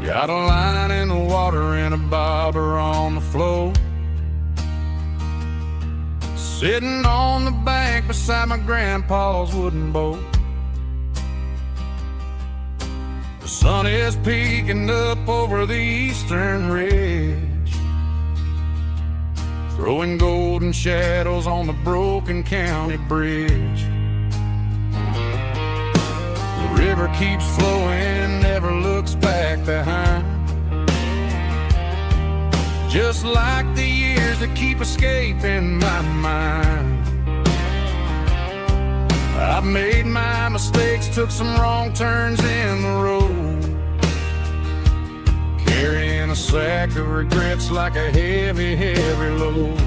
Got a line in the water and a bobber on the floor. Sitting on the bank beside my grandpa's wooden boat. The sun is peeking up over the eastern ridge, throwing golden shadows on the broken county bridge. The river keeps flowing, never looks back behind, just like the years that keep escaping my mind. I've made my mistakes, took some wrong turns in the road, carrying a sack of regrets like a heavy, heavy load.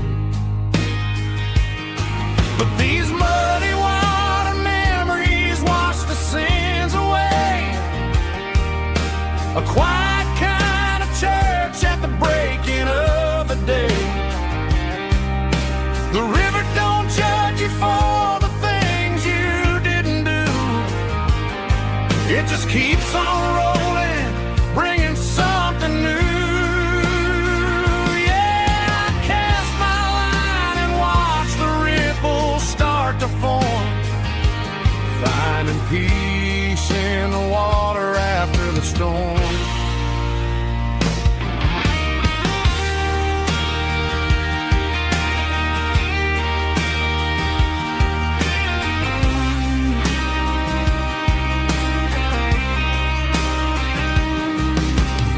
But these muddy water memories wash the sins away. A quiet kind of church at the breaking of the day. The river don't judge you for the things you didn't do. It just keeps on rolling, bringing something new. Yeah, I cast my line and watch the ripples start to form, finding peace in the water after the storm.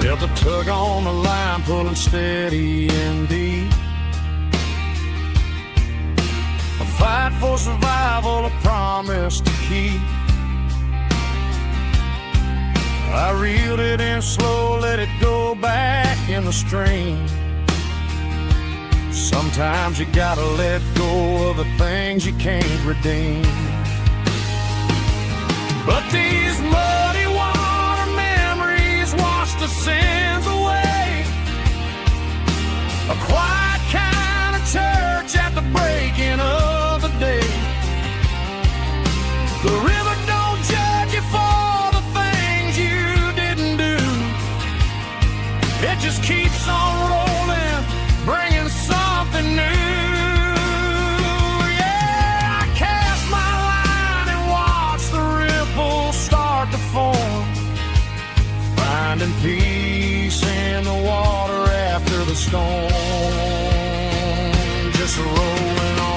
Felt a tug on the line, pulling steady and deep. A fight for survival, a promise to keep. I reeled it in slow, let it go back in the stream. Sometimes you gotta let go of the things you can't redeem. But these muddy water memories wash the sins away. A quiet kind of church at the breaking of the day. The river don't judge you for the things you didn't do. It just keeps on rolling, bringing something new. Yeah, I cast my line and watch the ripples start to form, finding peace in the water after the storm. Just rolling on.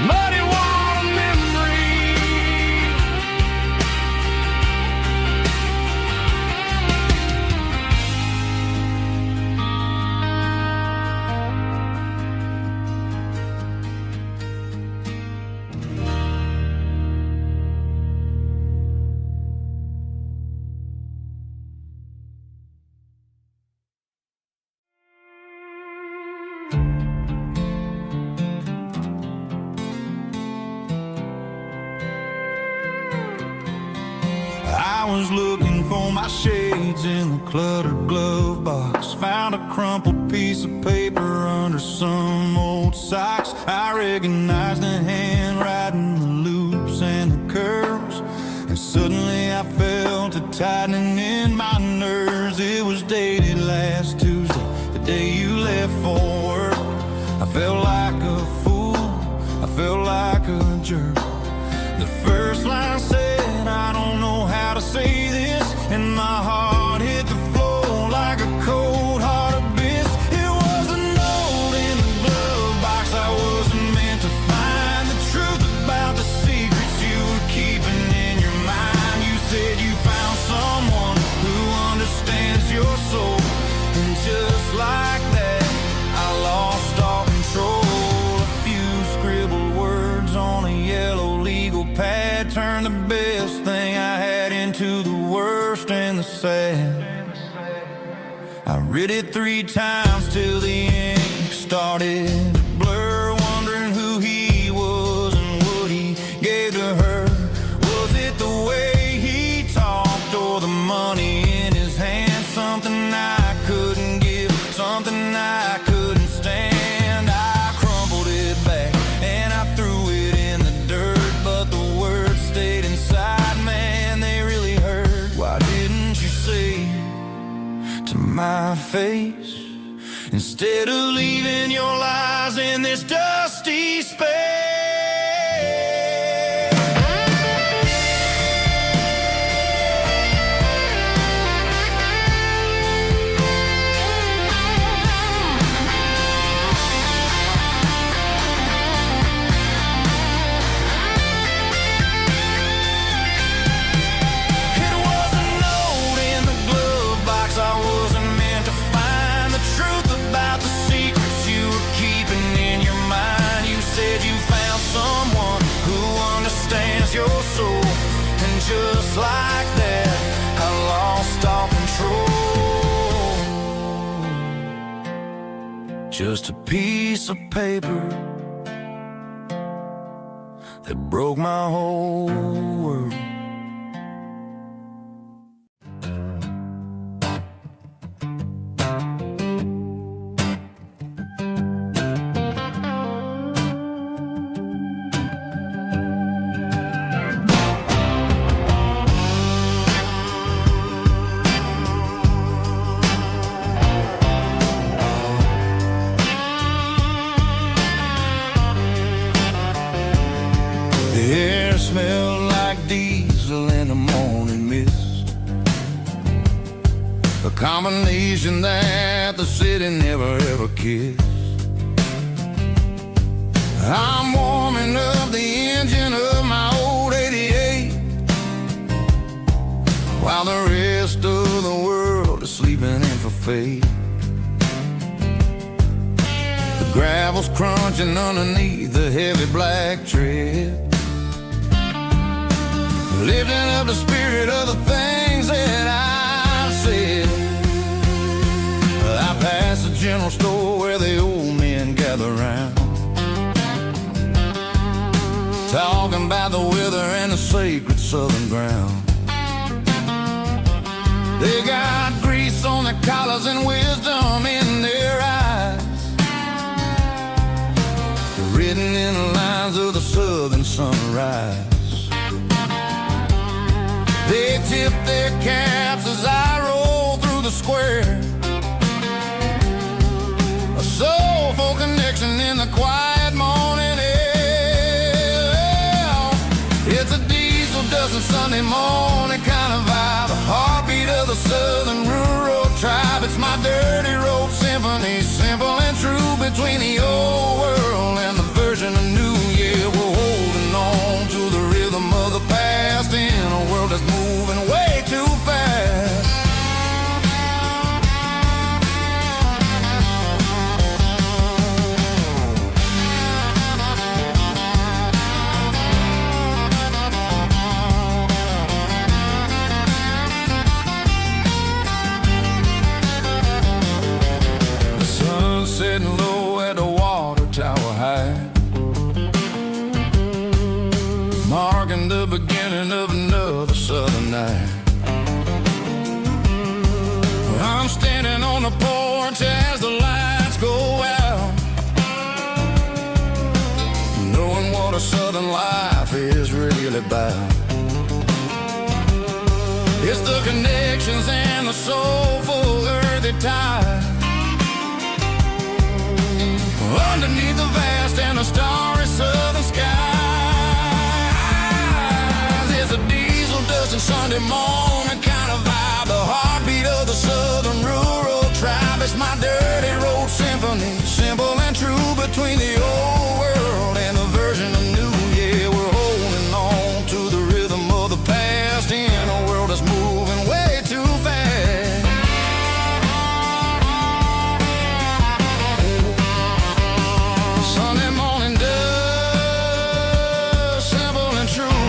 Muddy water memory. I was looking for my shades in the cluttered glove box. Found a crumpled piece of paper under some old socks. I recognized the handwriting, the loops and the curves, and suddenly I felt a tightening in my nerves. It was dated last Tuesday, the day you left for work. I felt like a fool, I felt like a jerk. The first line said, I don't know how to say this, and my heart hit the floor like a cold hard abyss. It was a note in the glove box. I wasn't meant to find the truth about the secrets you were keeping in your mind. You said you found someone who understands your soul, and just like that, I lost all control. A few scribbled words on a yellow legal pad turned the best thing I had into the worst and the sad. I read it 3 times till the ink started to blur, wondering who he was and what he gave to her. Was it the way he talked or the money in his hand? Something I couldn't give, something I couldn't stand. I crumpled it back and I threw it in the dirt, but the words stayed inside. my face, instead of leaving your lies in this dusty space. Just like that, I lost all control. Just a piece of paper that broke my whole world. The air smelled like diesel in the morning mist, a combination that the city never ever kissed. I'm warming up the engine of my old 88, while the rest of the world is sleeping in for fate. The gravel's crunching underneath the heavy black tread, lifting up the spirit of the things that I've said. I passed the general store where the old men gather round, talking about the weather and the sacred southern ground. They got grease on their collars and wisdom in their eyes, written in the lines of the southern sunrise. They tip their caps as I roll through the square, a soulful connection in the quiet morning air. It's a diesel dusting Sunday morning kind of vibe, the heartbeat of the southern rural tribe. It's my dirty road symphony, simple and true, between the old world and the version of new. Yeah, we're holding on to the rhythm of the past in a world that's moving way too fast. The sun's setting low at the water tower high, marking the beginning of another southern night. I'm standing on the porch as the lights go out, knowing what a southern life is really about. It's the connections and the soulful earthy tide, underneath the vast and the starry southern skies. It's a diesel dusting Sunday morning kind of vibe, the heartbeat of the southern rural tribe. It's my dirty road symphony, simple and true, between the old world and the version of new. Yeah, we're holding on to the rhythm of the past in a world that's moving way too fast. Sunday morning dust, simple and true,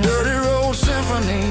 dirty road symphony.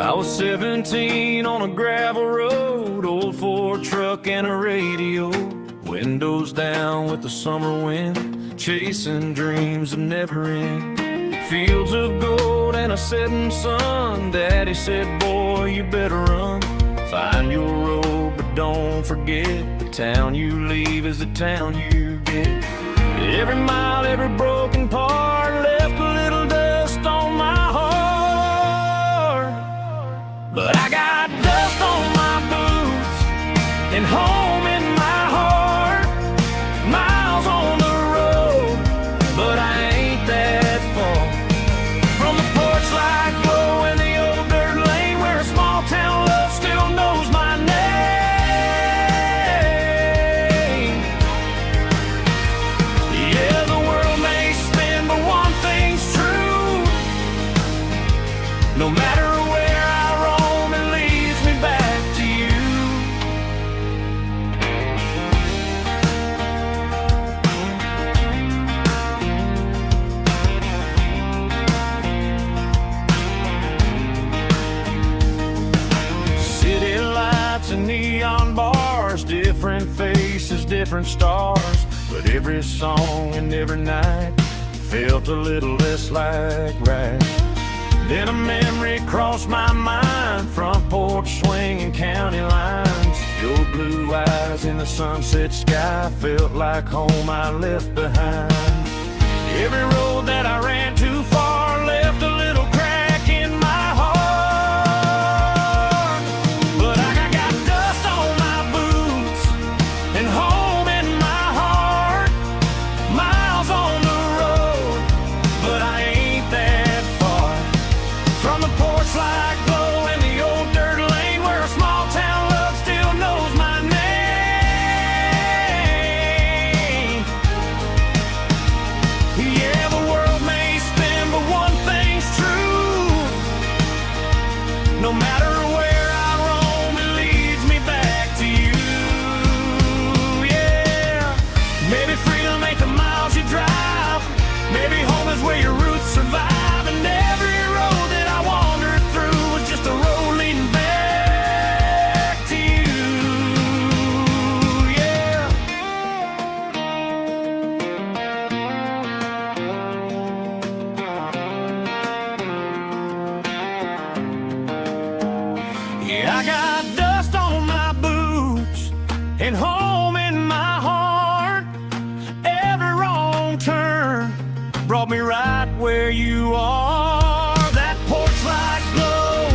I was 17 on a gravel road, old Ford truck and a radio, windows down with the summer wind, chasing dreams that never end. Fields of gold and a setting sun. Daddy said, boy, you better run. Find your road, but don't forget, the town you leave is the town you get. Every mile, every broken part left a little dust on my heart. But I got dust on my boots and home in my heart. Miles on the road, but I ain't that far from the porch light glow in the old dirt lane where a small town love still knows my name. Yeah, the world may spin, but one thing's true. No matter where I roam, it leads me back to you. City lights and neon bars, different faces, different stars, but every song and every night felt a little less like right. Then a memory crossed my mind, front porch swinging county lines. Your blue eyes in the sunset sky felt like home I left behind. Every road that I ran too far left a little crack in my heart. But I got dust on my boots and home in my heart. Miles on the road, but I ain't that far from the porch light glow in the old dirt lane where a small town love still knows my name. Yeah, the world may spin, but one thing's true. No matter where I roam, it leads me back to you. Yeah, maybe freedom ain't the miles you drive. Maybe home is where your roots survive. And every road that I wandered through was just a road leading back to you. Yeah. Yeah, I got dust on my boots and home in my heart. Every wrong turn brought me right where you are. That porch light glow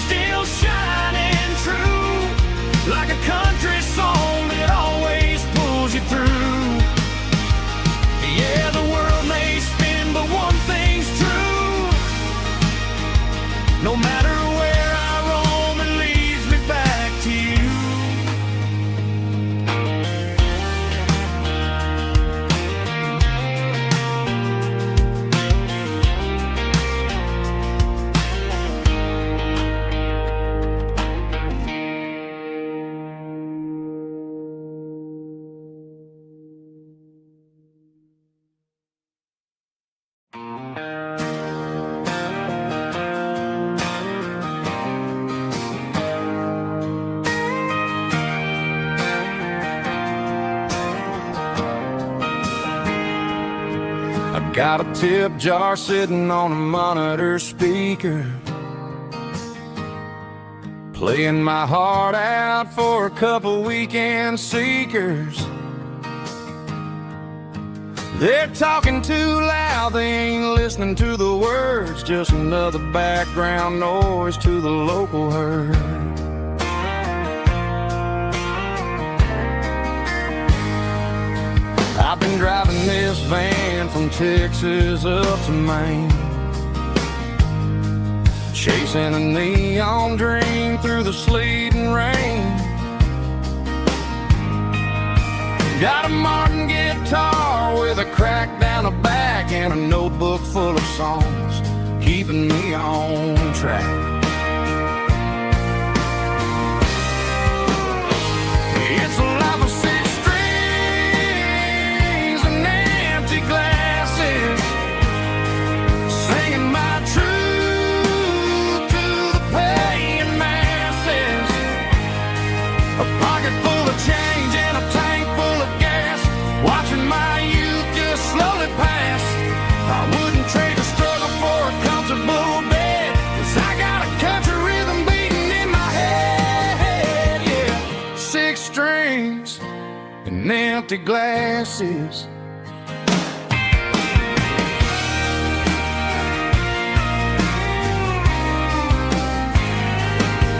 still shining true, like a country song that always pulls you through. Yeah, the world may spin, but one thing's true. No matter where I roam, it leads me back to you. I got a tip jar sitting on a monitor speaker, playing my heart out for a couple weekend seekers. They're talking too loud, they ain't listening to the words, just another background noise to the local herd. I've been driving this van from Texas up to Maine, chasing a neon dream through the sleet and rain. Got a Martin guitar with a crack down the back and a notebook full of songs, keeping me on track. It's a life of six strings and empty glasses, singing my truth to the and empty glasses.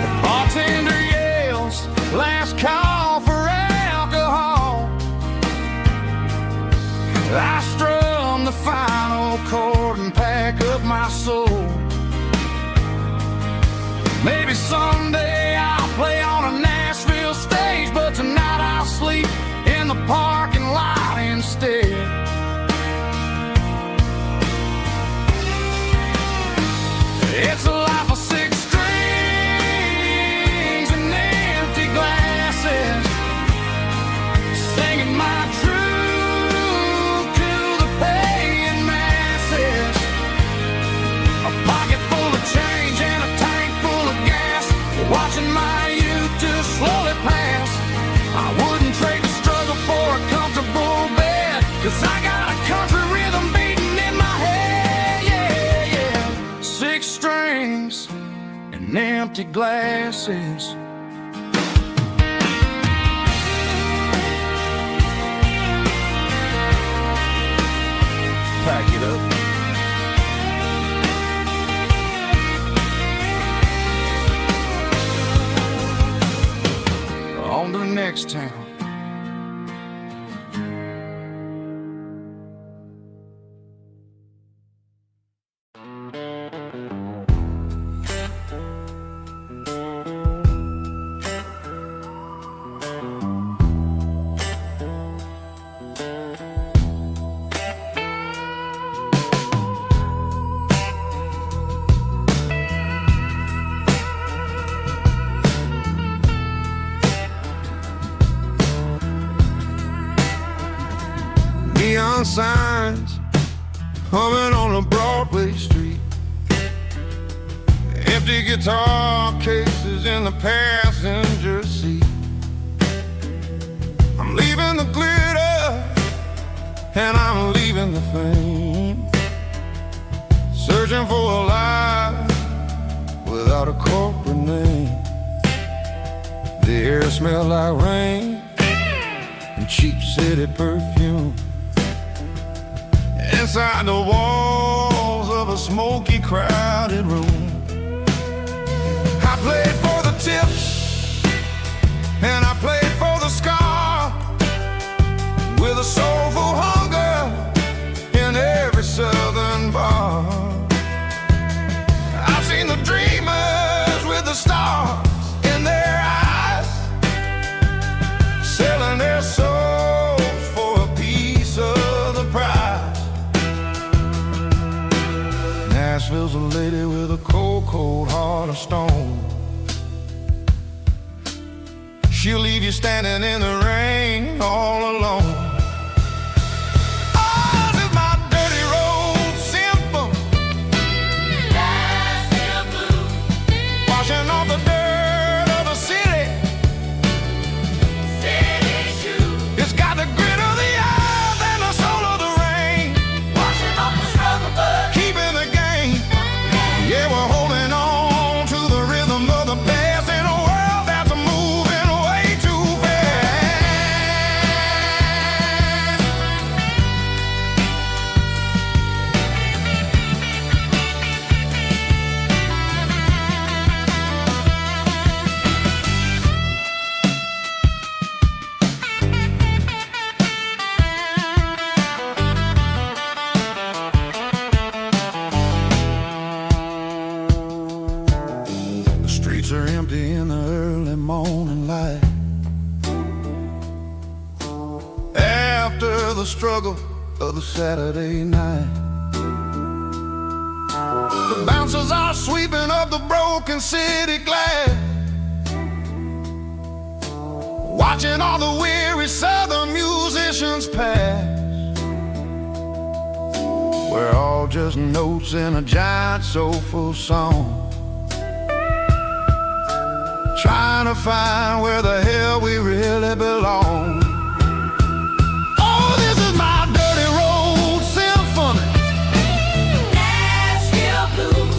The bartender yells, last call for alcohol. I strum the final chord and pack up my soul. Maybe someday I'll play on a Nashville stage, but tonight I'll sleep in the parking lot instead. It's a life of six strings and empty glasses, singing my truth to the paying masses. A pocket full of change and a tank full of gas, watching my youth just slowly pass. I wouldn't trade the struggle for a comfortable bed, 'cause I got a country rhythm beating in my head, yeah, yeah. Six strings and empty glasses. Pack it up. On to the next town. Neon signs humming on a Broadway street, empty guitar cases in the passenger seat. I'm leaving the glitter and I'm leaving the fame, searching for a life without a corporate name. The air smells like rain and cheap city perfume. Inside the walls of a smoky, crowded room, I played for the tips and I played for the scar, with a soulful hunger in every southern bar. I've seen the dreamers with the stars in their eyes, selling their souls for a piece of the prize. Nashville's a lady with a cold, cold heart of stone. She'll leave you standing in the rain all alone. Oh, this is my dirty road symphony, Nashville blues, washing off the dirt of the city, city shoes. It's got the grit of the earth and the soul of the rain, washing off the struggle, but keeping the game. Yeah, we're holding on to the rhythm of the past in a world that's moving way too fast. The streets are empty in the early morning light, after the struggle of the Saturday night. The bouncers are sweeping up the broken city glass, watching all the weary southern musicians pass. We're all just notes in a giant soulful song, trying to find where the hell we really belong. Oh, this is my dirty road symphony, Nashville blues,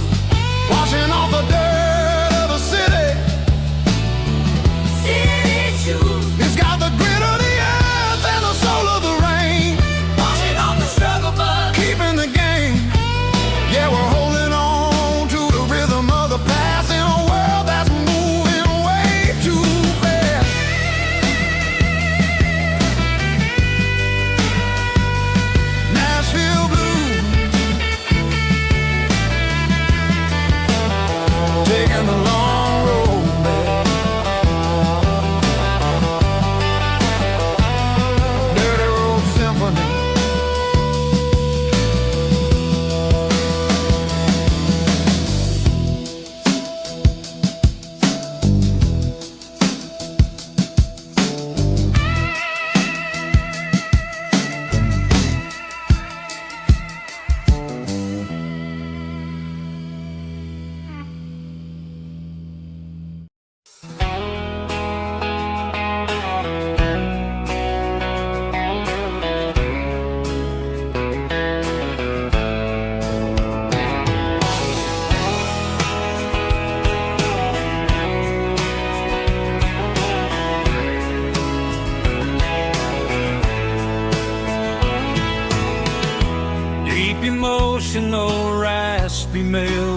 washing off the dirt of the city, city shoes. It's got the grit of the earth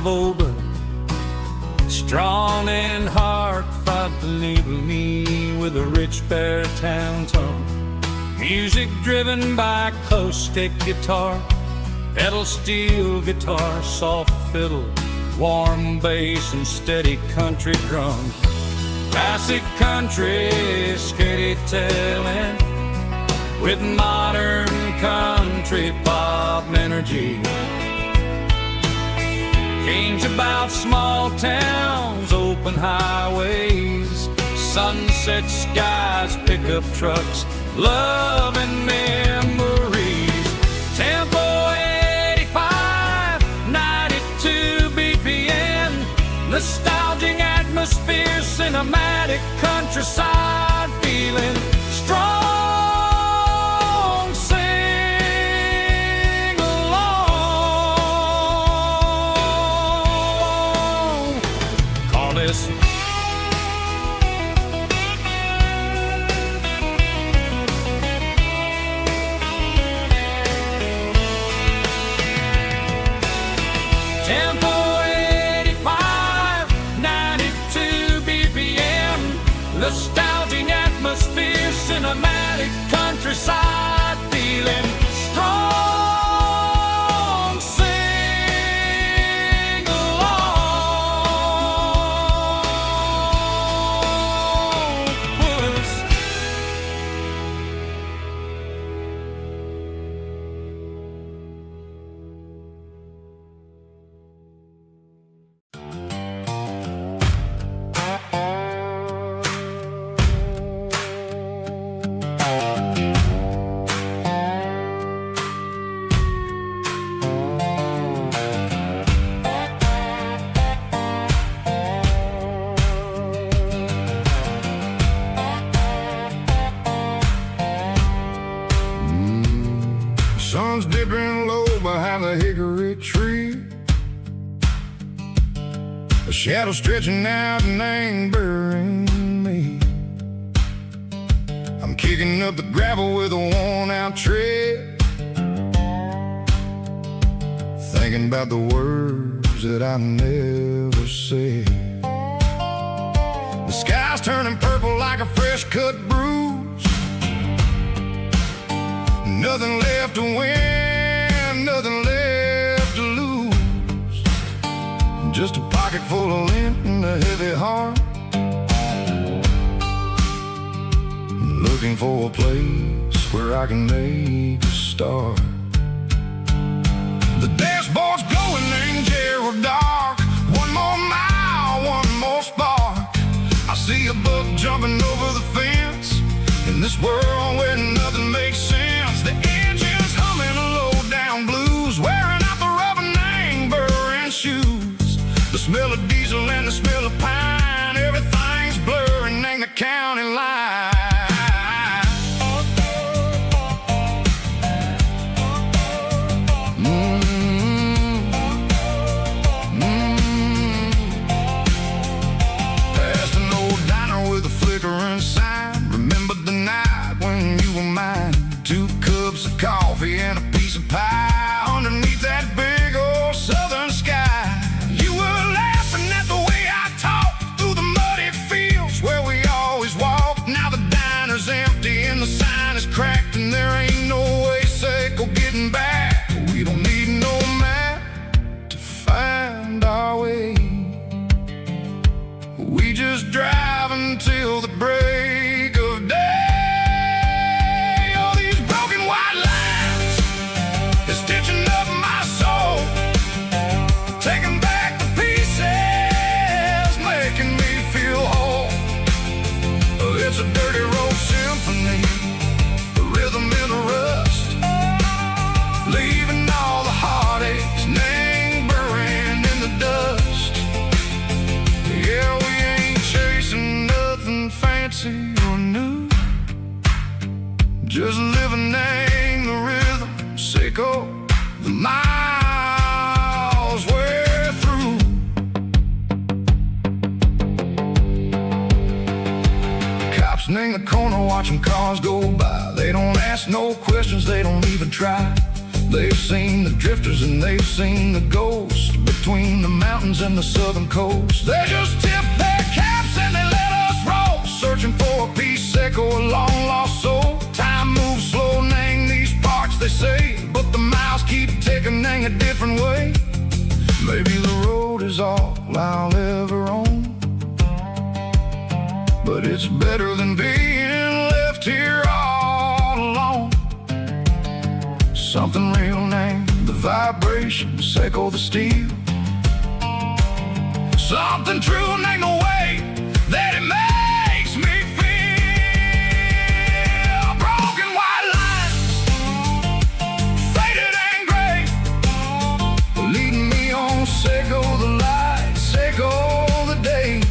of Oba, strong in heart, fought to enable me with a rich baritone tone. Music driven by acoustic guitar, pedal steel guitar, soft fiddle, warm bass and steady country drums. Classic country storytelling with modern country pop energy. Kings about small towns, open highways, sunset skies, pickup trucks, love and memories. Tempo 85, 92 BPM, nostalgic atmosphere, cinematic countryside feeling strong. Sing along. Call this Tempo 85, 92 BPM, nostalgic atmosphere, cinematic countryside feeling strong. Sing along with us. Sun's dipping low behind the hickory tree, a shadow stretching out and angering me. I'm kicking up the gravel with a worn-out tread, thinking about the words that I never said. The sky's turning purple like a fresh-cut bruise. Nothing left to win, nothing left to lose. Just a pocket full of lint and a heavy heart, looking for a place where I can make a start. The dashboard's glowing in Gerald dark. One more mile, one more spark. I see a buck jumping over the fence in this world where nothing makes sense. The engine's humming a low-down blues, wearing out the rubber-name burring shoes. The smell of diesel and the smell of pine, everything's blurring, ain't the county line. Past an old diner with a flickering sign. Remember the night when you were mine? 2 cups of coffee and a piece of pie underneath that big old southern sky. You were laughing at the way I talked through the muddy fields where we always walked. Now the diner's empty and the sign is cracked, and there ain't no way safe of getting back. We don't need no map to find our way. We just drive until the break of day. Stitching up my soul, taking back the pieces, making me feel whole. It's a dirty road symphony, the rhythm in the rust, leaving all the heartaches lingering in the dust. Yeah, we ain't chasing nothing fancy or new, just living in the rhythm, sicko. The miles we're through. Cops in the corner watching cars go by. They don't ask no questions, they don't even try. They've seen the drifters and they've seen the ghosts, but between the mountains and the southern coast. They just tip their caps and they let us roll, searching for a piece echo, a long lost soul. Time moves slow, nang these parts they say, but the miles keep ticking, nang a different way. Maybe the road is all I'll ever own, but it's better than being left here all alone. Something real named the vibrations echo the steel. Something true named the way that it makes me feel. Broken white lines, faded and gray, leading me on, Seco the light, Seco the day.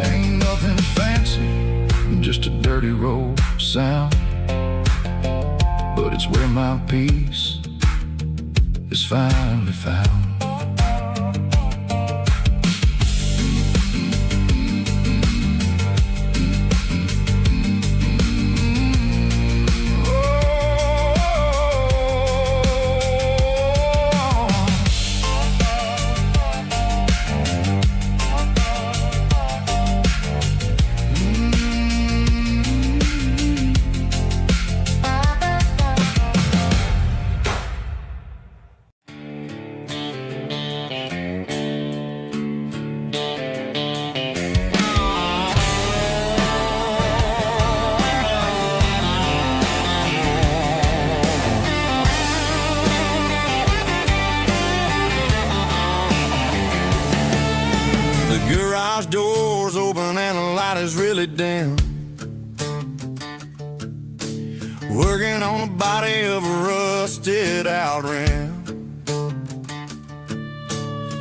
Ain't nothing fancy, just a dirty road sound, but it's where my peace is finally found. Garage doors open and the light is really dim. Working on the body of a rusted out rim.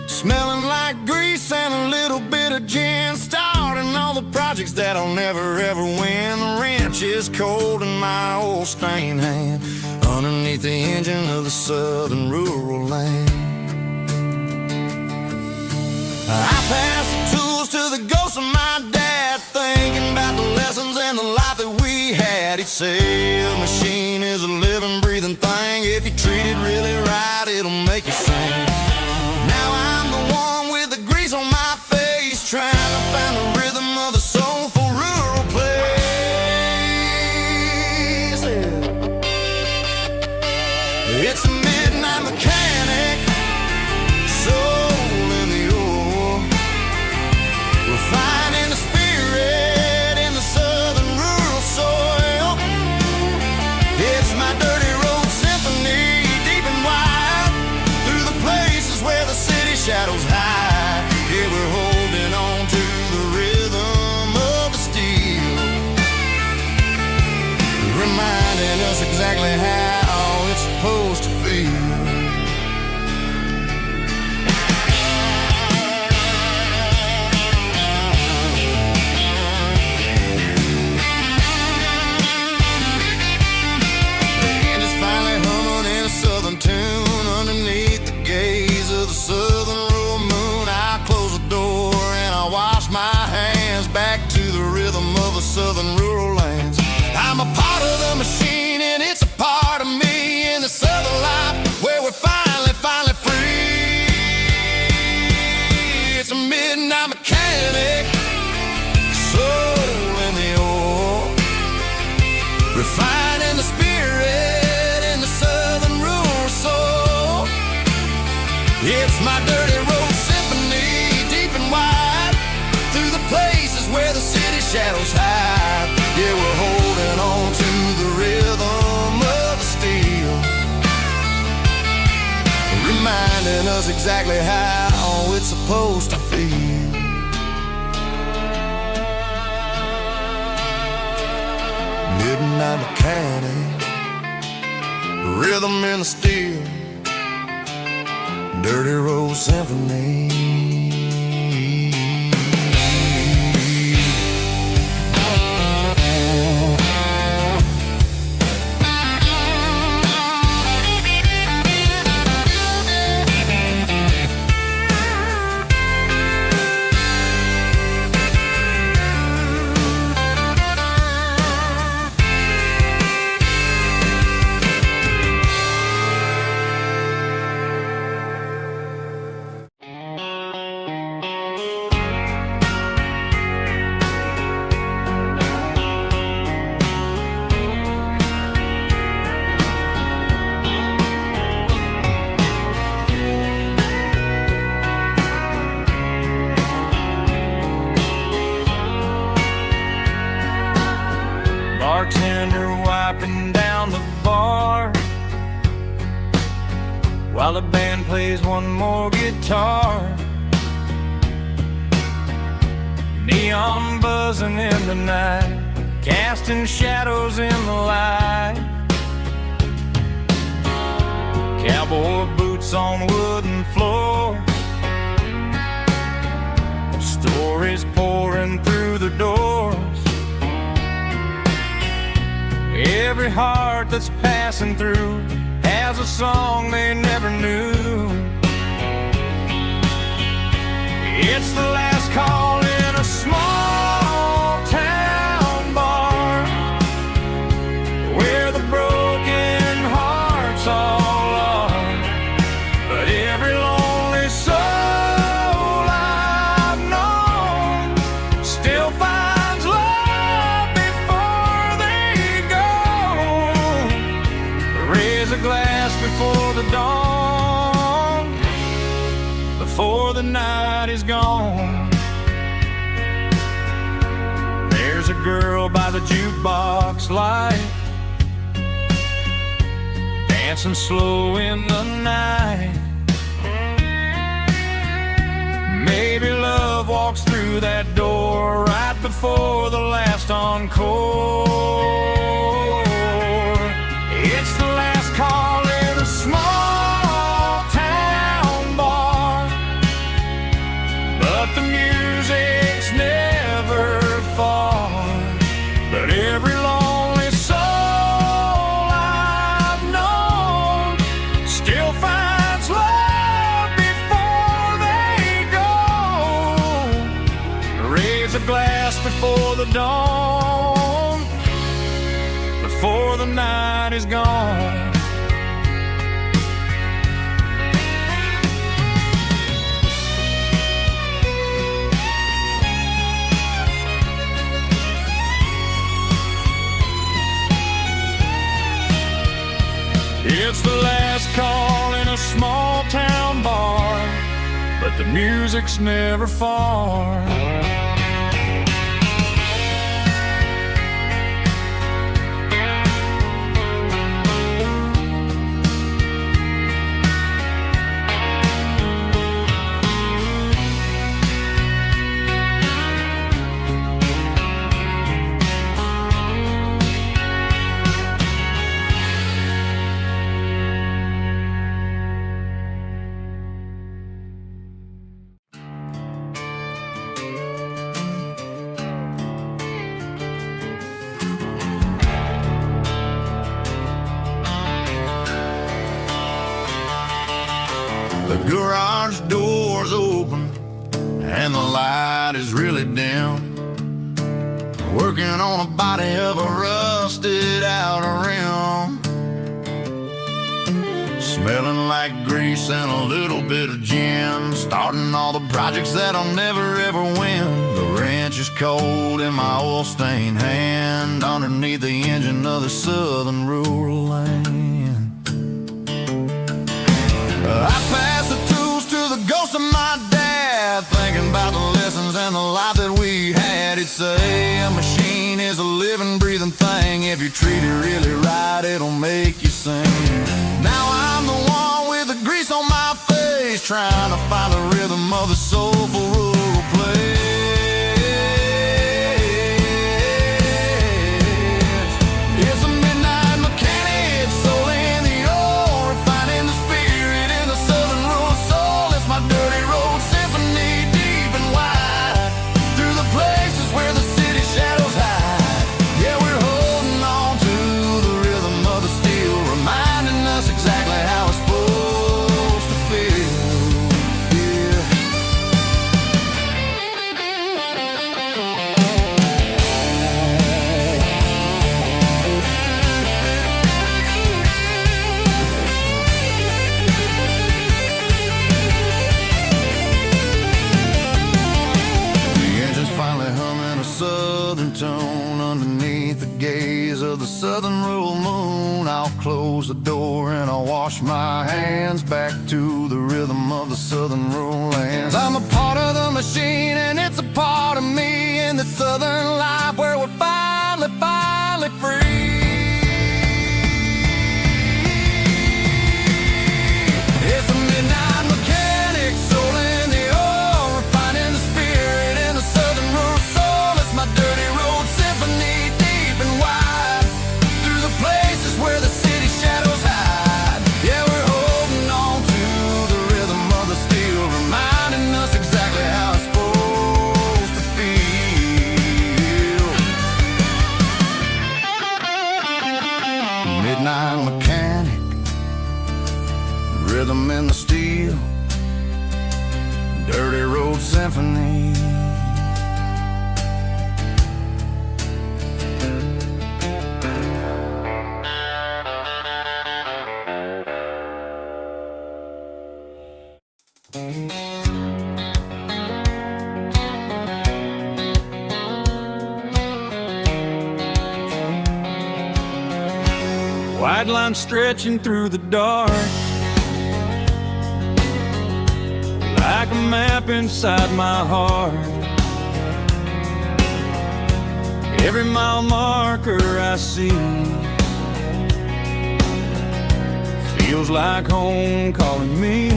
Smelling like grease and a little bit of gin. Starting all the projects that I'll never ever win. The wrench is cold in my old stained hand underneath the engine of the southern rural land. I pass the tools to the ghost of my dad, thinking about the lessons and the life that we had. He'd say a machine is a living, breathing thing. If you treat it really right, it'll make you sing. Now I'm the one with the grease on my face, trying to find the rhythm of a soulful rural place. It's a midnight mechanic, finding the spirit in the southern rural soil. It's my dirty road symphony, deep and wide, through the places where the city shadows hide. Yeah, we're holding on to the rhythm of the steel, reminding us exactly how it's supposed to feel. Tune underneath the gaze of the southern rural moon. I close the door and I wash my hands back to the rhythm of the southern rural lands. I'm a part of the machine and it's a part of me in the southern life where we're finally free. It's a midnight mechanic, soul in the ore, refining the spirit in the southern rural soul. It's my dirty road symphony, deep and wide, through the places where the city shadows hide. Yeah, we're holding on to the rhythm of the steel, reminding us exactly how it's supposed to feel. Midnight mechanic, rhythm in the steel, dirty road symphony. plays one more guitar. Neon buzzing in the night, casting shadows in the light. Cowboy boots on wooden floors, stories pouring through the doors. Every heart that's passing through has a song they never knew. It's the last call in a small town bar, where the broken hearts all are. But every lonely soul I've known still finds love before they go. Raise a glass before the dawn, before the night is gone. There's a girl by the jukebox light, dancing slow in the night. Maybe love walks through that door right before the last encore. It's the last call in a small town bar, but the music's never far. But every lonely soul I've known still finds love before they go. Raise a glass before the dawn, before the night is gone. It's the last call in a small town bar, but the music's never far. The garage door's open and the light is really dim. Working on a body of a rusted out rim, smelling like grease and a little bit of gin. Starting all the projects that I'll never ever win. The wrench is cold in my oil-stained hand, underneath the engine of the southern rural land. I pass the tools to the ghost of my dad, thinking about the lessons and the life that we had. He'd say a machine is a living, breathing thing. If you treat it really right, it'll make you sing. Now I'm the one with the grease on my face, trying to find the rhythm of the soulful rural place. It's a midnight mechanic, soul in the ore, refining the spirit in the southern rural soul. It's my dirty road symphony, deep and wide, through the places where the city shadows hide. Yeah, we're holding on to the rhythm of the steel, reminding us exactly how it's supposed to feel. Yeah. The engine's finally humming a southern tone underneath the gaze of the southern rural moon. I'll close the door and I'll wash my hands, back to the rhythm of the southern rural lands. I'm a part of the machine and it's a part of me, in the southern life where we're finally free. It's a midnight Bright line stretching through the dark, like a map inside my heart. Every mile marker I see feels like home calling me.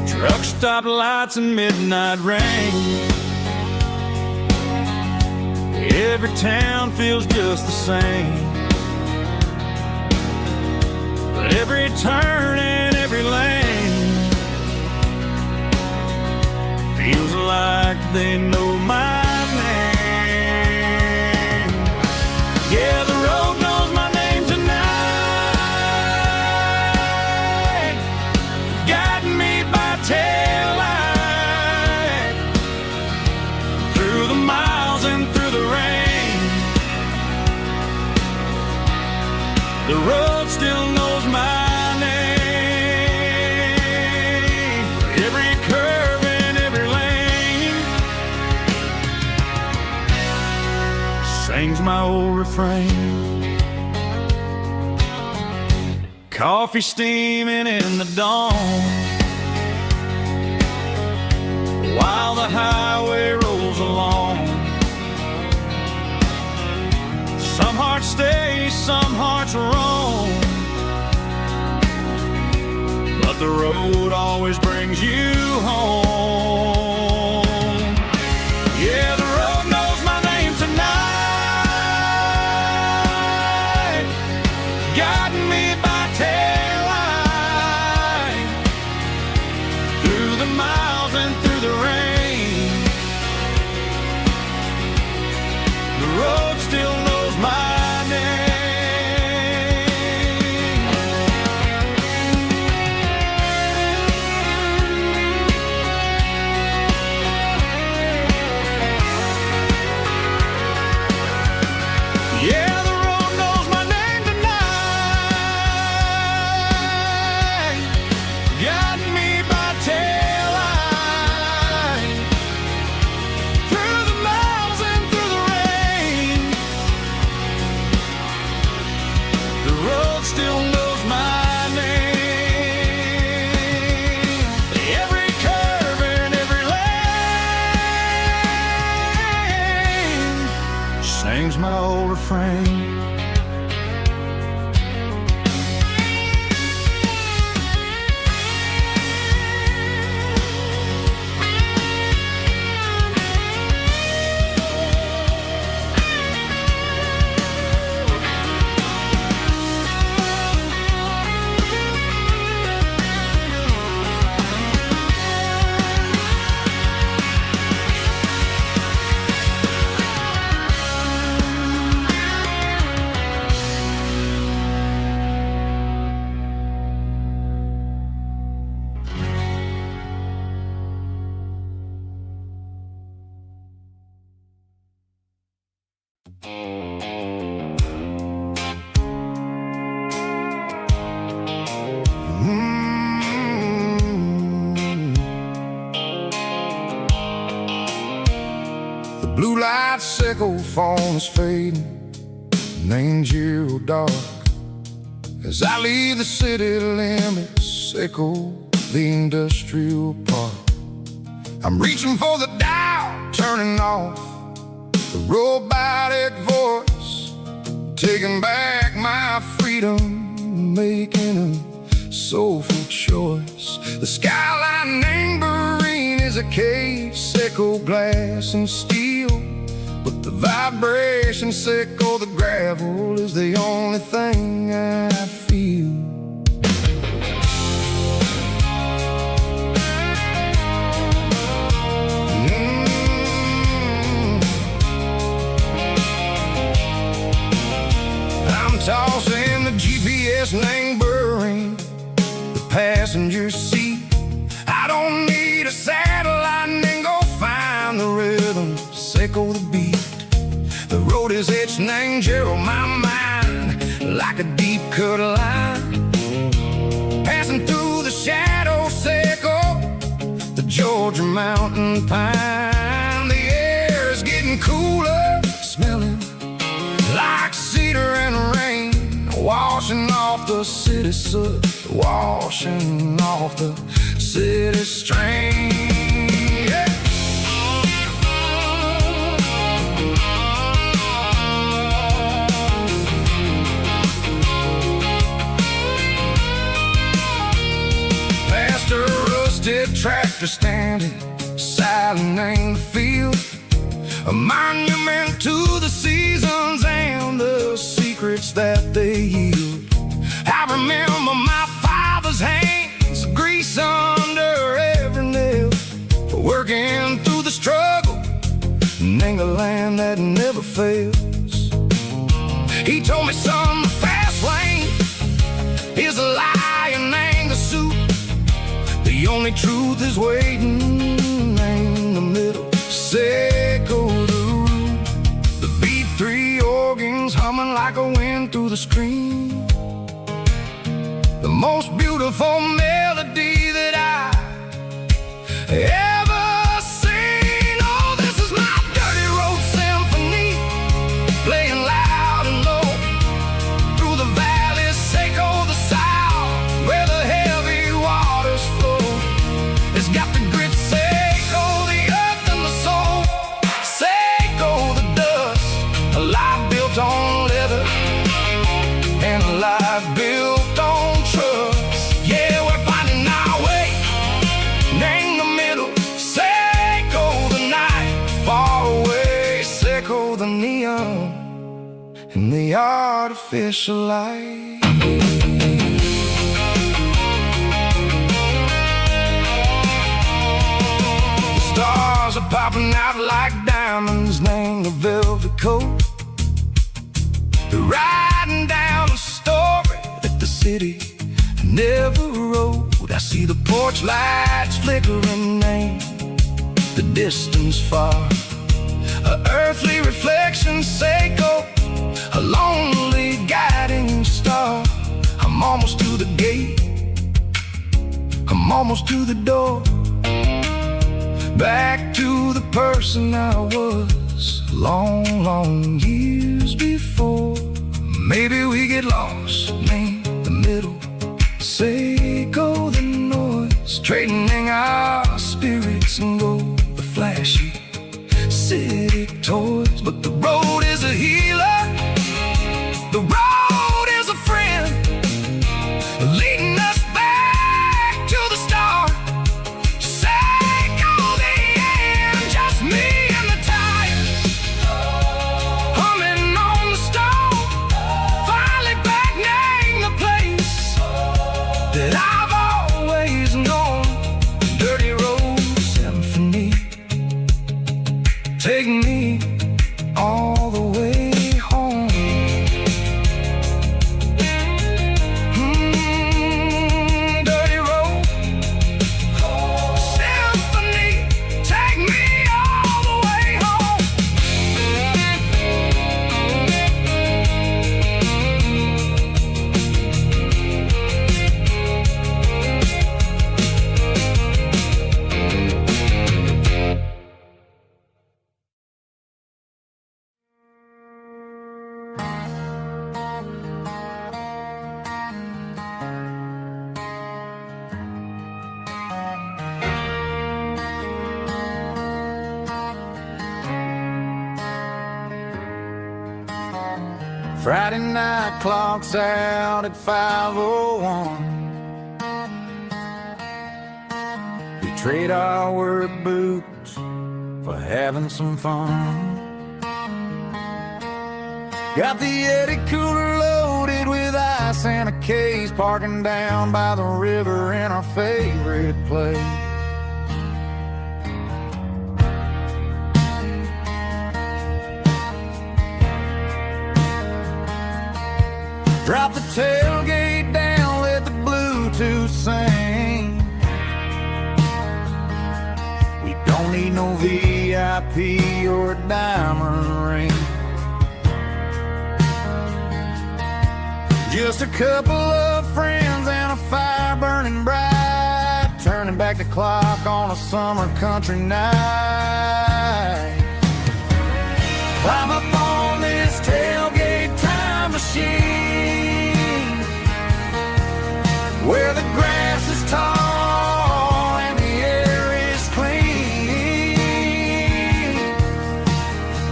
Truck stop lights and midnight rain, every town feels just the same. But every turn and every lane feels like they know my name. Yeah, the road knows my name tonight, guiding me by taillight, through the miles and through the rain. The road still knows my name. Every curve and every lane sings my old refrain. Coffee steaming in the dawn, while the highway rolls along. Some hearts stay, some hearts roam, but the road always brings you home. Yeah, the road knows my name tonight, guiding me by taillight, through the miles and through the rain. The road still knows my name. Yeah, the road knows my name tonight, guiding me by taillight, through the miles and through the rain. The road still knows my name. Every curve and every lane sings my old refrain. The blue light sickle phone is fading, named zero dark. As I leave the city limits, sickle the industrial park. I'm reaching for the dial, turning off the robotic voice, taking back my freedom, making a soulful choice. The skyline named Marine is a cage, sickle glass and steel, but the vibration sickle the gravel is the only thing I feel. I'm tossing the GPS named Burring, the passenger seat. I don't need a satellite and go find the rhythm, sickle the beat. The road is etched named Gerald, my mind, like a deep cut line, passing through the shadow sickle, the Georgia mountain pine. The air is getting cooler, smelling like cedar washing off the city soot, washing off the city strain. Yeah. Past a rusted tractor standing silent in the field, a monument to the seasons and the secrets that they yield. I remember my father's hands, grease under every nail, for working through the struggle in the land that never fails. He told me, son, the fast lane is a lie and anger soup. The only truth is waiting in the middle. Seco the root, the B3 organs humming like a wind through the screen. The most beautiful melody that I ever seen. Oh, this is my dirty road symphony, playing loud and low through the valleys, Seco the south, where the heavy waters flow. It's got the grit, Seco the earth and the soul, Seco the dust, a life built on leather and a life built on trust. Yeah, we're finding our way in the middle. Seco the night, far away, Seco the neon and the artificial light. The stars are popping out like diamonds, named the velvet coat. They're riding down a story that the city never wrote. I see the porch lights flickering in the distance far, a earthly reflection, Seco, a lonely guiding star. I'm almost to the gate, I'm almost to the door, back to the person I was long, long years before. Maybe we get lost in the middle, Seco the noise, trading our spirits and go the flashy city toys. But the road is a healer, the road is a friend, leading us back to the start. Seco the end, just me and the tires, humming on the stove, finally back name the place that I've always known. Dirty road symphony, take me all the way home. Dirty road symphony, take me all the way home. Friday night clocks out at 5:01. We trade our work boots for having some fun. Got the Yeti cooler loaded with ice and a case, parking down by the river in our favorite place. Drop the tailgate down, let the Bluetooth sing. We don't need no VIP or a diamond ring. Just a couple of friends and a fire burning bright, turning back the clock on a summer country night. Climb up on this tailgate time machine, where the grass is tall and the air is clean.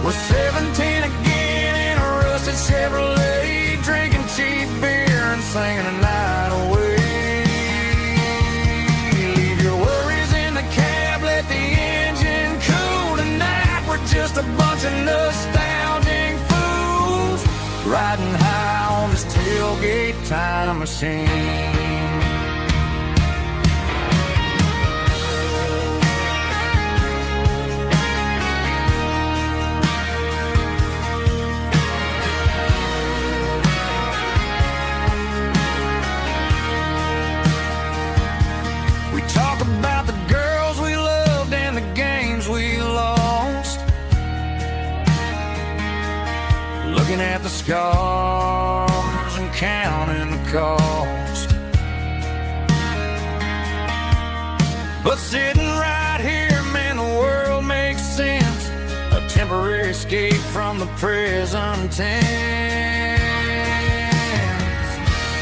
We're 17 again in a rusted Chevrolet, drinking cheap beer and singing a night away. Leave your worries in the cab, let the engine cool tonight. We're just a bunch of nostalgic fools riding high on this tailgate time machine. We talk about the girls we loved and the games we lost, looking at the scars and counting the cost. But sitting right here, man, the world makes sense. A temporary escape from the present tense.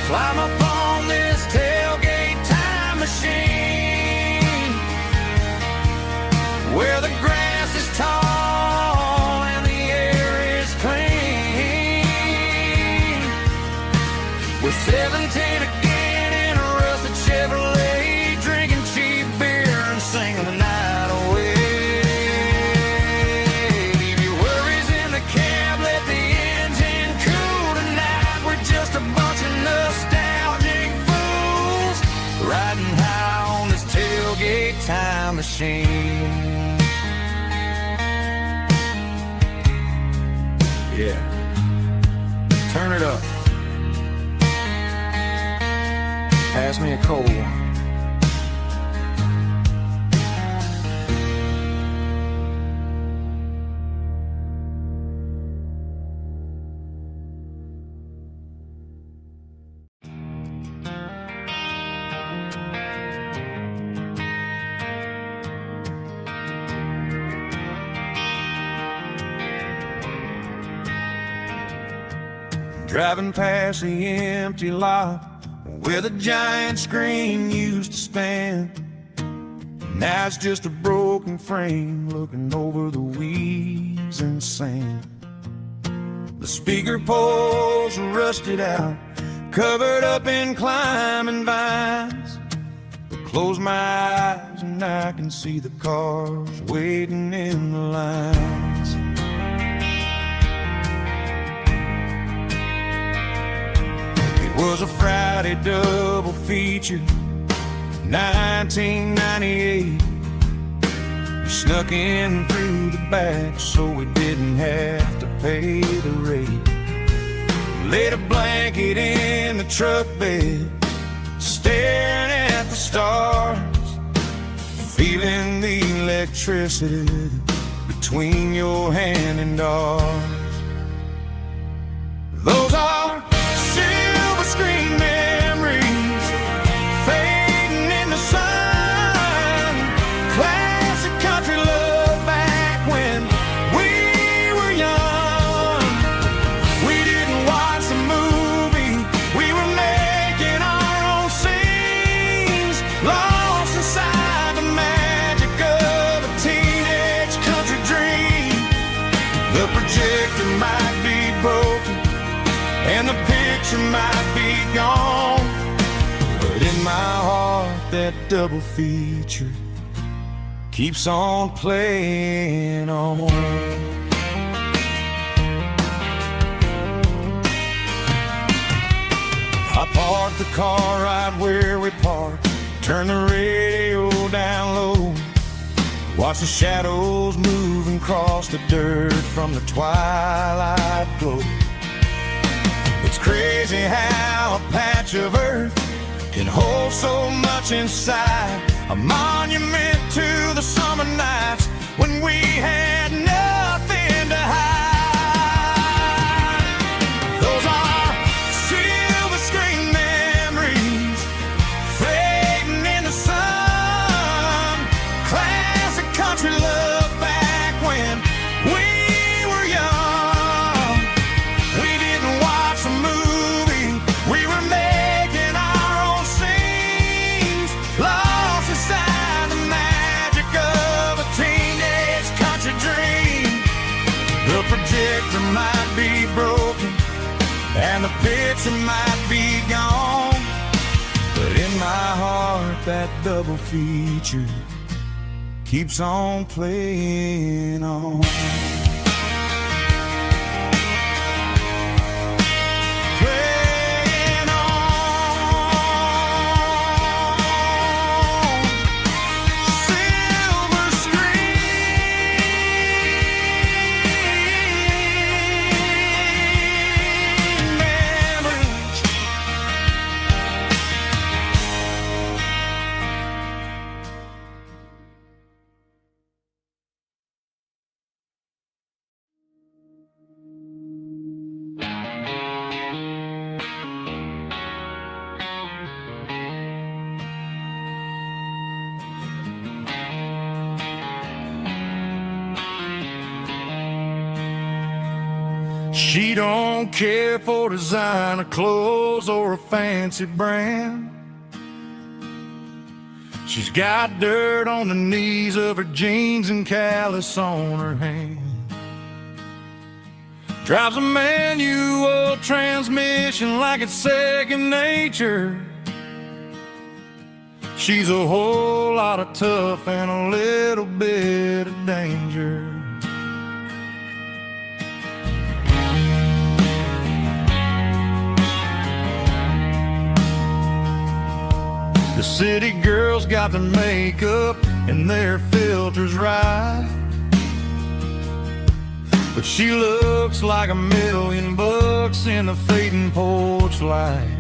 Climb up on this tailgate time machine, where the grass is tall and the air is clean. We're 17 again in a rusted Chevrolet, drinking cheap beer and singing the night away. Leave your worries in the cab, let the engine cool tonight. We're just a bunch of nostalgic fools riding high on this tailgate time machine. Yeah, turn it up. Pass me a cold one. Driving past the empty lot where the giant screen used to stand. Now it's just a broken frame looking over the weeds and sand. The speaker poles are rusted out, covered up in climbing vines. But close my eyes and I can see the cars waiting in the lines. It was a Friday double feature, 1998. We snuck in through the back so we didn't have to pay the rate. Laid a blanket in the truck bed, staring at the stars, feeling the electricity between your hand and ours. Those are silver screen memories fading in the sun. Classic country love back when we were young. We didn't watch the movie, we were making our own scenes, lost inside the magic of a teenage country dream. The projector might be broken and the picture might be gone, but in my heart that double feature keeps on playing on. I parked the car right where we parked, turned the radio down low, watch the shadows moving across the dirt from the twilight glow. It's crazy how a patch of earth can hold so much inside, a monument to the summer nights when we had nothing to hide. Those are silver screen memories fading in the sun. Classic country love back when we were young. We didn't watch a movie, we were making our own scene, picture might be gone, but in my heart that double feature keeps on playing on. Playing on. Silver screen memories. She don't care for designer clothes or a fancy brand. She's got dirt on the knees of her jeans and callus on her hand. Drives a manual transmission like it's second nature. She's a whole lot of tough and a little bit of danger. The city girls got their makeup and their filters right, but she looks like $1,000,000 in the fading porch light.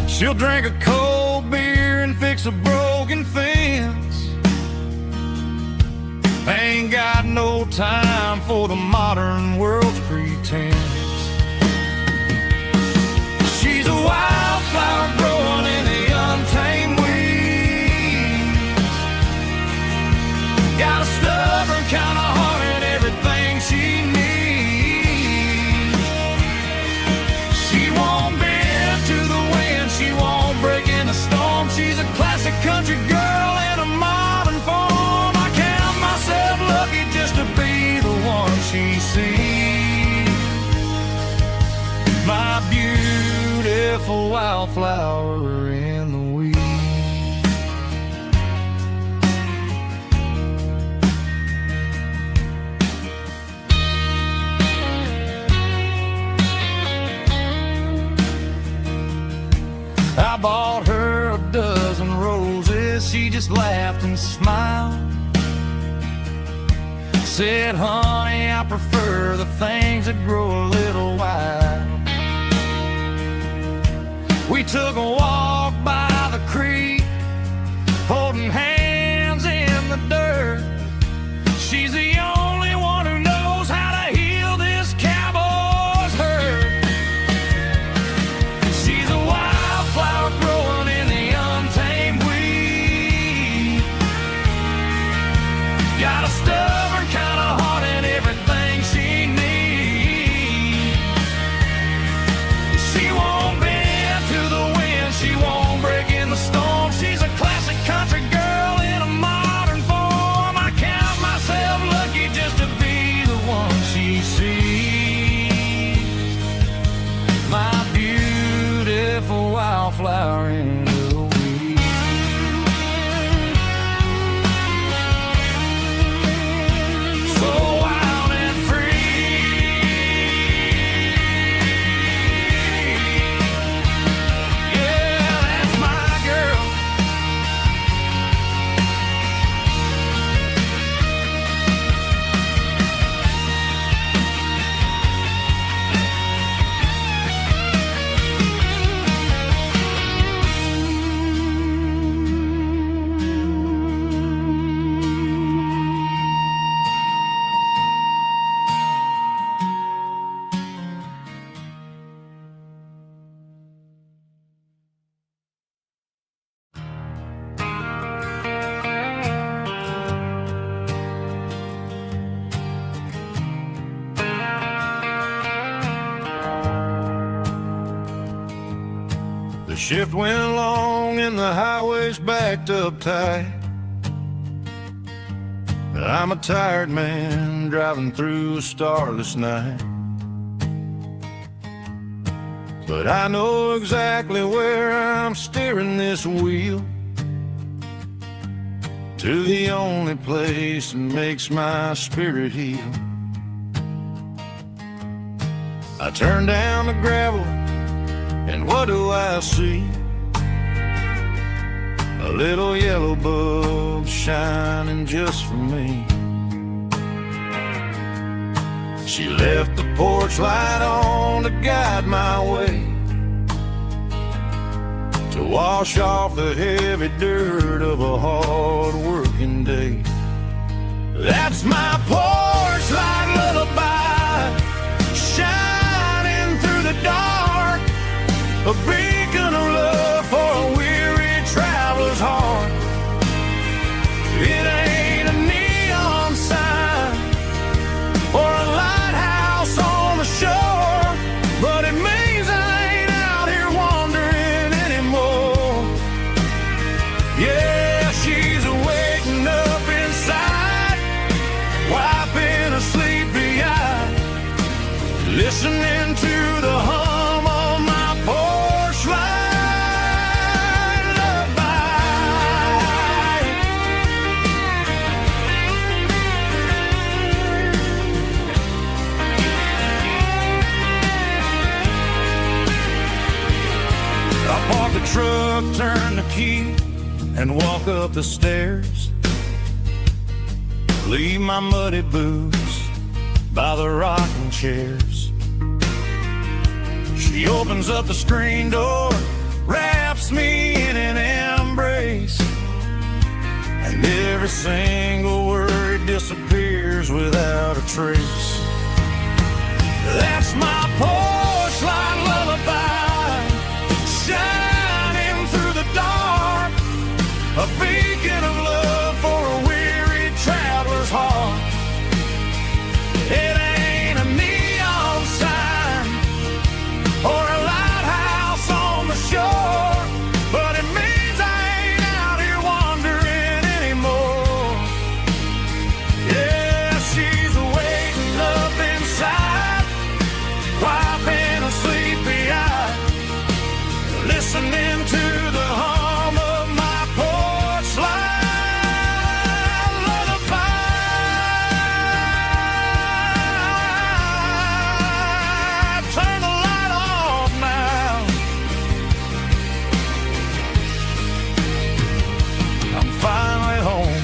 She'll drink a cold beer and fix a broken fence. Ain't got no time for the modern world's pretense. She's a wildflower growing in the untamed weeds. Got a stubborn kind of heart and everything she needs. She won't bend to the wind, she won't break in the storm. She's a classic country girl in a modern form. I count myself lucky just to be the one she sees. My beautiful wildflower in the weeds. I bought her a dozen roses, she just laughed and smiled. Said, honey, I prefer the things that grow a little wild. We took a walk by the creek, holding hands in the dirt. She's the only one who knows how to heal this cowboy's hurt. She's a wildflower growing in the untamed weed. Got a stubborn kind of heart and everything she needs. She won't bend to the wind, she won't break in the storm. She's a classic country girl in a modern form. I count myself lucky just to be the one she sees. My beautiful wildflower in the weeds. So wild and free. Yeah, that's my girl. The shift went long and the highway's backed up tight. I'm a tired man driving through a starless night. but I know exactly where I'm steering this wheel, to the only place that makes my spirit heal. I turn down the gravel, and what do I see? A little yellow bulb shining just for me. She left the porch light on to guide my way, to wash off the heavy dirt of a hard-working day. That's my porch light lullaby, shining through the dark, a beacon of love for a weary traveler's heart. It ain't a neon sign or a lighthouse on the shore, but it means I ain't out here wandering anymore. Yeah, she's waking up inside, wiping a sleepy eye, listening to the hum of my porch light lullaby. I park the truck, turn the key, and walk up the stairs. Leave my muddy boots by the rocking chairs. She opens up the screen door, wraps me in an embrace, and every single word disappears without a trace. That's my porch light lullaby, shining through the dark, a beacon of love for a weary traveler's heart. It ain't a neon sign or a lighthouse on the shore, but it means I ain't out here wandering anymore. Yeah, she's waiting up inside, wiping a sleepy eye, listening to the hum of my porch light lullaby. Turn the light off now. I'm finally home.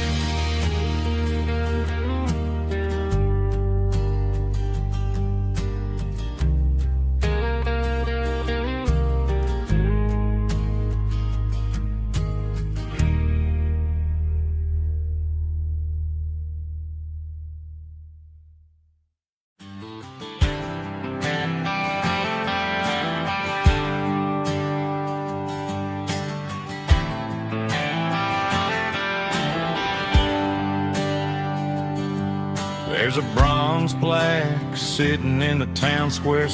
There's a bronze plaque sitting in the town square.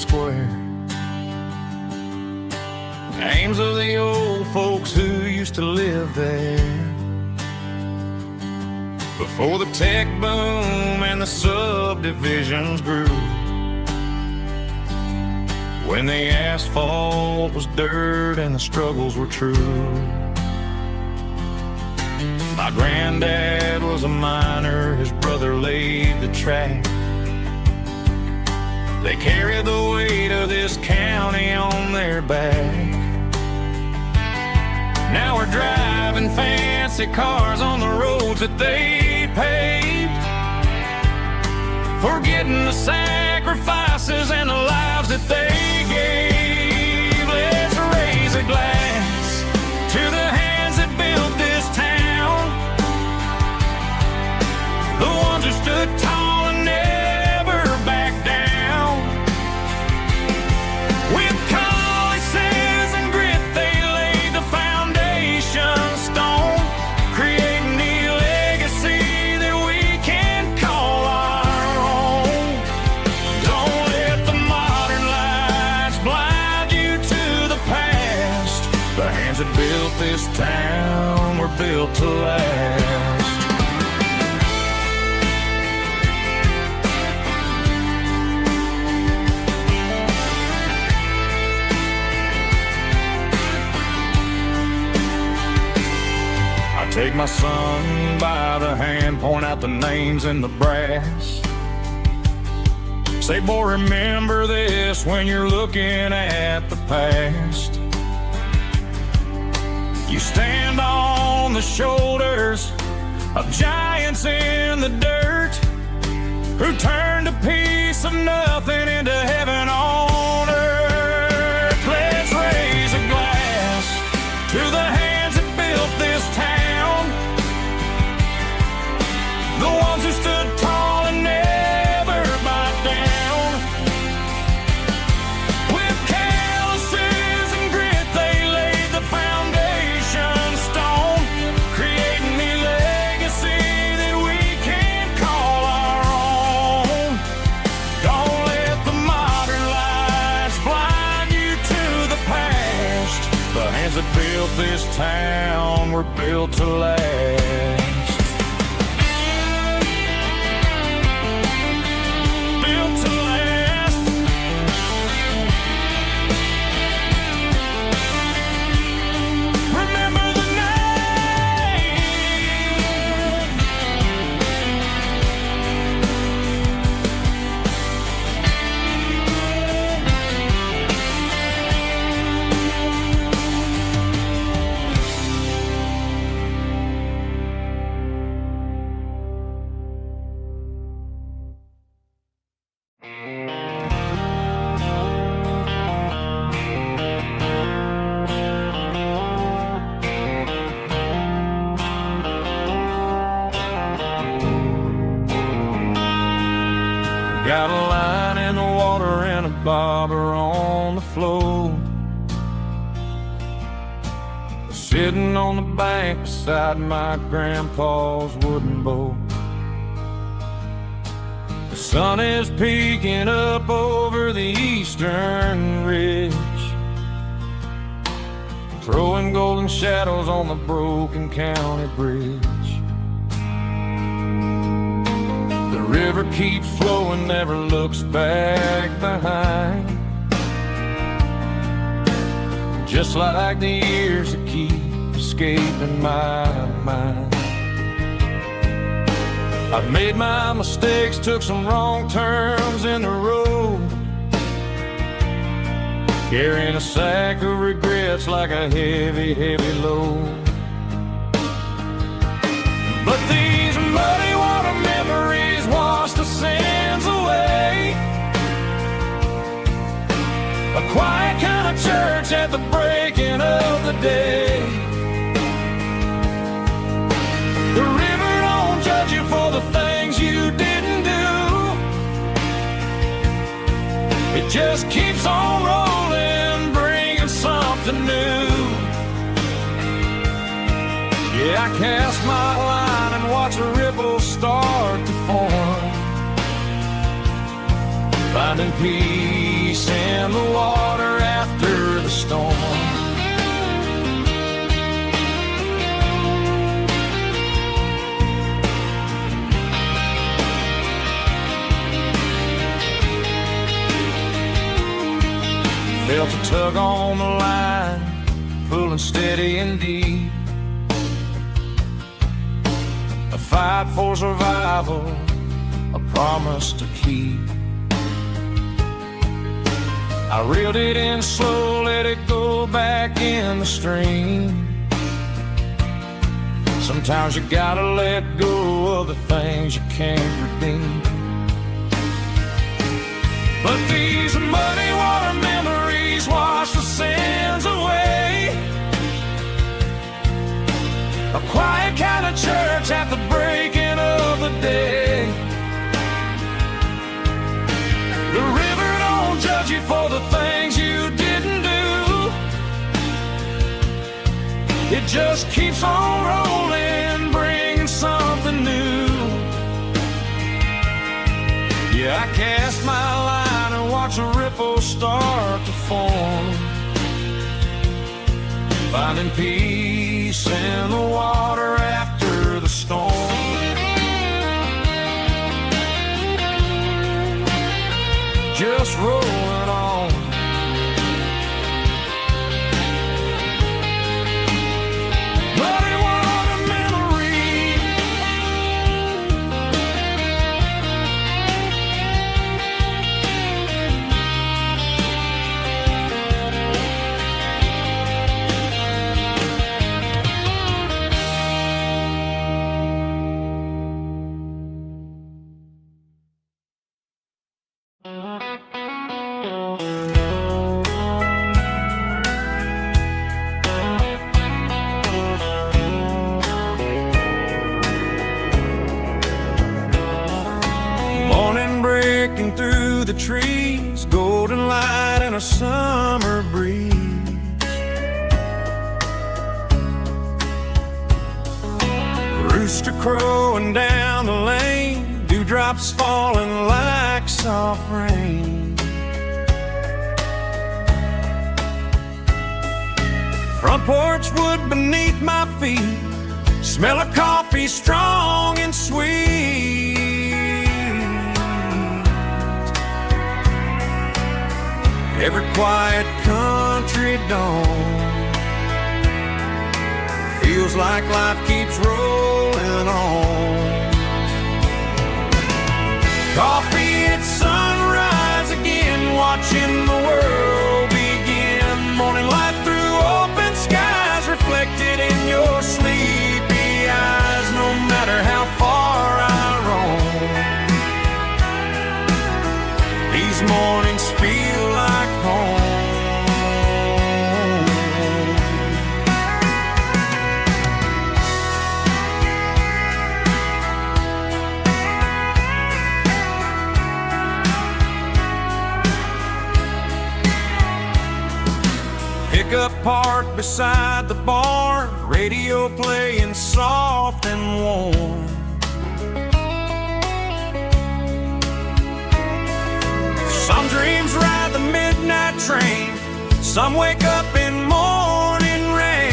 Names of the old folks who used to live there before the tech boom and the subdivisions grew, when the asphalt was dirt and the struggles were true. My granddad was a miner, his brother laid the track. They carried the weight of this county on their back. Now we're driving fancy cars on the roads that they paved, forgetting the sacrifices and the lives that they gave. Let's raise a glass to the hands that built this town, the ones who stood tall and never backed down. With calluses and grit, they laid the foundation stone, creating the legacy that we can call our own. Don't let the modern lights blind you to the past. The hands that built this town were built to last. take my son by the hand, point out the names in the brass. Say, boy, remember this when you're looking at the past. You stand on the shoulders of giants in the dirt, who turned a piece of nothing into heaven on earth. Let's raise a glass to the hands that built this town, the ones who stood tall and never bowed down. With calluses and grit they laid the foundation stone, creating a legacy that we can call our own. Don't let the modern lies blind you to the past. The hands that built this town were built to last. Built to last. Remember the name. Got a line in the water and a bobber on the floor, sitting on the bank beside my grandpa's wooden boat. The sun is peeking up over the eastern ridge, throwing golden shadows on the broken county bridge. The river keeps flowing, never looks back behind, just like the years that keep escaping my mind. I've made my mistakes, took some wrong turns in the road, carrying a sack of regrets like a heavy, heavy load. But these muddy water memories wash the sins away. A quiet kind of church at the breaking of the day. The river don't judge you for the things you didn't do. It just keeps on rolling, bringing something new. Yeah, I cast my line and watch a ripple start to form, finding peace in the water after the storm. Felt a tug on the line, pulling steady and deep. A fight for survival, a promise to keep. I reeled it in slow, let it go back in the stream. Sometimes you gotta let go of the things you can't redeem. But these muddy water memories wash the sins away. A quiet kind of church at the breaking of the day. The river don't judge you for the things you didn't do. It just keeps on rolling, bringing something new. Yeah, I cast my line and watch a ripple start to form, finding peace in the water after the storm. Just rolling on. Muddy water memories. drifting through the trees, golden light and a summer breeze. Rooster crowing down the lane, dewdrops falling like soft rain. Front porch wood beneath my feet, smell of coffee strong and sweet. Every quiet country dawn feels like life keeps rolling on. Coffee at sunrise again, watching the world begin. Morning light through open skies, reflected in your sleepy eyes. No matter how far I roam, these mornings feel like home. Pickup parked beside the barn, radio playing soft and warm. Some dreams ride the midnight train, some wake up in morning rain.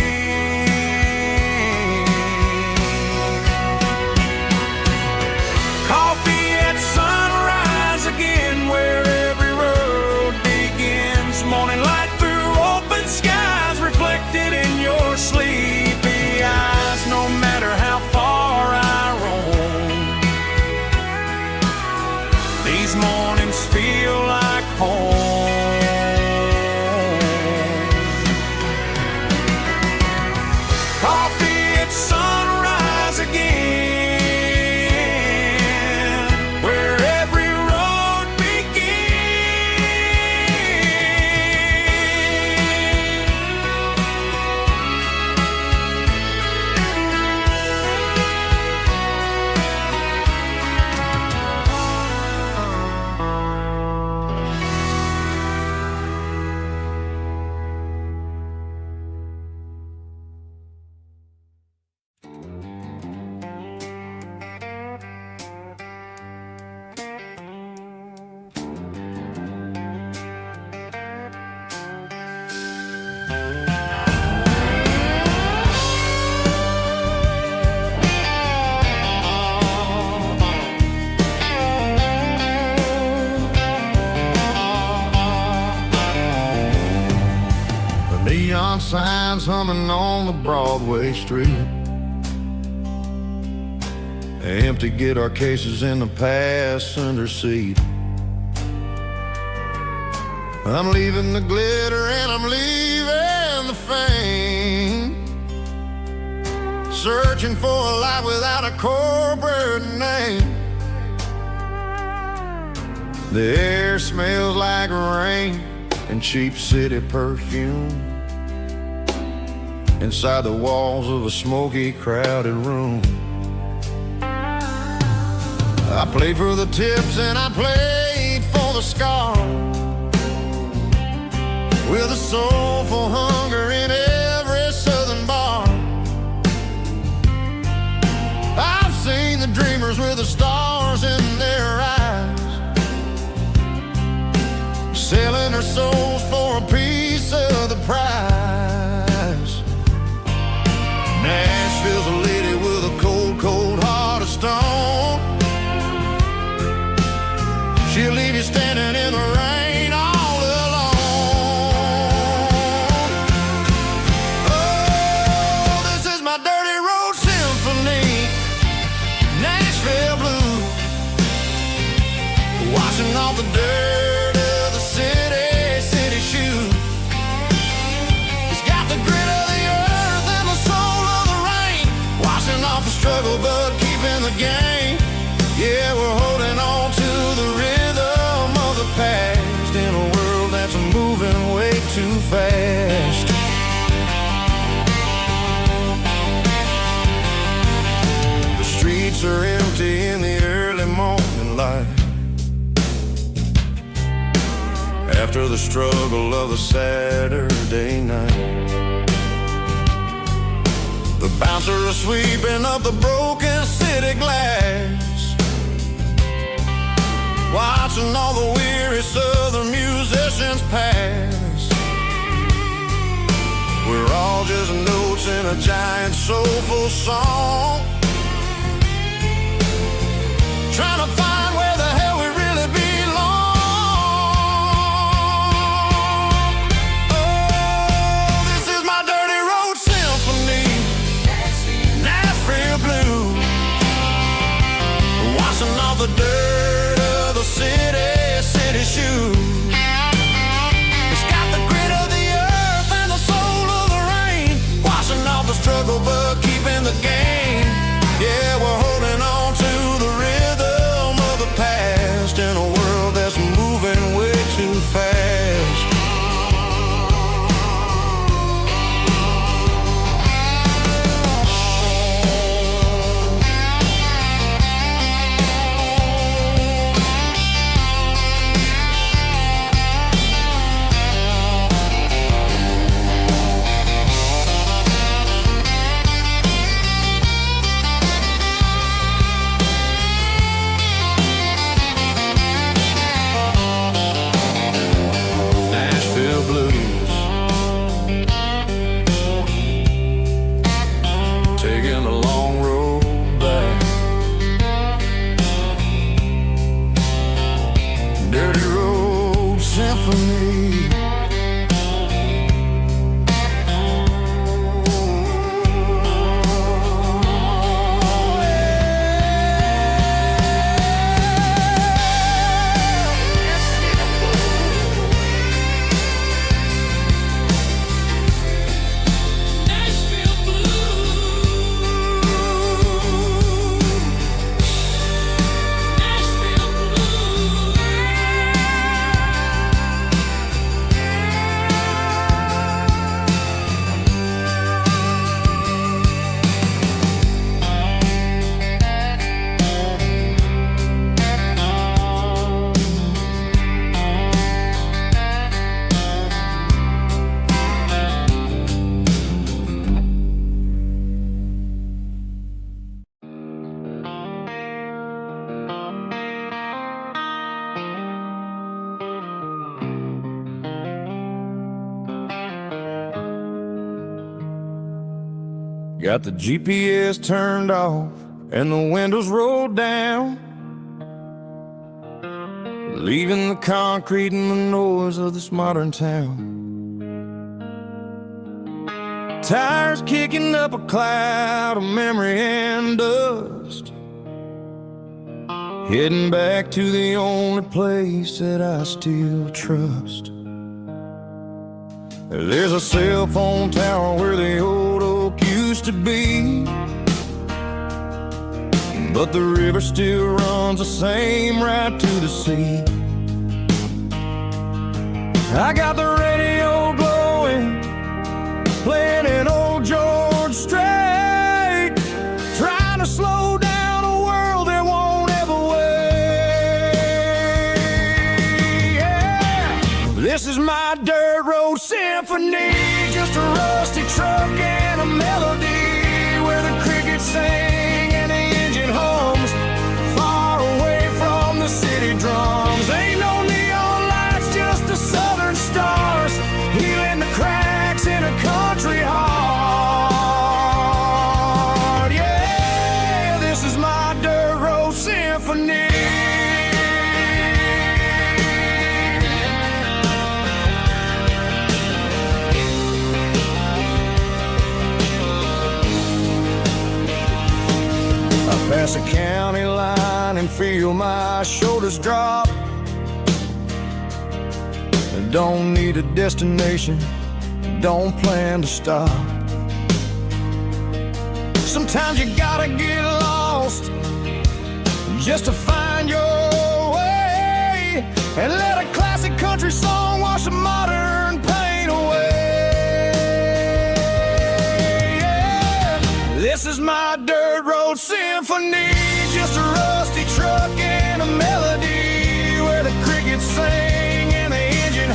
Coffee at sunrise again, where every road begins. Morning light through open skies, reflected in your sleepy eyes. No matter how far I roam, these mornings feel like home. Coffee at sunrise again, where every road Neon signs humming on the Broadway street. Empty guitar cases in the passenger seat. I'm leaving the glitter and I'm leaving the fame, searching for a life without a corporate name. The air smells like rain and cheap city perfume inside the walls of a smoky, crowded room. I played for the tips and I played for the scars, with a soulful hunger in every southern bar. I've seen the dreamers with the stars in their eyes, selling their souls for a piece of the prize. Nashville's a lady with a cold, cold heart of stone. She'll leave you standing in the rain all alone. Oh, this is my dirty road symphony, Nashville blues, washing off the dirt of the city shoes. It's got the grit of the earth and the soul of the rain, washing off the struggle but keeping the game. Yeah, we're holding on to the rhythm of the past in a world that's moving way too fast. The streets are empty in the early morning light. after the struggle of a Saturday night. The bouncer is sweeping up the broken city glass, watching all the weary southern musicians pass. We're all just notes in a giant soulful song, trying to find where the hell we really belong. Oh, this is my dirty road symphony, Nashville blues, washing off the dirt of the city shoes. It's got the grit of the earth and the soul of the rain, washing off the struggle but keeping the game. Yeah, we're holding on to the rhythm of the past in a world that's moving way too fast. Taking a long road back, dirty road symphony. Got the GPS turned off and the windows rolled down, leaving the concrete and the noise of this modern town. Tires kicking up a cloud of memory and dust, heading back to the only place that I still trust. There's a cell phone tower where the old oak used to be, but the river still runs the same right to the sea. I got the radio glowing, playing an old George Strait, trying to slow down a world that won't ever wait. Yeah. This is my dirt road symphony, just a rusty truck and a melody where the crickets sing and the engine hums, far away from the city drums. Ain't no neon lights, just the southern stars, healing the cracks in a country heart. Yeah, this is my dirt road symphony. Pass a county line and feel my shoulders drop. Don't need a destination, don't plan to stop. Sometimes you gotta get lost just to find your way, and let a classic country song wash a modern pain away. Yeah. This is my dirt road symphony, just a rusty truck and a melody where the crickets sing and the engine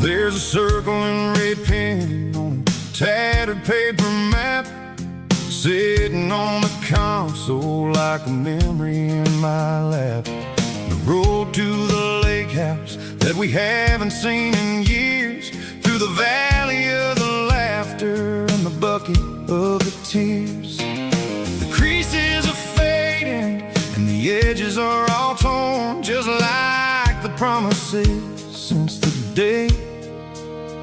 There's a circle in red pen on a tattered paper map, sitting on the console like a memory in my lap. The road to the lake house that we haven't seen in years, through the valley of the laughter and the bucket of the tears. The creases are fading and the edges are all torn, just like the promises since the day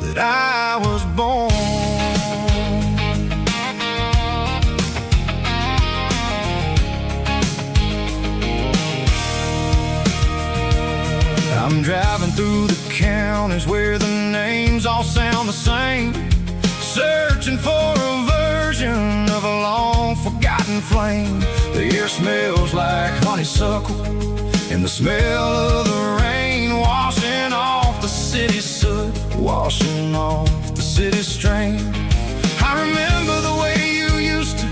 that I was born. I'm driving through the counties where the names all sound the same, searching for a version of a long-forgotten flame. The air smells like honeysuckle, and the smell of the rain washing off the city's soot, washing off the city's strain. I remember the way you used to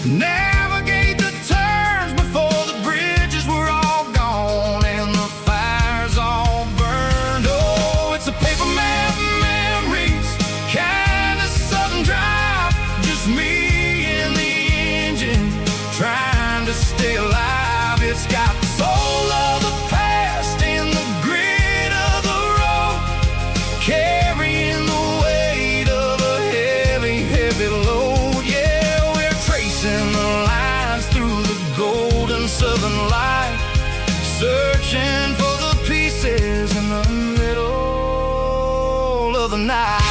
navigate the turns before the bridges were all gone and the fires all burned. Oh, it's a paper map memories, kind of southern drive, just me and the engine trying to stay alive. It's got the soul of the past and the grit of the road, carrying the weight of a heavy, heavy load. Yeah, we're tracing the lines through the golden southern light, searching for the pieces in the middle of the night.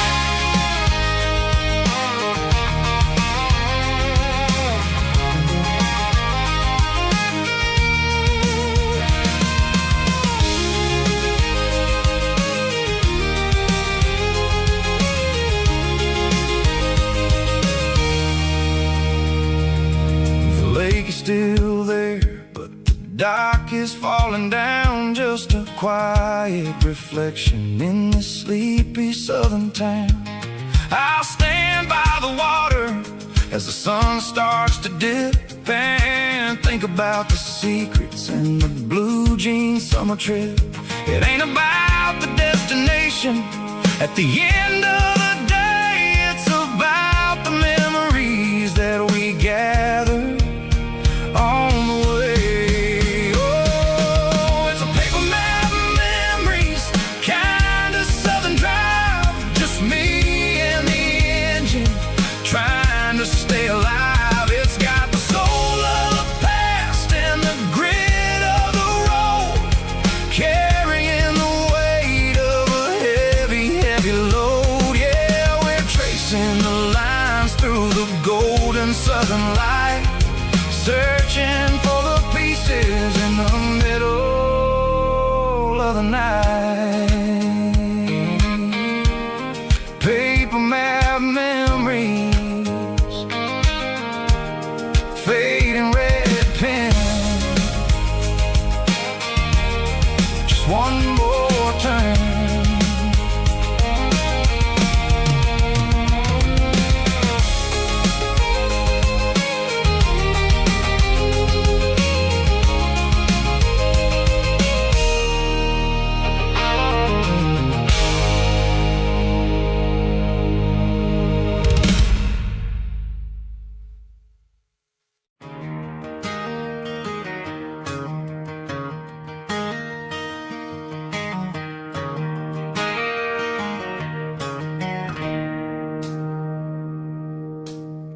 The lake is still there, but the dock is falling down, just a quiet reflection in this sleepy southern town. I'll stand by the water as the sun starts to dip and think about the secrets and the blue jean summer trip. It ain't about the destination at the end of the day, it's about the memories that we gather on the way. Oh, it's a paper map memories, kind of southern drive, just me and the engine trying to stay alive. It's got the soul of the past and the grit of the road, carrying the weight of a heavy, heavy load. Yeah, we're tracing the lines through the golden southern light, searching for the pieces in the middle of the night. Paper map memories, fading red pen, just one more turn.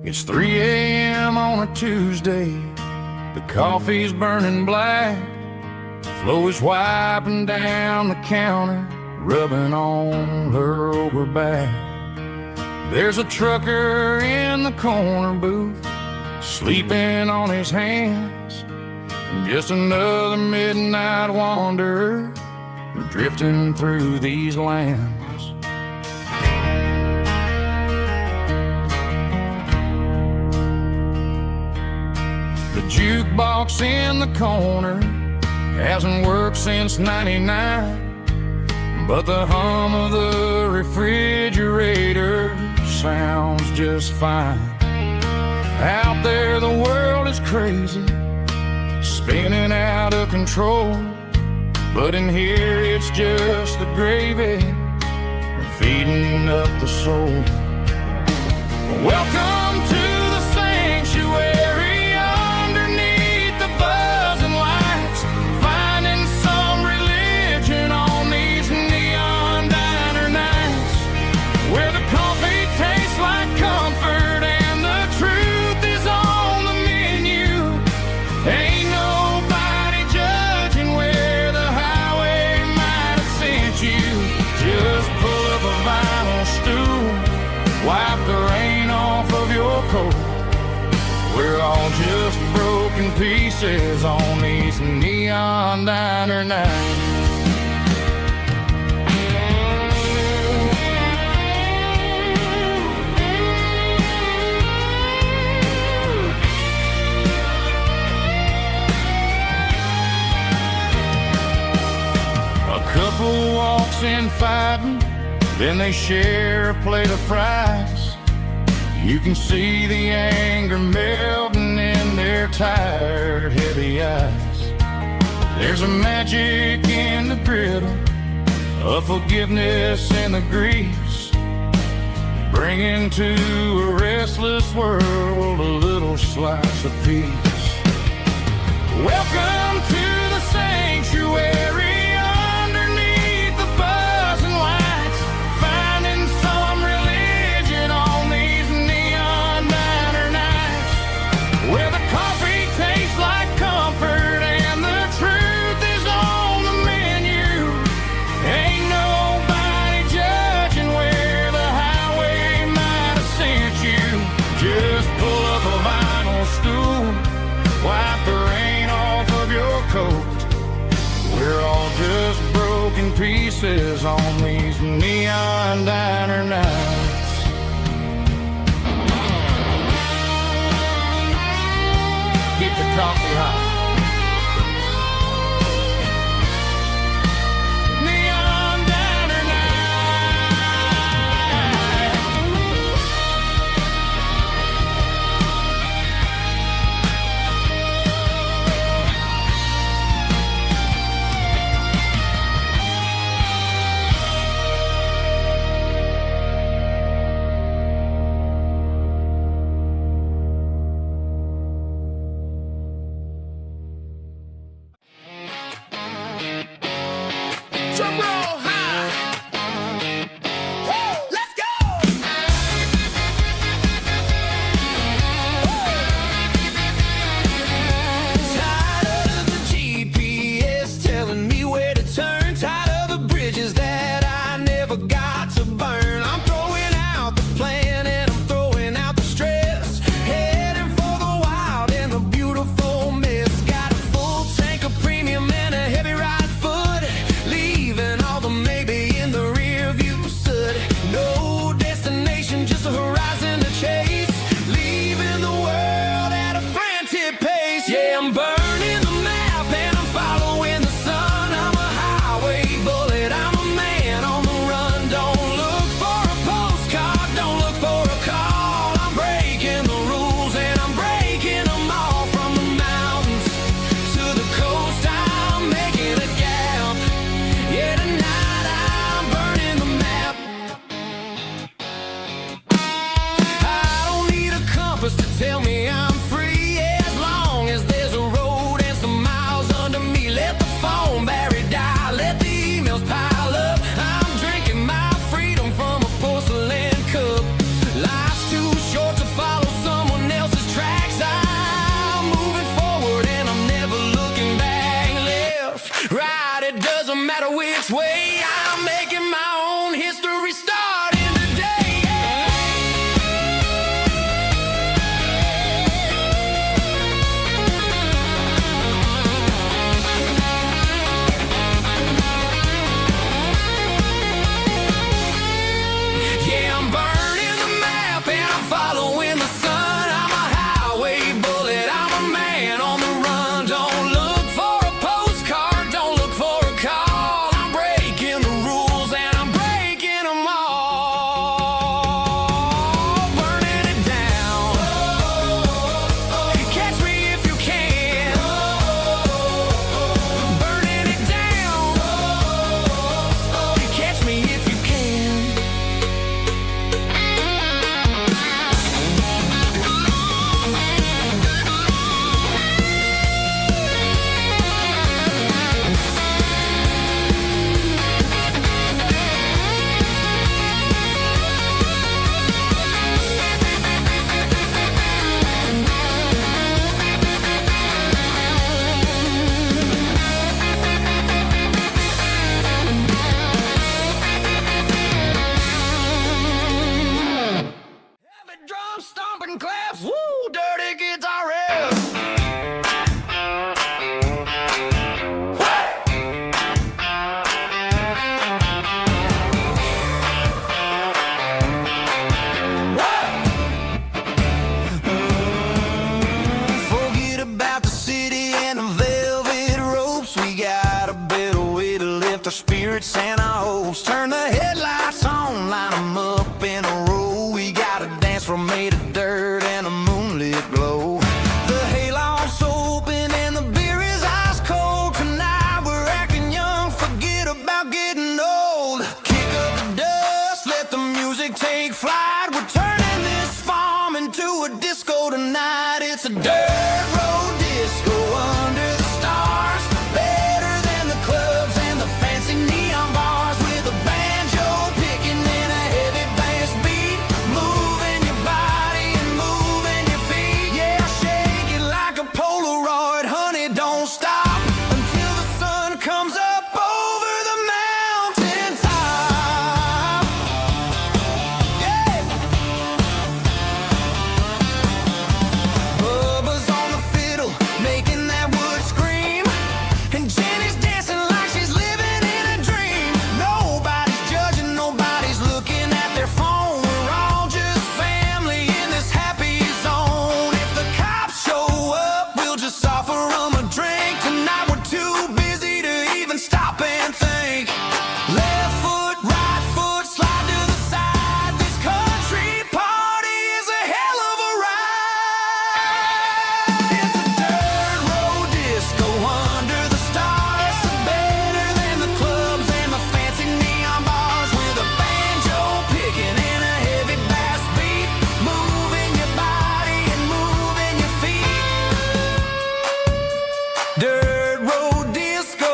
It's 3 a.m. on a Tuesday, the coffee's burning black, Flo is wiping down the counter, rubbing on her over back. There's a trucker in the corner booth, sleeping on his hands, just another midnight wanderer drifting through these lands. The jukebox in the corner hasn't worked since '99, but the hum of the refrigerator sounds just fine. Out there the world is crazy, spinning out of control, but in here it's just the gravy feeding up the soul. Welcome to the sanctuary underneath the buzzing lights, finding some religion on these neon diner nights, where the coffee tastes like comfort and the truth is on the menu. Ain't nobody judging where the highway might have sent you. Just pull up a vinyl stool, wipe the rain off of your coat. We're all just broken pieces on these neon diner nights. A couple walks in fighting, then they share a plate of fries. You can see the anger melting in their tired, heavy eyes. There's a magic in the griddle, a forgiveness in the grease, bringing to a restless world a little slice of peace. Welcome to the sanctuary underneath the buzzing lights, finding some religion on these neon diner nights, where the coffee tastes like comfort and the truth is on the menu. Ain't nobody judging where the highway might have sent you. Just pull up a vinyl stool, wipe the rain off of your coat. We're all just broken pieces on these neon diner nights. Keep the coffee hot. Neon diner drum roll high. Woo, let's go. Tired of the GPS telling me where to turn, tired of the bridges that I never got to burn. I'm throwing out the plan and I'm throwing out the stress, heading for the wild and the beautiful mess. Got a full tank of premium and a heavy right foot, leaving all the maybe in the rear view soot. No destination, just a horizon to chase, leaving the world at a frantic pace. Yeah, I'm burning the map and I'm following the sun. I'm a highway bullet, I'm a man on the run. Don't look for take flight. We're turning this farm into a disco tonight. It's a dirt road disco under the stars. Better than the clubs and the fancy neon bars. With a banjo picking and a heavy bass beat. Moving your body and moving your feet. Yeah, shake it like a Polaroid, honey, don't stop until the sun comes up over the mountain top. Yeah. Bubba's on the fiddle, making that wood scream. And Jenny's dancing like she's living in a dream. Nobody's judging, nobody's looking at their phone. We're all just family in this happy zone. If the cops show up, we'll just offer them a drink. Tonight we're too busy to even stop and think. Left foot, right foot, slide to the side. This country party is a hell of a ride. It's a dirt road disco under the stars. Better than the clubs and the fancy neon bars. With a banjo picking and a heavy bass beat. Moving your body and moving your feet. Dirt road disco.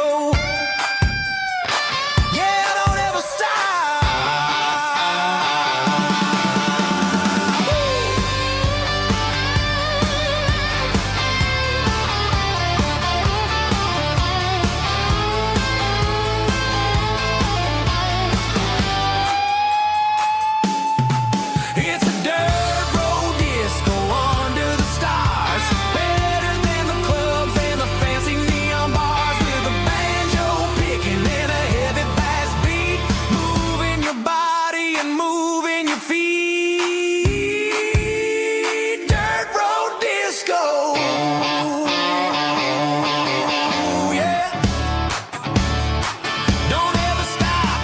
Yeah, don't ever stop. It's a dirt road disco under the stars. Better than the clubs and the fancy neon bars. With a banjo picking and a heavy bass beat. Moving your body and moving your feet. Dirt road disco. Yeah. Don't ever stop.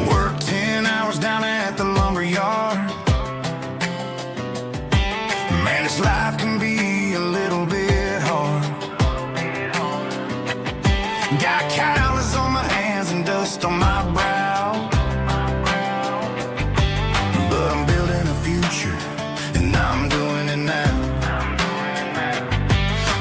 Work 10 hours down at the lumber yard. Man, this life can be a little bit hard. Got calluses on my hands and dust on my brow. But I'm building a future, and I'm doing it now.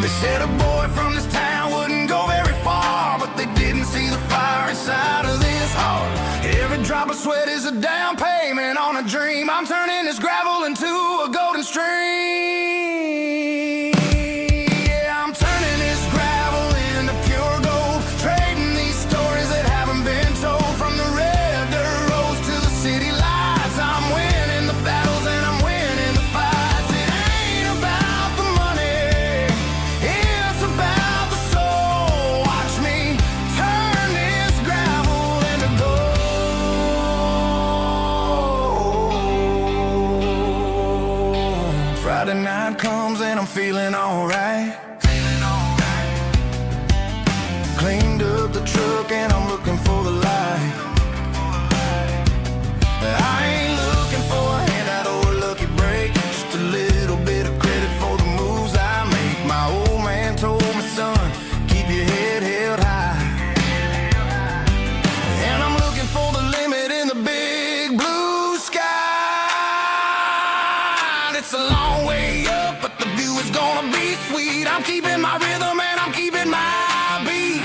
They said a boy from this town wouldn't go very far, but they didn't see the fire inside of this heart. Every drop of sweat is a down payment on a dream. I'm turning this gravel into a golden stream. Yeah, I'm turning this gravel into pure gold. Trading these stories that haven't been told. From the red dirt roads to the city lights. I'm winning the battles and I'm winning the fights. It ain't about the money, it's about the soul. Watch me turn this gravel into gold. Friday night comes and I'm feeling alright. Cleaned up the truck and I'm looking for the light. I ain't looking for a handout or a lucky break. Just a little bit of credit for the moves I make. My old man told me, son, keep your head held high. And I'm looking for the limit in the big blue sky. It's a long way up, but the view is gonna be sweet. I'm keeping my rhythm and I'm keeping my beat.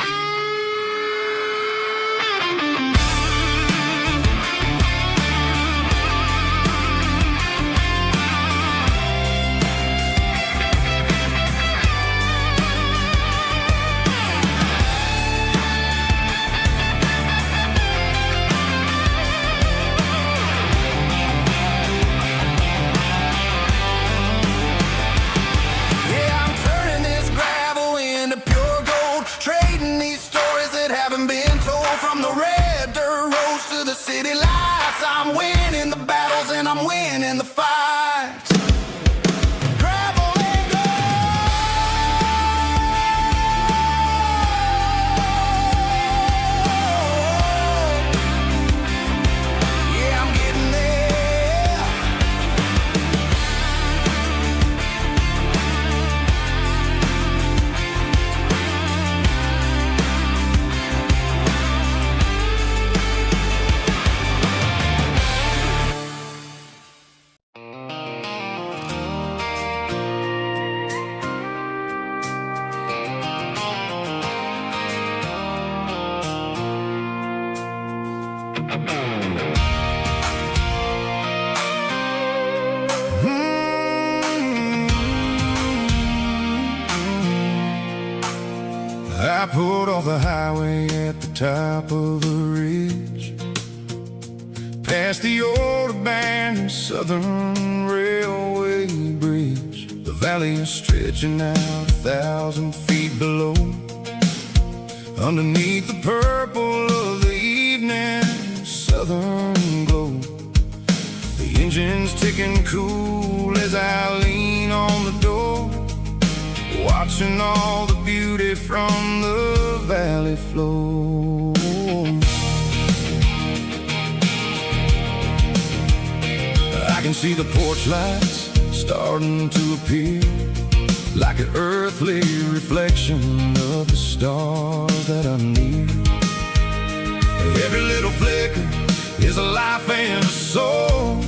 Yeah, I'm turning this gravel into pure gold. I pulled off the highway at the top of the ridge, past the old abandoned Southern Railway bridge. The valley is stretching out 1,000 feet below, underneath the purple of the evening southern glow. The engine's ticking cool as I lean on the door, watching all the beauty from the valley flow. I can see the porch lights starting to appear, like an earthly reflection of the stars that are near. Every little flicker is a life and a soul,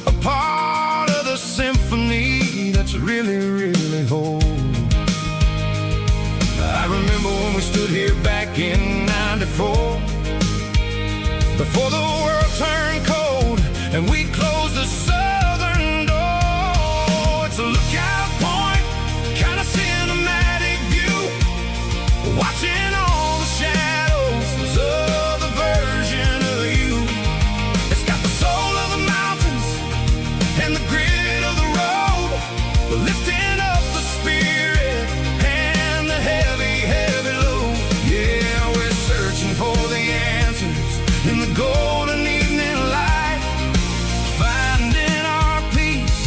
a part of the symphony that's really, really whole. I remember when we stood here back in '94, before the world turned cold and we closed the southern door. It's a lookout point, kind of cinematic view, watching all the shadows of the version of you. It's got the soul of the mountains and the grit of the road, lifting up the spirit and the heavy, heavy load. Yeah, we're searching for the answers in the golden evening light, finding our peace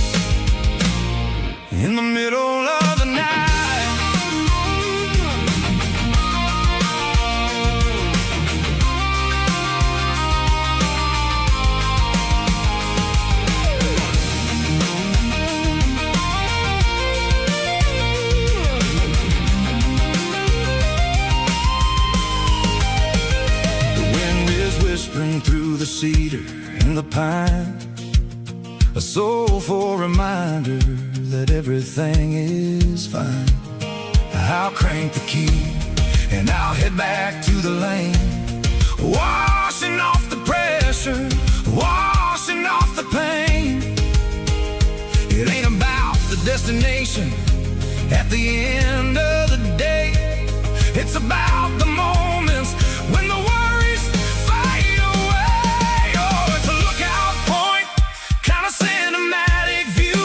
in the middle of the night. Whispering through the cedar and the pine, a soulful reminder that everything is fine. I'll crank the key and I'll head back to the lane, washing off the pressure, washing off the pain. It ain't about the destination at the end of the day, it's about the moments when the worries fade away. Oh, it's a lookout point, kind of cinematic view,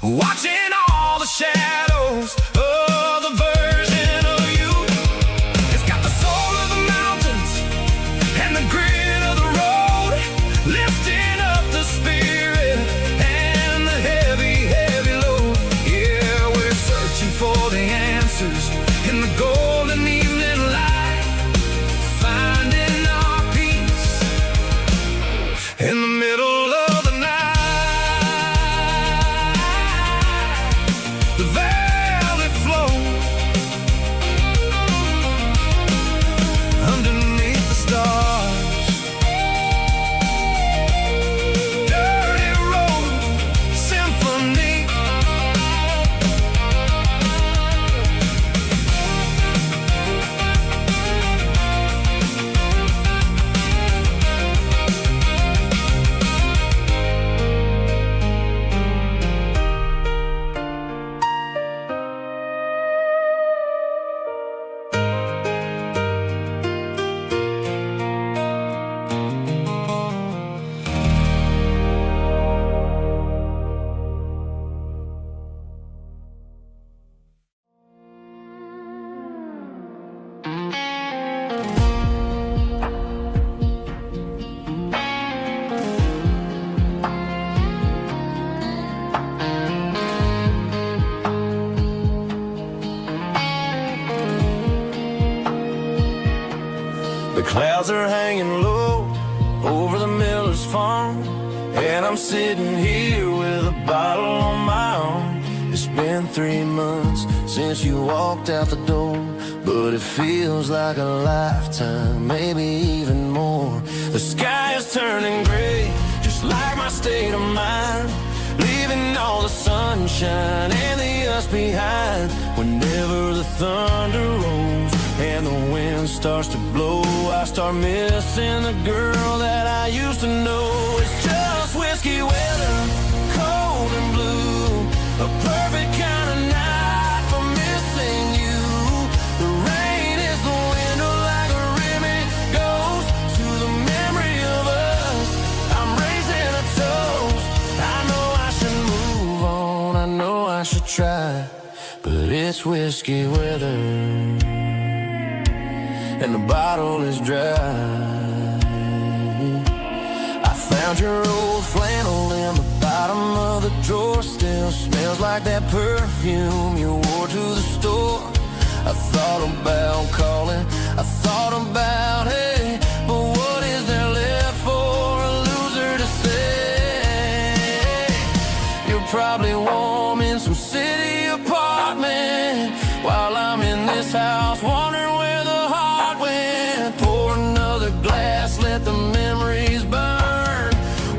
watching all the shadows of the version of you. It's got the soul of the mountains and the grit of the road, lifting up the spirit and the heavy, heavy load. Yeah, we're searching for the answers in the golden evening light, finding our peace in the middle of the night. The valley flows underneath the stars, dirty road symphony. The clouds are hanging low over the miller's farm, and I'm sitting here with a bottle on my arm. It's been 3 months since you walked out the door, but it feels like a lifetime, maybe even more. The sky is turning gray, just like my state of mind, leaving all the sunshine and the dust behind. Whenever the thunder rolls and the wind starts to blow, I start missing the girl that I used to know. It's just whiskey weather, cold and blue, a perfect kind of night for missing you. The rain I should try, but it's whiskey weather, and the bottle is dry. I found your old flannel in the bottom of the drawer. Still smells like that perfume you wore to the store. I thought about calling, I thought about, hey, but what is there left for a loser to say? You're probably warm in some city apartment, while I'm in this house wondering where the heart went. Pour another glass, let the memories burn.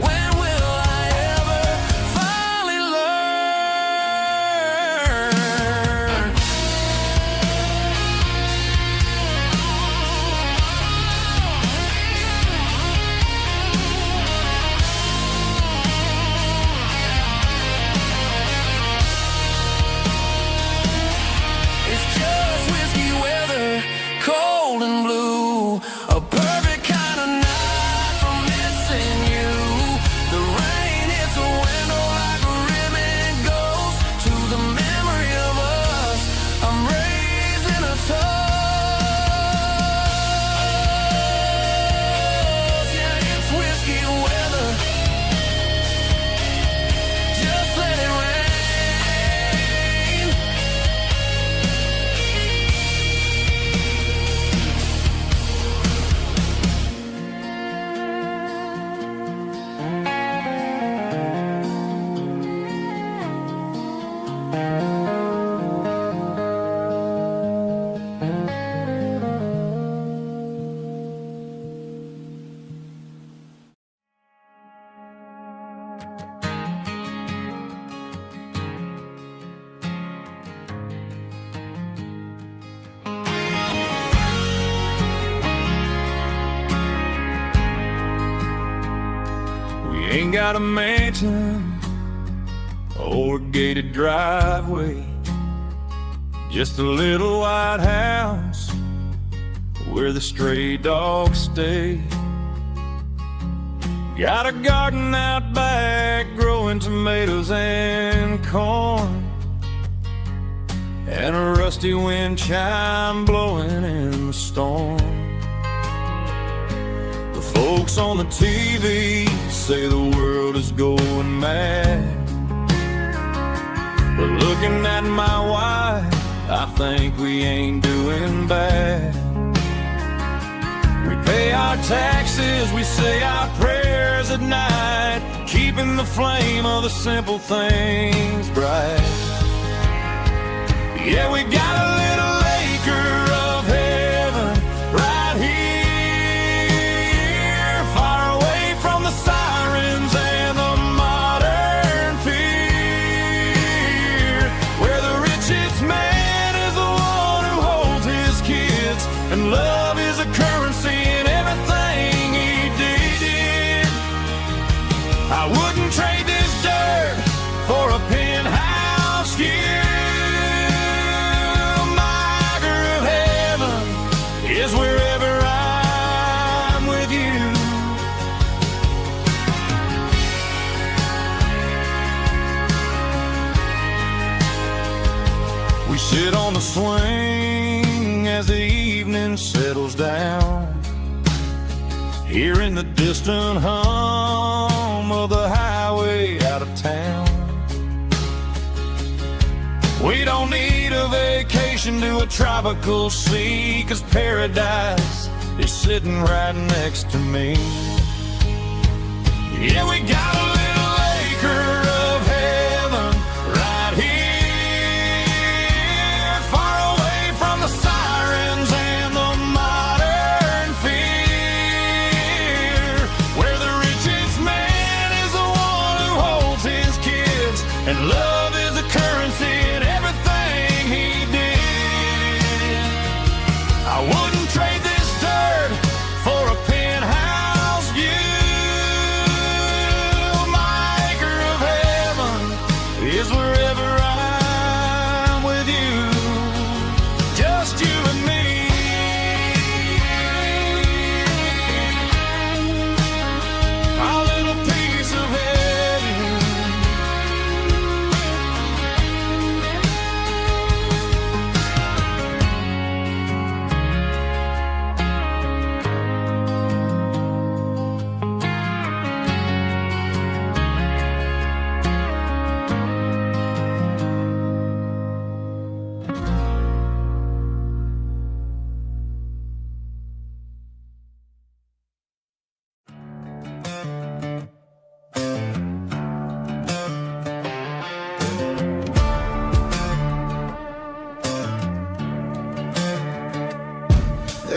When will I ever finally learn? It's just whiskey weather, cold and blue, a perfect kind of night for missing you. The rain hits a window like a ribbon goes to the memory of us. I'm raising a toast. Yeah, it's whiskey weather. Just let it rain. We ain't got a mansion or a gated driveway, just a little white house where the stray dogs stay. Got a garden out back growing tomatoes and corn, and a rusty wind chime blowing in the storm. The folks on the TV say the world is going mad, but looking at my wife, I think we ain't doing bad. We pay our taxes, we say our prayers at night, keeping the flame of the simple things bright. Yeah, we got a little acre of heaven right here, far away from the sirens and the modern fear, where the richest man is the one who holds his kids, and love is a currency in everything he did. I wouldn't trade this dirt for a penthouse view. Is wherever I'm with you. We sit on the swing as the evening settles down, hearing the distant hum of the highway out of town. We don't need a vacation to a tropical sea, 'cause paradise is sitting right next to me. Yeah, we got a little acre of heaven right here, far away from the sirens and the modern fear, where the richest man is the one who holds his kids, and love is a currency in everything he did. I wouldn't trade this dirt for a penthouse view.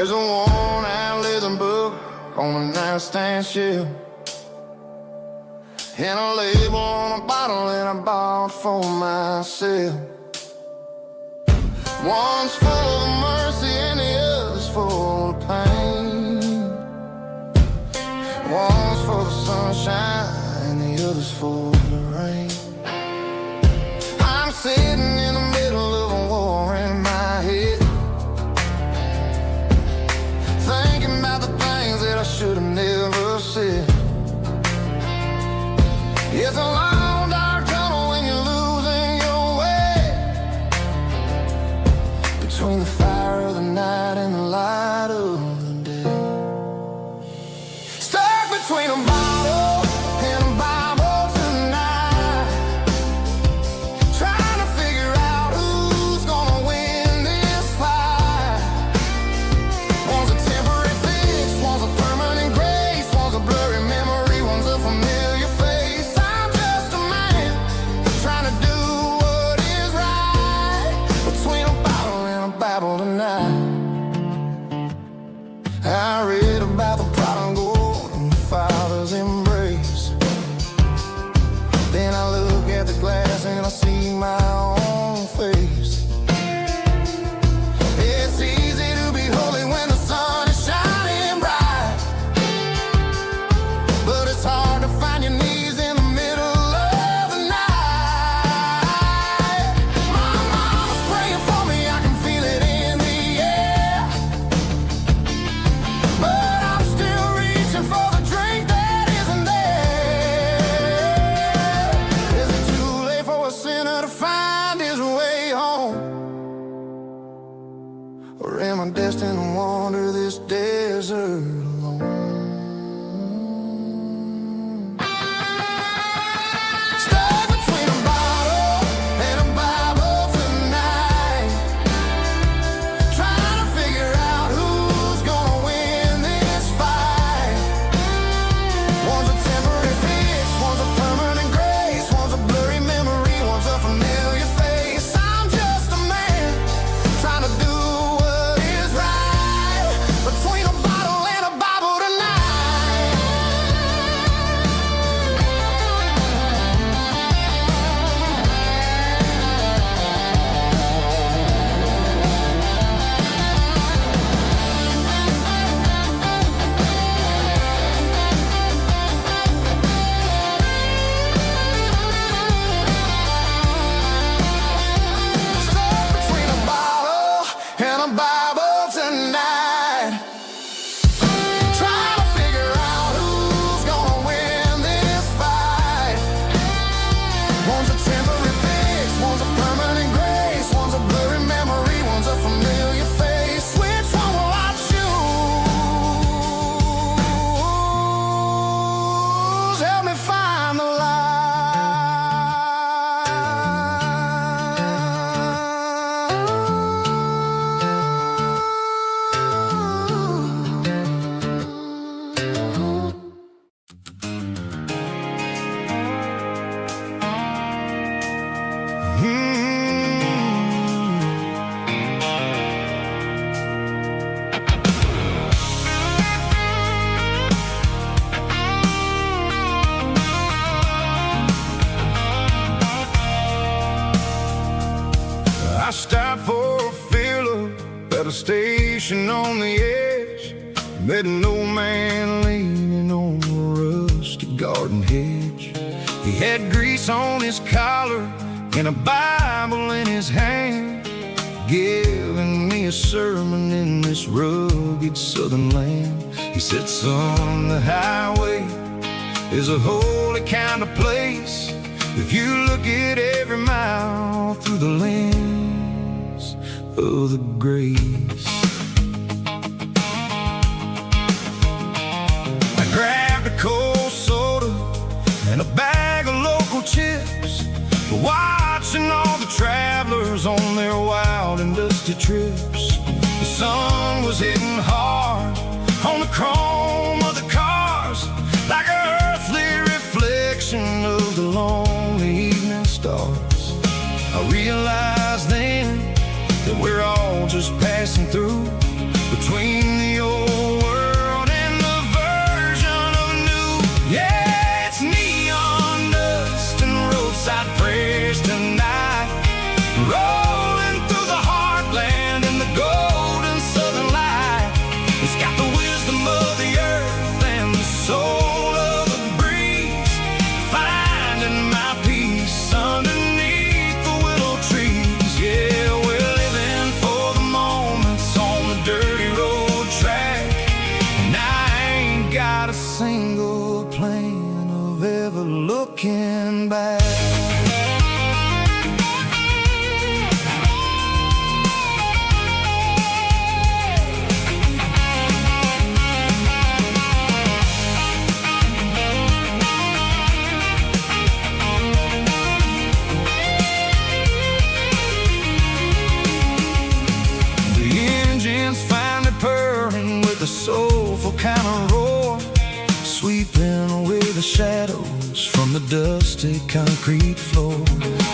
There's a worn-out leather book on a nightstand shelf, and a label on a bottle that I bought for myself. One's full of mercy and the other's full of pain. One's for the sunshine and the other's for the rain. I'm sitting in the middle of a war in my head, thinking about the things that I should have never said. It's a long dark tunnel when you're losing your way, between the fire of the night and the light of the day. Stuck between a bottle and a Bible tonight, trying to figure out who's gonna win this fight. One's a temporary fix, one's a permanent grace, one's a blurry memory, one's a familiar face. I'm just a man trying to do what is right, between a bottle and a Bible tonight. I read about the prodigal and the Father's embrace. Then I look at the glass and I see my own face. It's easy to be holy when the sun is shining bright, but it's hard to find your knees in the middle of the night. My mama's praying for me, I can feel it in the air, but I'm still reaching for the drink that isn't there. Is it too late for a sinner to find his way home? Or am I destined to wander this desert alone? Stuck between a bottle and a Bible tonight, trying to figure out who's gonna win this fight. One's a temporary fix, one's a permanent grace, one's a blurry memory, one's a familiar face. I'm just a man trying to do what is right, between a bottle and a Bible tonight. Stuck between a bottle and a Bible tonight, trying to figure out who's gonna win this fight. One's a temporary fix, one's a permanent grace, one's a blurry memory, one's a familiar face. Which one will I choose? Help me find the light. I stopped for a fill-up at a station on the edge. Met an old man leaning on a rusty garden hedge. He had grease on his collar and a Bible in his hand, giving me a sermon in this rugged southern land. He said, son, the highway is a holy kind of place if you look at every mile through the lens of the grace. I grabbed a cold soda and a bag of local chips, watching all the travelers on their wild and dusty trips. The sun was hitting hard on the chrome of the cars, like an earthly reflection of the lonely evening stars. I realized then that we're all just passing through between back. A soulful kind of roar, sweeping away the shadows from the dusty concrete floor.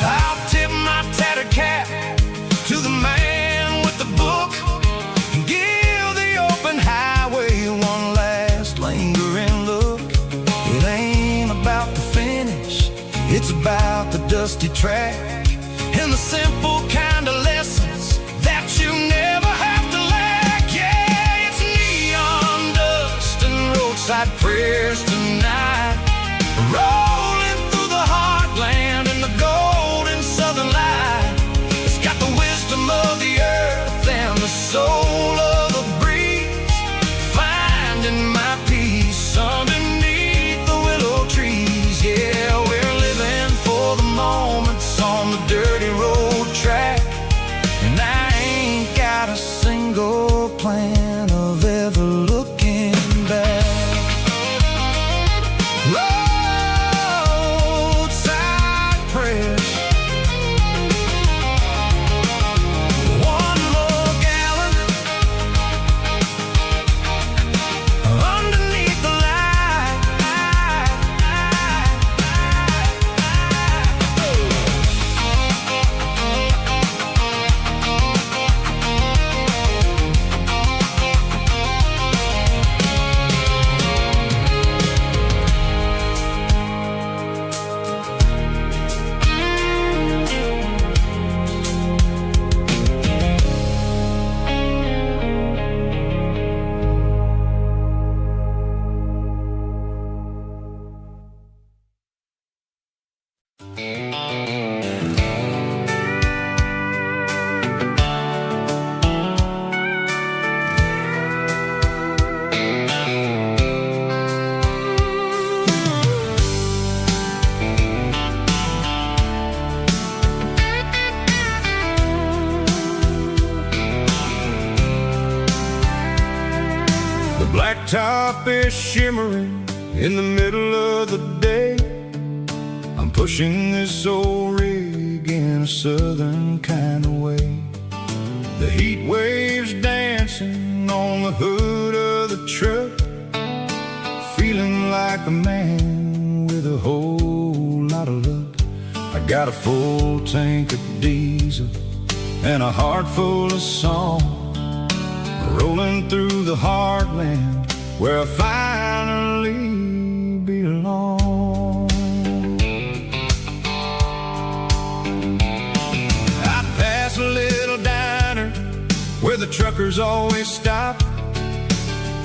I'll tip my tattered cap to the man with the book and give the open highway one last lingering look. It ain't about the finish, it's about the dusty track And the simple kind of lessons that you never have to lack. Yeah, it's neon dust and roadside prayers tonight, rolling through the heartland in the golden southern light. It's got the wisdom of the earth and the soul of the breeze, finding my peace underneath the willow trees. Yeah, we're living for the moments on the dirty road track, and I ain't got a single plan of ever looking back. roadside prayers. One more gallon underneath the light. Blacktop is shimmering in the middle of the day. I'm pushing this old rig in a southern kind of way. The heat waves dancing on the hood of the truck, feeling like a man with a whole lot of luck. I got a full tank of diesel and a heart full of song, rolling through the heartland where I finally belong. I pass a little diner where the truckers always stop,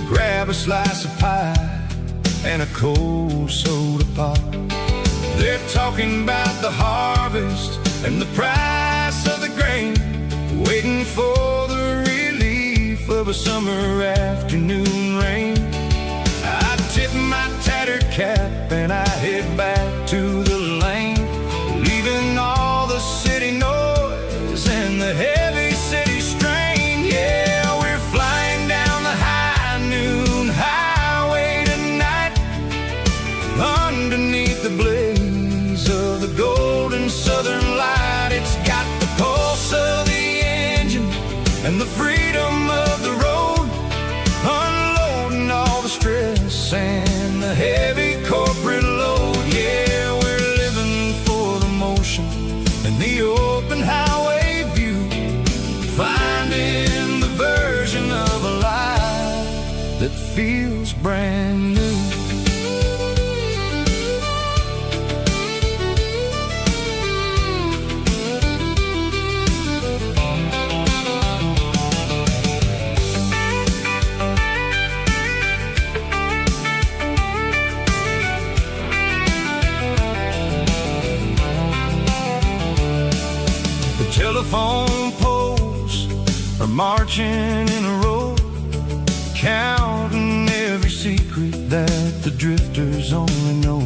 grab a slice of pie and a cold soda pop. They're talking about the harvest and the price of the grain, waiting for the relief of a summer afternoon rain. I tip my tattered cap and I head back to the lane, leaving all the city noise and the heavy city strain. Yeah, we're flying down the high noon highway tonight, underneath the blaze of the golden southern light. It's got the pulse of the engine and the freedom of the road, unloading all the stress and the heavy corporate load. Yeah, we're living for the motion and the open highway view, finding the version of a life that feels brand new. Telephone poles are marching in a row, counting every secret that the drifters only know.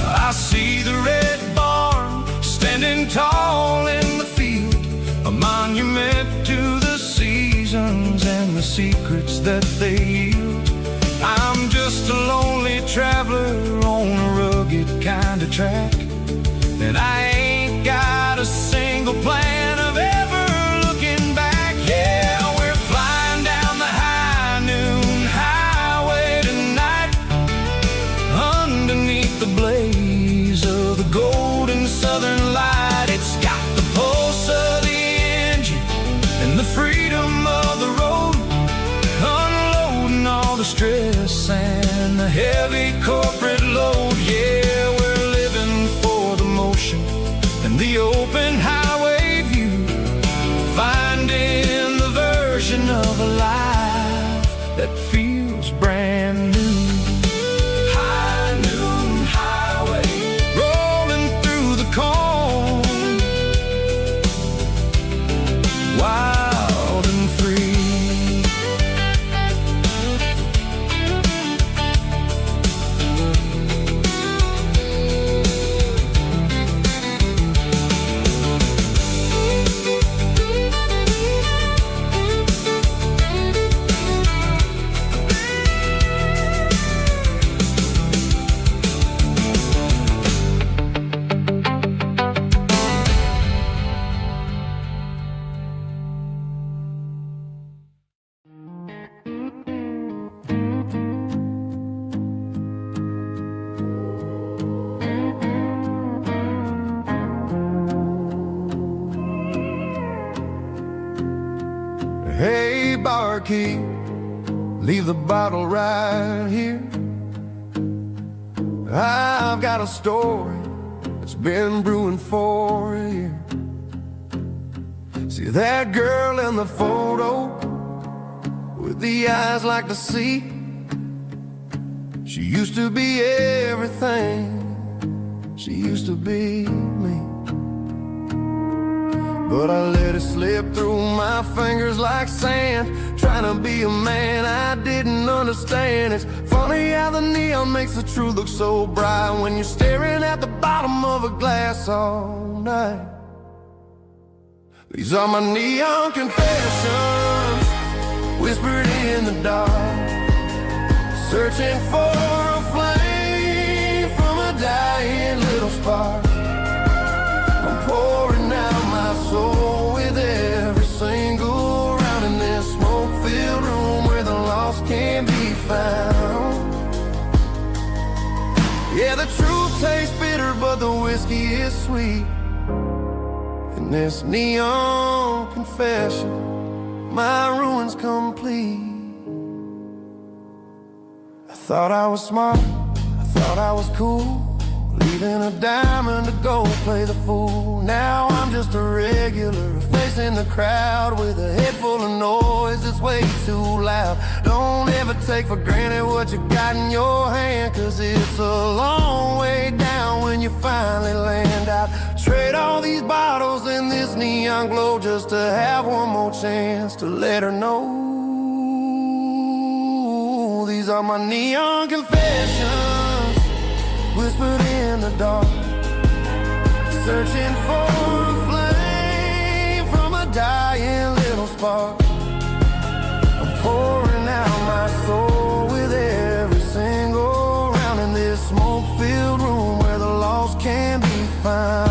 I I see the red barn standing tall in the field, a monument to the seasons and the secrets that they yield. I'm just a lonely traveler on a rugged kind of track, and I ain't got a single plan of ever looking back. Yeah, we're flying down the high noon highway tonight, underneath the blaze of the golden southern light. It's got the pulse of the engine and the freedom of the road, unloading all the stress and the heavy corporate load. Yeah, we're living for the motion and the open highway view, finding the version of a life that feels brand new. High noon highway, rolling through the corn, wild and free. Hey, barkeep, leave the bottle right here. I've got a story that's been brewing for a year. See that girl in the photo with the eyes like the sea? She used to be everything, she used to be me. But I let it slip through my fingers like sand, trying to be a man I didn't understand. It's funny how the neon makes the truth look so bright when you're staring at the bottom of a glass all night. These are my neon confessions, whispered in the dark, searching for a flame from a dying little spark. I'm pouring out my soul with every single round in this smoke-filled room where the lost can be found. Yeah, the truth tastes bitter, but the whiskey is sweet. In this neon confession, my ruin's complete. I thought I was smart, I thought I was cool, leaving a diamond to go play the fool. Now I'm just a regular, facing the crowd with a head full of noise that's way too loud. Don't ever take for granted what you got in your hand, cause it's a long way down when you finally land out. Trade all these bottles and this neon glow just to have one more chance to let her know. These are my neon confessions, whispered in the dark, searching for a flame from a dying little spark. I'm pouring out my soul with every single round in this smoke-filled room where the lost can be found.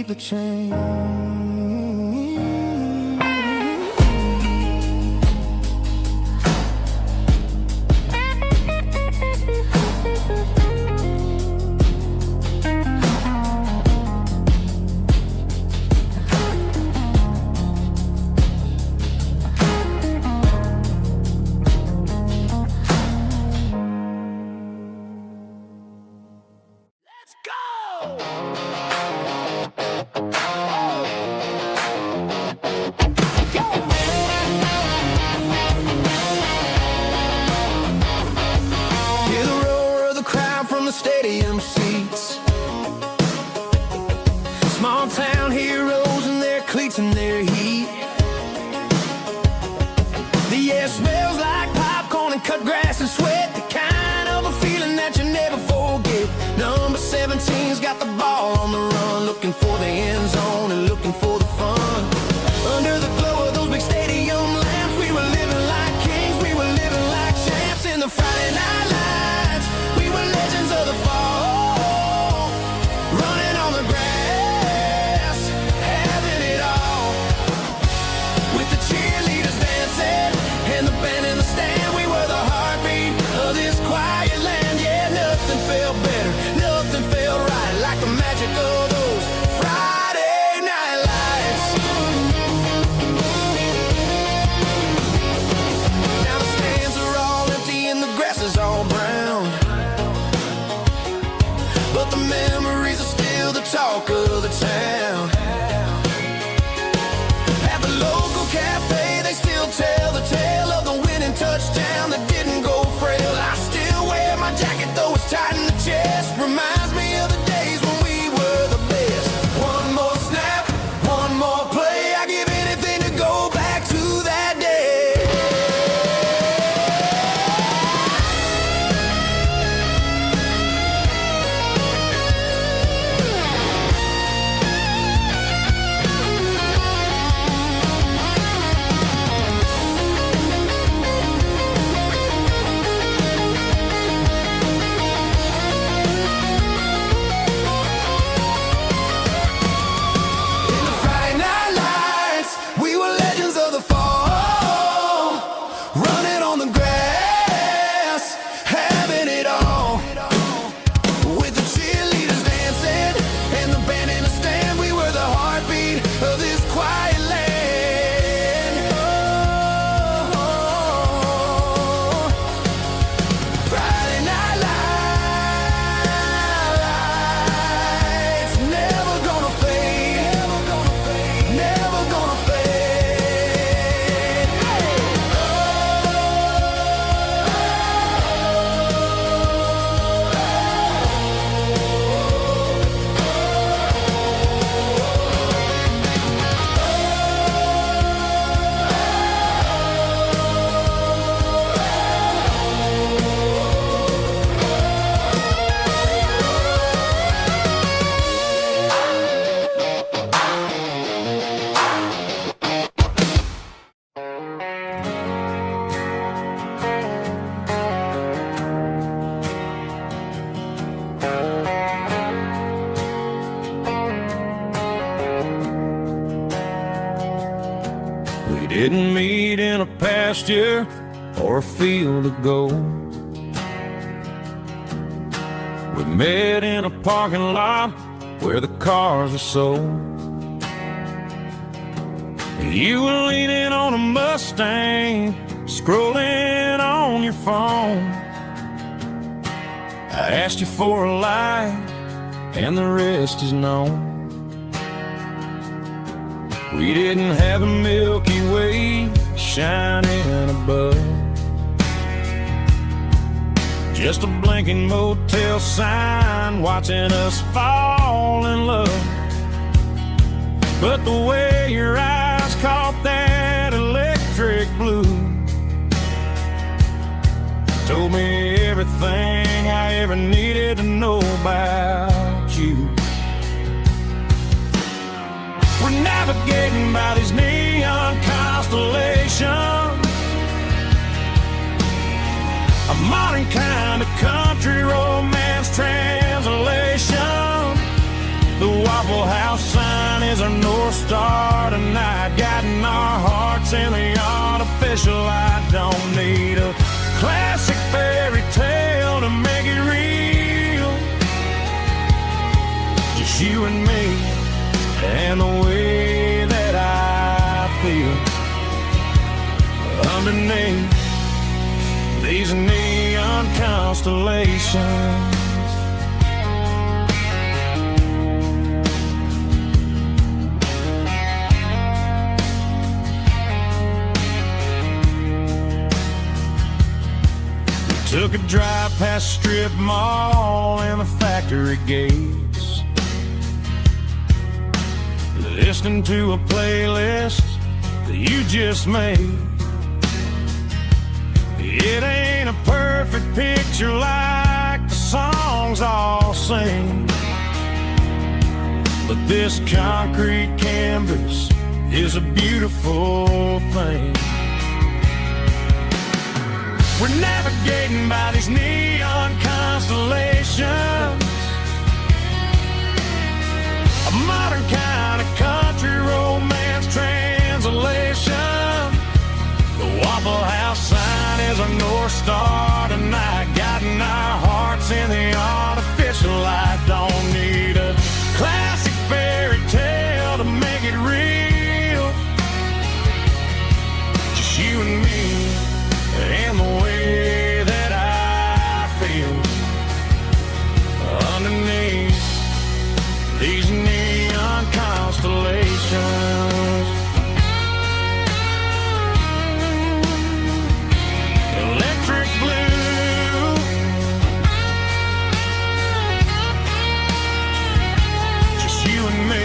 keep the change. Hear the roar of the crowd from the stadium seats. Small town heroes in their cleats and their heat. The air smells like popcorn and cut grass and sweat. The kind of a feeling that you never forget. Number 17's got the ball on the run, looking for the end zone and looking for the fun. Under the glow of those big stadium lamps, we were living like kings, we were living like champs in the Friday night lights. We were legends of the fall, running on the grass, having it all. With the cheerleaders dancing and the band in the stand, we were the heartbeat of this quiet land. Yeah, nothing felt better, nothing felt right like the magic of those Friday night lights. Now the stands are all empty and the grass is all brown, but the memories are still the talk of the town. At the local cafe, they still tell the tale of the winning touchdown that didn't go frail. I still wear my jacket though it's tight in the chest. Reminds me of the days when we were the best. One more snap, one more play. I give anything to go back to that day. In the Friday night lights, we were legends of the fall, running on the grass, having it all. With the cheerleaders dancing and the band in the stand, we were the heartbeat of this quiet land. Oh, Friday night lights, never gonna fade, never gonna fade, never gonna fade. We didn't meet in a pasture or a field of gold. We met in a parking lot where the cars were sold. You were leaning on a Mustang, scrolling on your phone. I asked you for a light, and the rest is known. We didn't have a Milky Way shining above, just a blinking motel sign watching us fall in love. But the way your eyes caught that electric blue told me everything I ever needed to know about you. We're navigating by these neon constellations, a modern kind of country romance translation. The Waffle House sign is our North Star tonight, guiding our hearts in the artificial light. Don't need a classic fairy tale to make it real. Just you and me and the way that I feel underneath these neon constellations. Took a drive past Strip Mall and the factory gates, listening to a playlist that you just made. It ain't a perfect picture like the songs all sing, but this concrete canvas is a beautiful thing. We're navigating by these neon constellations, a modern kind of country romance translation. The Waffle House sign is our North Star tonight, guiding our hearts in the artificial light. Don't need a classic fairy tale to make it real. Just you and me and the way that I feel underneath these neon constellations. Electric blue, just you and me.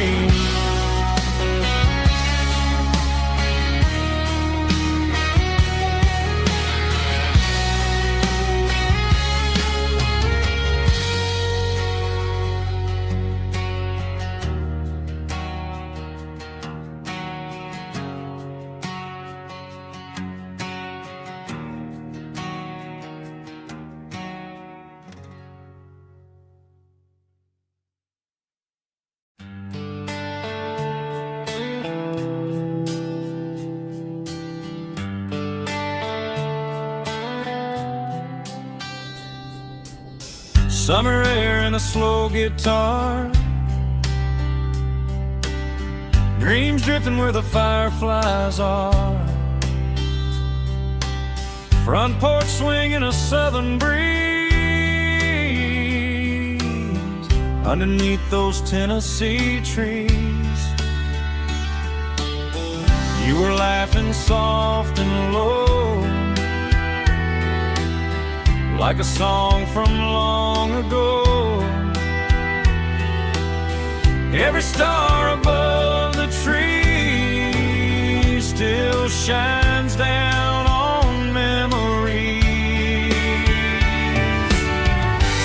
Summer air and a slow guitar, dreams drifting where the fireflies are. Front porch swinging a southern breeze underneath those Tennessee trees. You were laughing soft and low, like a song from long ago. Every star above the tree still shines down on memories.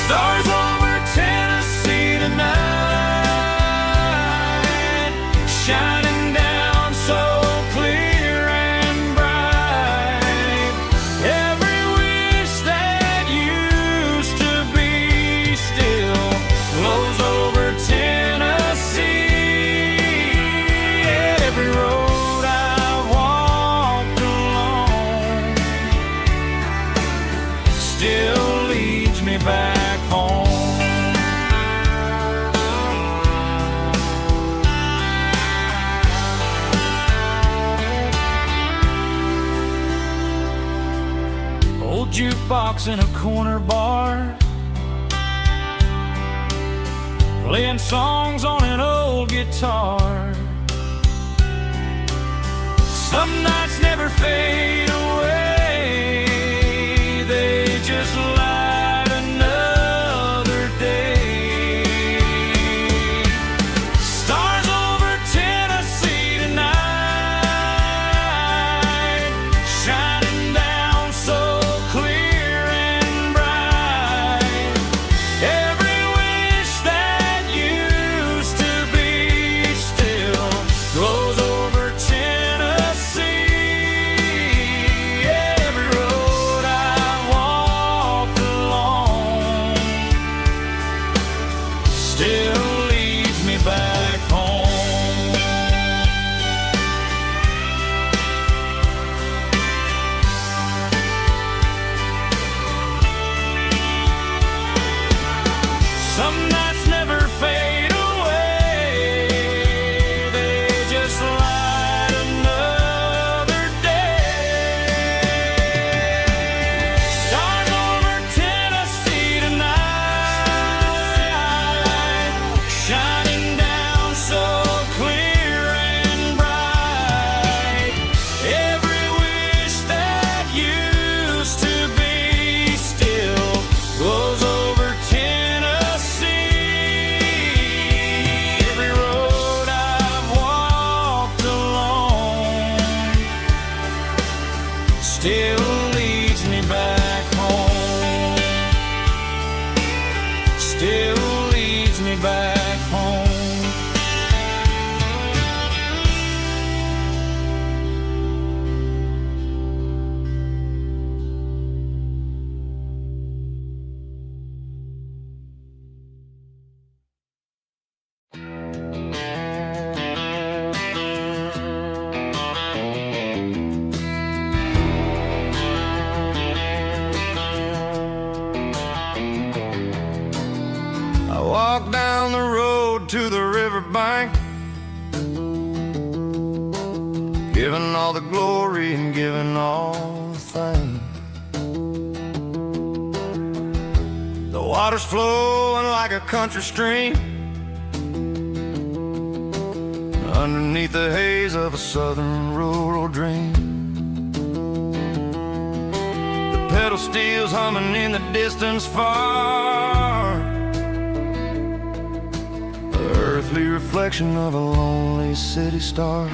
Stars over Tennessee tonight, shining down so clear and bright. Every wish that used to be still flows over Tennessee. Every road I've walked along still leads me back home. Old jukebox in a corner bar, playing songs on an old guitar. Some nights never fade away, they just light another day. Stars over Tennessee tonight, shining down so clear and bright. Every wish that used to be still glows over Tennessee. still leads me back home. Still leads me back home. I walk down the road to the riverbank, giving all the glory and giving all the thanks. The water's flowing like a country stream underneath the haze of a southern rural dream. The pedal steel's humming in the distance far, earthly reflection of a lonely city star.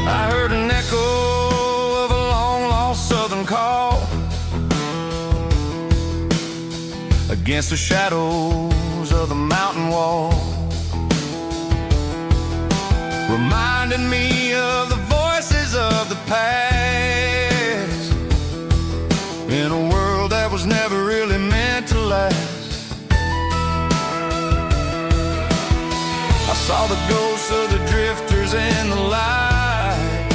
I heard an echo of a long-lost southern call against the shadows of the mountain wall, reminding me of the voices of the past in a world that was never really meant to last. I saw the ghosts of the drifters in the light,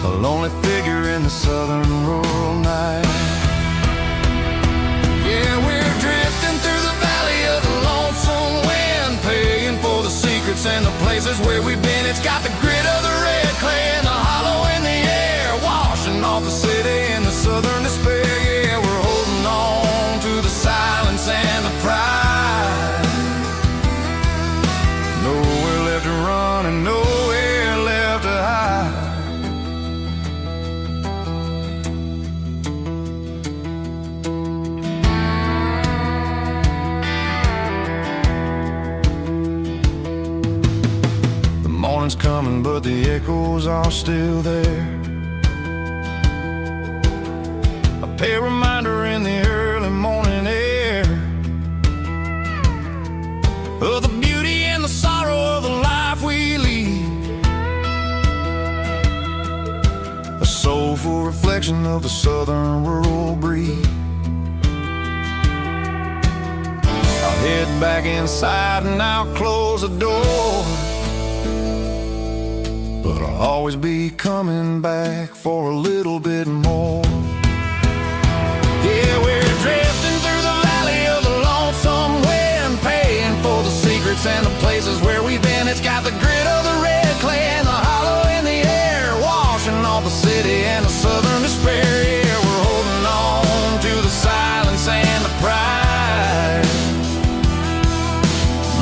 a lonely figure in the southern rural night. Yeah, we're drifting through the valley of the lonesome wind, paying for the secrets and the places where we've been. It's got the grit of the red clay and the hollow in the air, washing off the city and the southern despair. Yeah, we're holding on to the silence and the pride. Nowhere left to run and nowhere left to hide. The morning's coming, but the echoes are still there. A pale reminder in the early morning air of the beauty and the sorrow of the life we lead, a soulful reflection of the southern rural breed. I'll head back inside and I'll close the door, but I'll always be coming back for a little bit more. Yeah, we're drifting through the valley of the lonesome wind, paying for the secrets and the places where we've been. It's got the grit of the red clay and the hollow in the air, washing off the city and the southern despair. Yeah, we're holding on to the silence and the pride.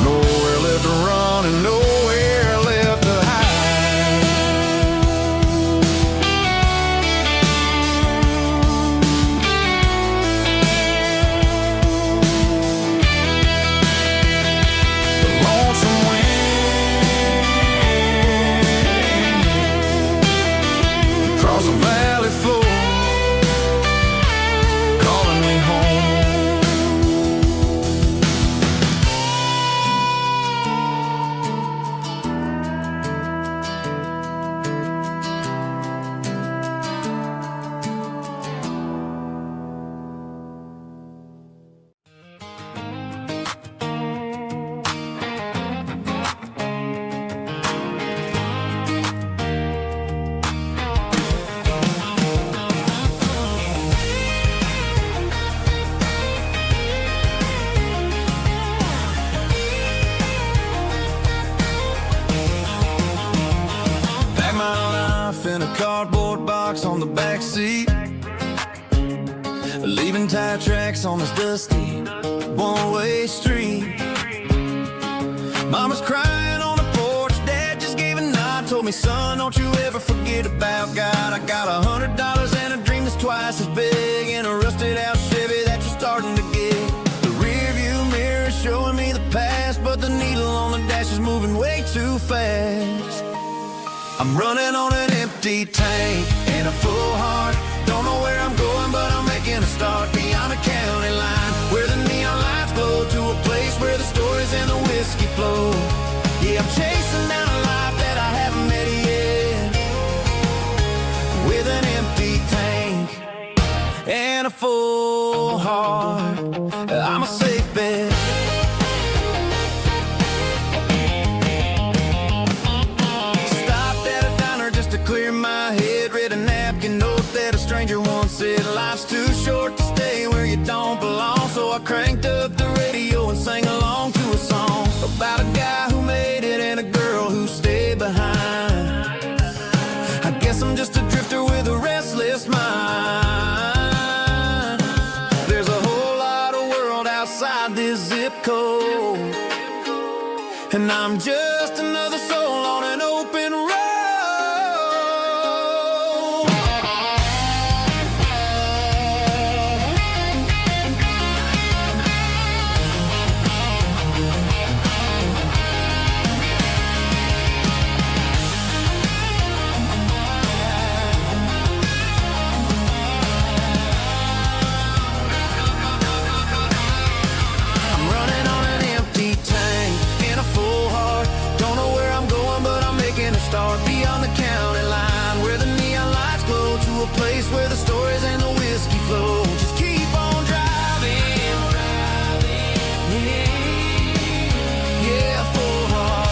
Nowhere left to run and nowhere left to hide. In a cardboard box on the back seat, leaving tire tracks on this dusty one-way street. Mama's crying on the porch, Dad just gave a nod, told me, son, don't you ever forget about God. I got $100 and a dream that's twice as big, and a rusted out Chevy that you're starting to get. The rear view mirror is showing me the past, but the needle on the dash is moving too fast. I'm running on an empty tank and a full heart. Don't know where I'm going, but I'm making a start beyond a county line, where the neon lights glow, to a place where the stories and the whiskey flow. Yeah, I'm chasing down a life that I haven't met yet, with an empty tank and a full heart. I'm a safe bet. Stopped at a diner just to clear my head. Read a napkin note that a stranger once said, life's too short to stay where you don't belong. So I cranked up the radio and sang along to a song about a guy who made it and a girl who stayed behind. I guess I'm just a drifter with a restless mind. There's a whole lot of world outside this zip code, and I'm just another soul on an open road. I'm running on an empty tank and a full heart. Don't know where I'm going, but I'm making a start beyond the county line, where the neon lights glow, to a place where the stories and the whiskey flow. Just keep on driving, yeah, full heart.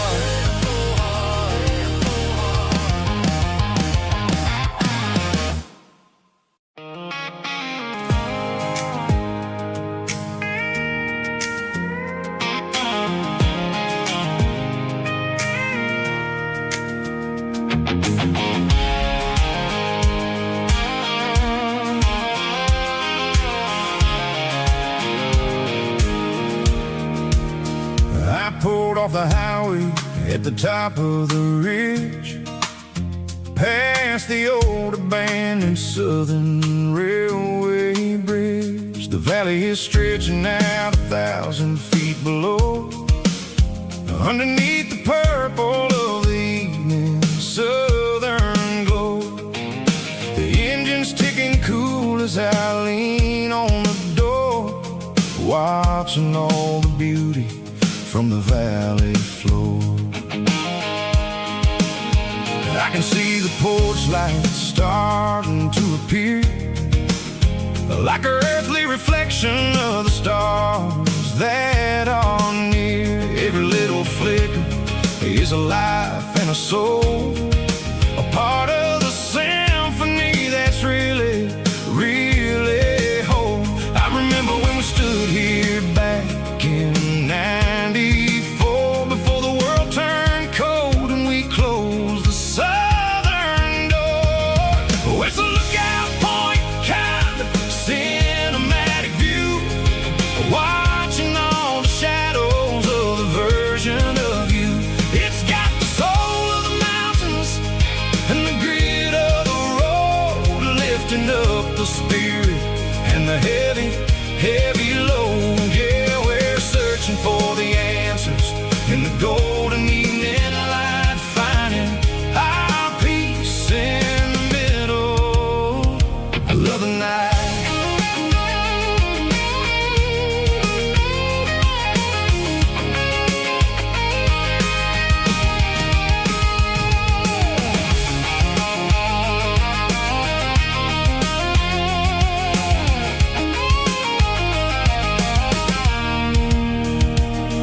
I pulled off the highway at the top of the ridge, past the old abandoned Southern Railway bridge. The valley is stretching out 1,000 feet below, underneath the purple of the evening southern glow. The engine's ticking cool as I lean on the door, watching all the beauty from the valley floor. I can see the porch lights starting to appear, like an earthly reflection of the stars that are near. Every little flicker is a life and a soul, a part of the symphony that's really, really whole. I remember when we stood here back in '94, before the world turned cold and we closed the southern door. Oh, it's a lookout point, kind of cinematic view, watching all the shadows of the version of you. It's got the soul of the mountains and the grit of the road, lifting up the spirit and the heavy, heavy load. Yeah, we're searching for the answers in the golden evening light, finding our peace in the middle of the night.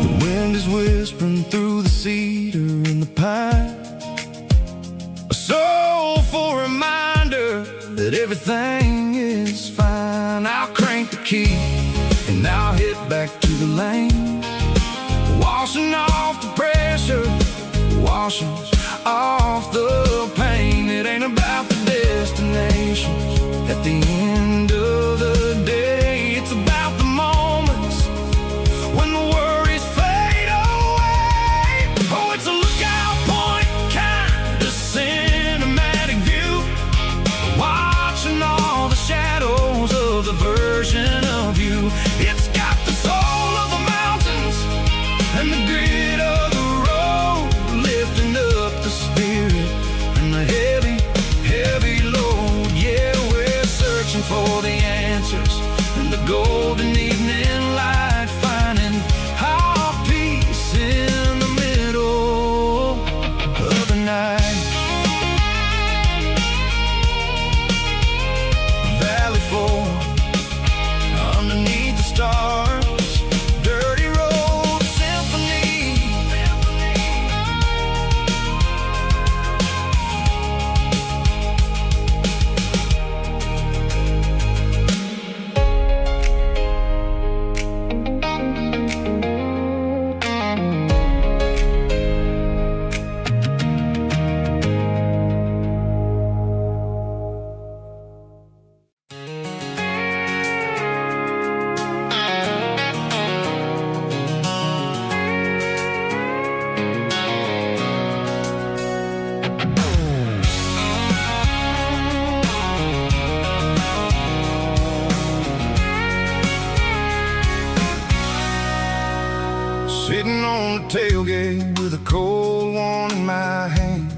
The wind is whispering through the cedar and the pine, a soulful reminder that everything is fine. I'll crank the key and I'll head back to the lane, washing off the pressure, washing off the pain. It ain't about the destinations at the end of the day, it's about the moments when the worries fade away. Oh, it's a lookout point, kind of cinematic view, watching all the shadows of the version of you. It's got the soul of the mountains and the grit of the road, Sitting on the tailgate with a cold one in my hand,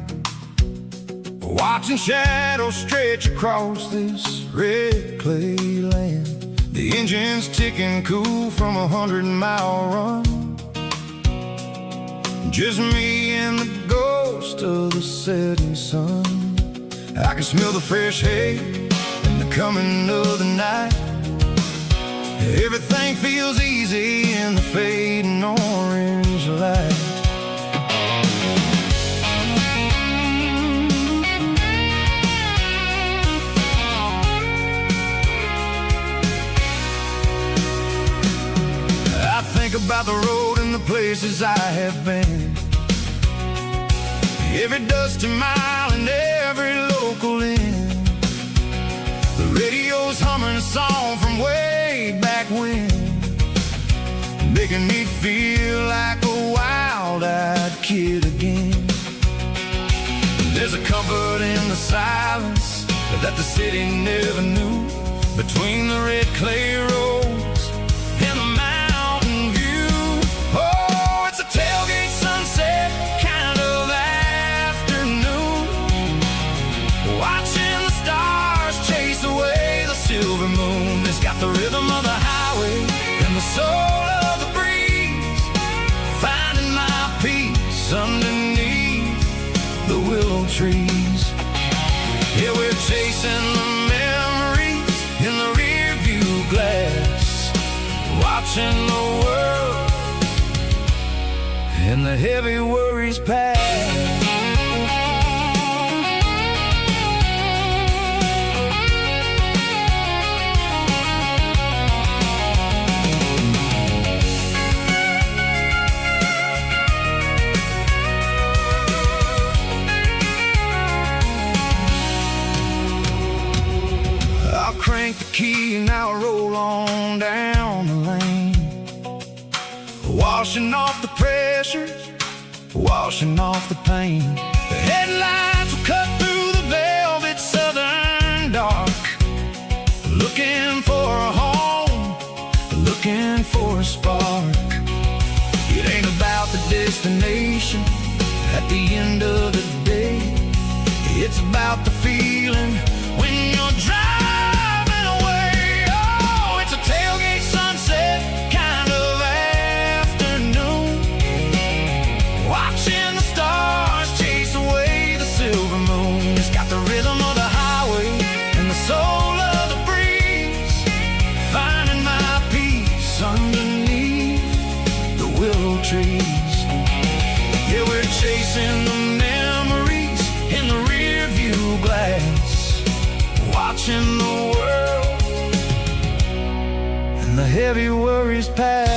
watching shadows stretch across this red clay land. The engine's ticking cool from a 100-mile run. Just me and the ghost of the setting sun. I can smell the fresh hay and the coming of the night. Everything feels easy in the fading orange light. I think about the road and the places I have been, every dusty mile and every local inn. The radio's humming a song from way back when, making me feel like a wild-eyed kid again. There's a comfort in the silence that the city never knew, between the red clay roads and the mountain view. Oh, it's a tailgate sunset kind of afternoon, watching the stars chase away the silver moon. It's got the rhythm of the highway and the soul of the breeze, finding my peace underneath the willow trees. Yeah, we're chasing the memories in the rear view glass, watching the world and the heavy worries pass. Crank the key and I'll roll on down the lane, washing off the pressure, washing off the pain. The headlights will cut through the velvet southern dark, looking for a home, looking for a spark. It ain't about the destination at the end of the day, it's about the feeling when you're driving. Tailgate sunset kind of afternoon, watching the stars chase away the silver moon. It's got the rhythm of the highway and the soul of the breeze, finding my peace underneath the willow trees. Yeah, we're chasing the memories in the rear view glass, watching the world and the heavy worries pass.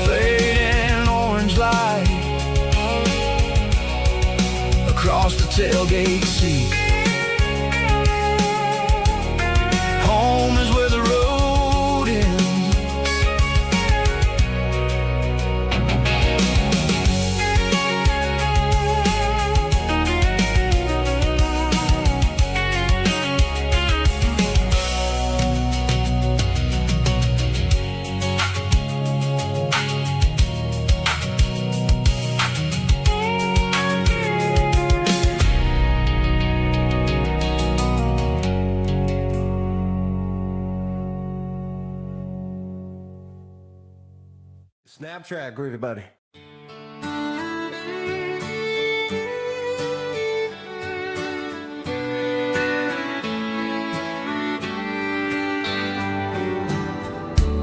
Fading orange light across the tailgate seat. Home is where the road ends. Snap track, groovy buddy.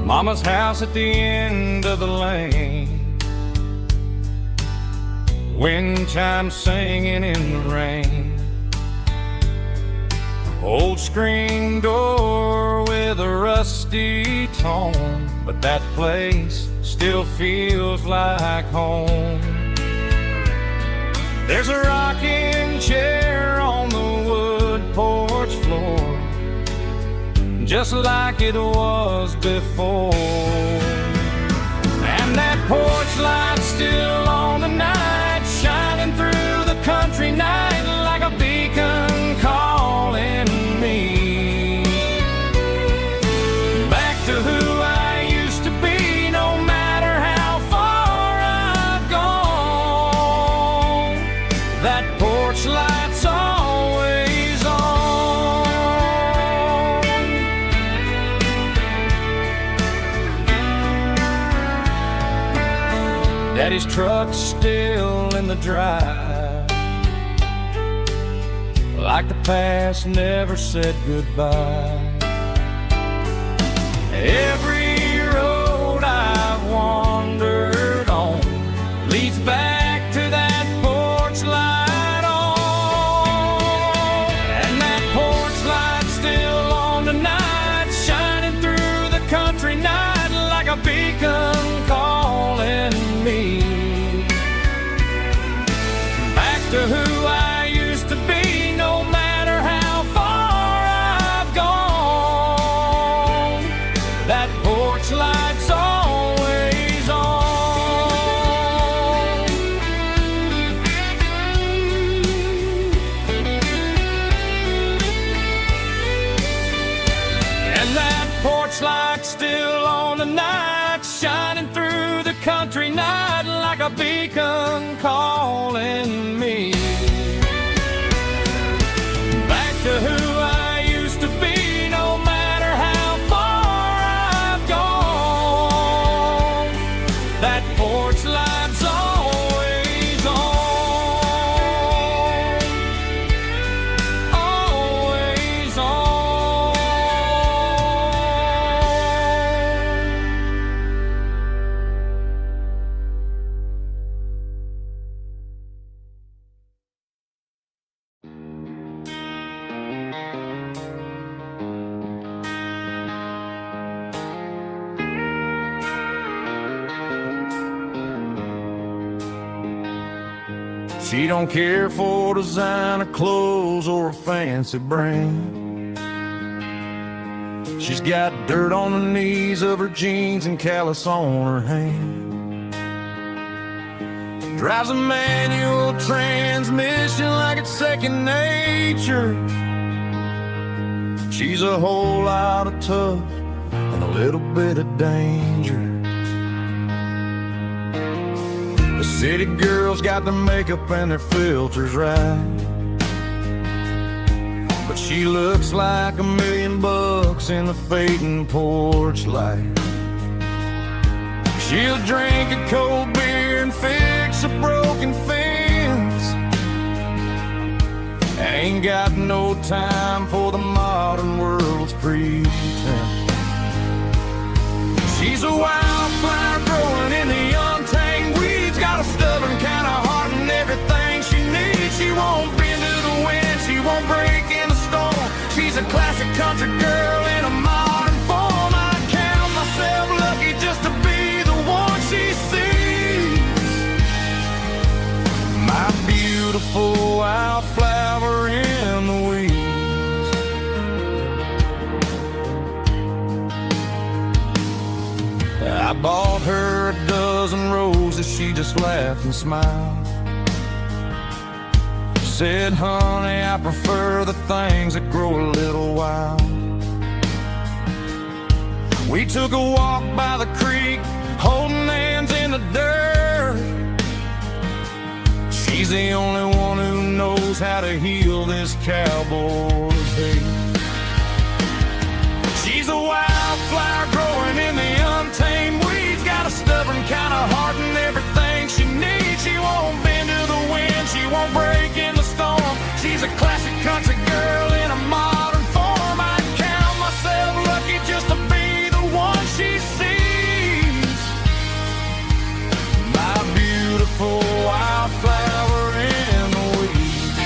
Mama's house at the end of the lane, wind chimes singing in the rain. Old screen door with a rusty tone, but that place still feels like home. There's a rocking chair on the wood porch floor, just like it was before. And that porch light still on the night, shining through the country night like a beacon calling me back to who I Daddy's truck's still in the drive, like the past never said goodbye. Every road I've wandered on leads back to that porch light on. And that porch light's still on tonight, shining through the country night like a beacon calling me back to who I used to be, no matter how far I've gone. That porch light's always on. And that porch light's still on tonight, shining through the country night like a beacon calling me back to who I used to be, no matter how far I've gone. That porch light's always on, always on. She don't care for designer clothes or a fancy brand. She's got dirt on the knees of her jeans and callus on her hand. Drives a manual transmission like it's second nature. She's a whole lot of tough and a little bit of danger. The city girls got their makeup and their filters right, but she looks like $1,000,000 in the fading porch light. She'll drink a cold beer and fix a broken fence. Ain't got no time for the modern world's pretense. She's a wildflower growing in the untamed weeds, got a stubborn kind of heart and everything she needs. She won't bend to the wind, she won't break in the storm. She's a classic country girl in a modern form. I count myself lucky just to be the one she sees. My beautiful wildflower in the weeds. I bought her a dozen roses, she just laughed and smiled. Said, honey, I prefer the things that grow a little wild. We took a walk by the creek, holding hands in the dirt. She's the only one who knows how to heal this cowboy's hate. She's a wildflower growing in the untamed weeds, got a stubborn kind of heart and everything she needs. She won't bend to the wind, she won't break in the storm. She's a classic country girl in a modern form. I count myself lucky just to be the one she sees. My beautiful wildflower in the weeds,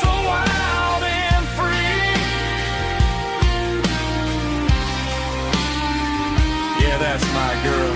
so wild and free. Yeah, that's my girl.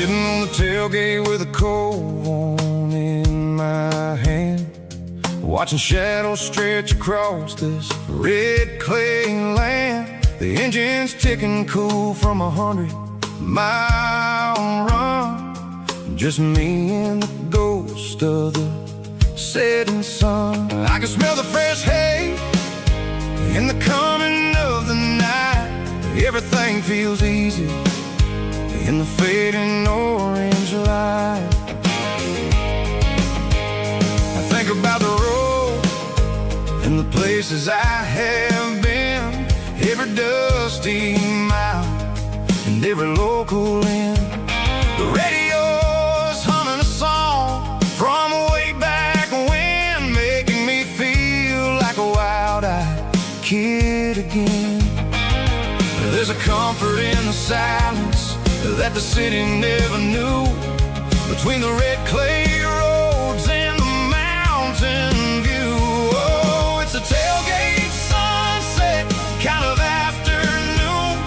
Sitting on the tailgate with a cold one in my hand, watching shadows stretch across this red clay land. The engine's ticking cool from 100-mile run. Just me and the ghost of the setting sun. I can smell the fresh hay in the coming of the night. Everything feels easy in the fading orange light. I think about the road and the places I have been, every dusty mile and every local inn. The radio's humming a song from way back when, making me feel like a wild-eyed kid again. There's a comfort in the silence that the city never knew, between the red clay roads and the mountain view. Oh, it's a tailgate sunset kind of afternoon,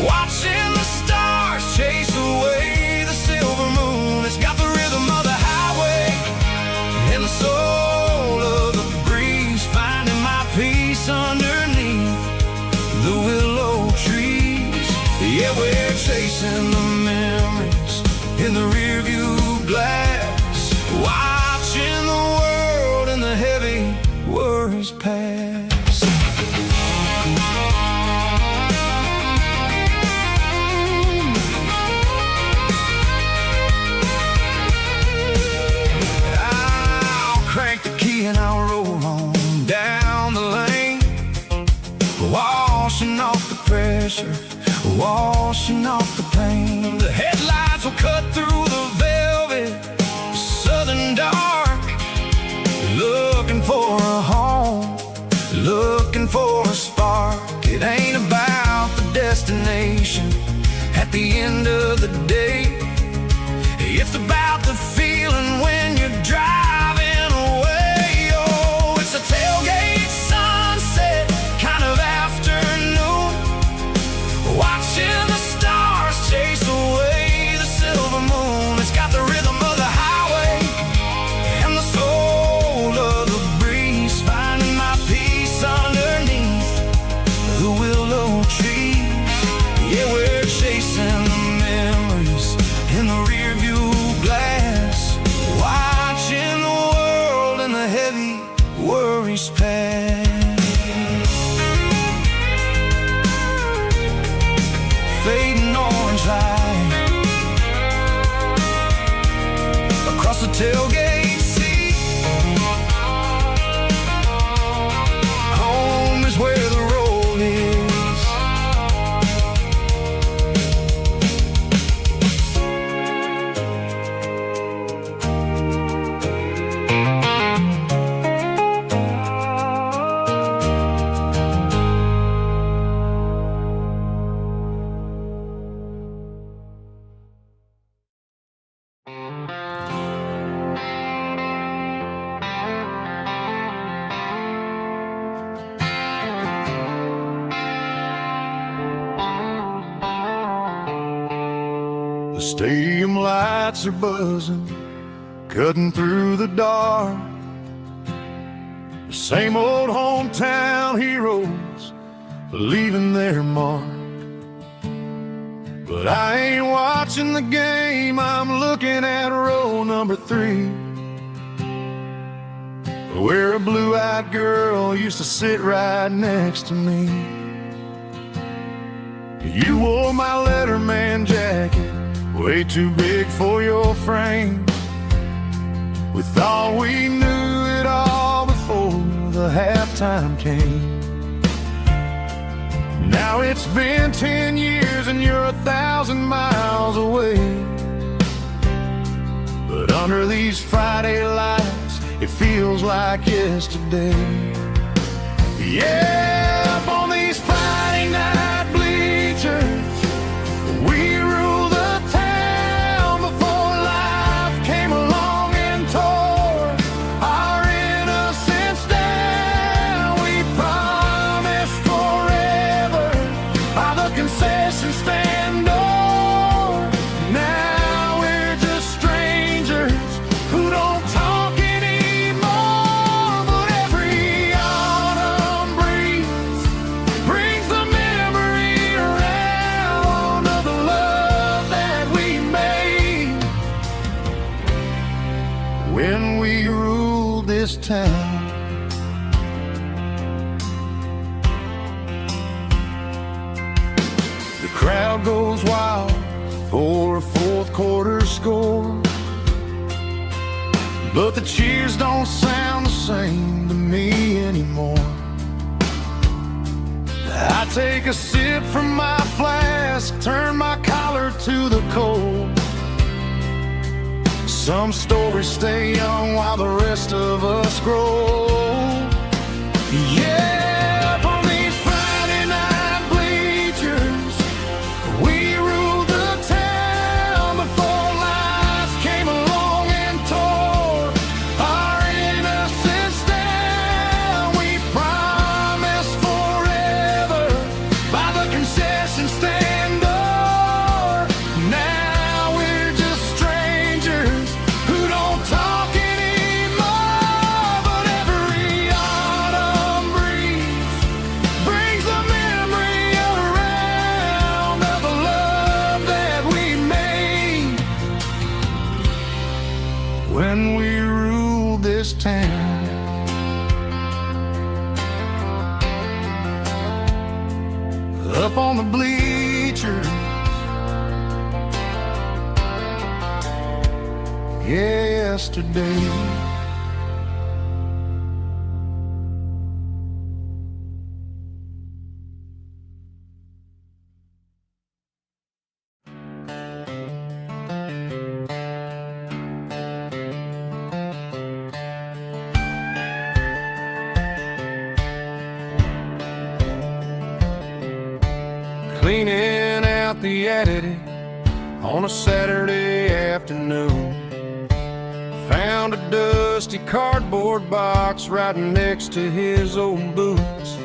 watching the stars chase away the silver moon. It's got the rhythm of the highway and the soul of the breeze, finding my peace underneath the willow trees. Yeah, we're chasing the memories in the rearview glass, watching the world and the heavy worries pass. I'll crank the key and I'll roll on down the lane, washing off the pressure, washing off the pain. The headlights will cut through the velvet southern dark, looking for a home, looking for a spark. It ain't about the destination at the end of the day, it's about the feeling when you're driving away. Oh, it's a tailgate sunset kind of afternoon, watching the stars chase away the silver moon. It's got the rhythm of the highway and the soul of the breeze, finding my peace underneath the willow trees. Yeah, we're chasing the memories in the rearview glass, watching the world and the heavy worries pass. Fading orange light across the tailgate seat. Home is where the road is. The stadium lights are buzzing, cutting through the dark. The same old hometown heroes leaving their mark. But I ain't watching the game, I'm looking at row number 3, where a blue-eyed girl used to sit right next to me. You wore my Letterman jacket, way too big for your frame. We thought we knew it all before the halftime came. Now it's been 10 years and you're 1,000 miles away, but under these Friday lights it feels like yesterday. Yeah, up on these Friday night bleachers we rule the town before life came along and tore our innocence down. We promised forever by the concession stand door. Now this town. The crowd goes wild for a fourth quarter score, but the cheers don't sound the same to me anymore. I take a sip from my flask, turn my collar to the cold. Some stories stay young while the rest of us grow. Yeah, up on these Friday night bleachers, we ruled the town before life came along and tore our innocence down. We promised forever by the concession stand door. Now we're just strangers who don't talk anymore. But every autumn breeze brings the memory around of the love that we made when we ruled this town. Up on the bleachers, yesterday. Cleaning out the attic on a Saturday afternoon, found a dusty cardboard box right next to his old boots.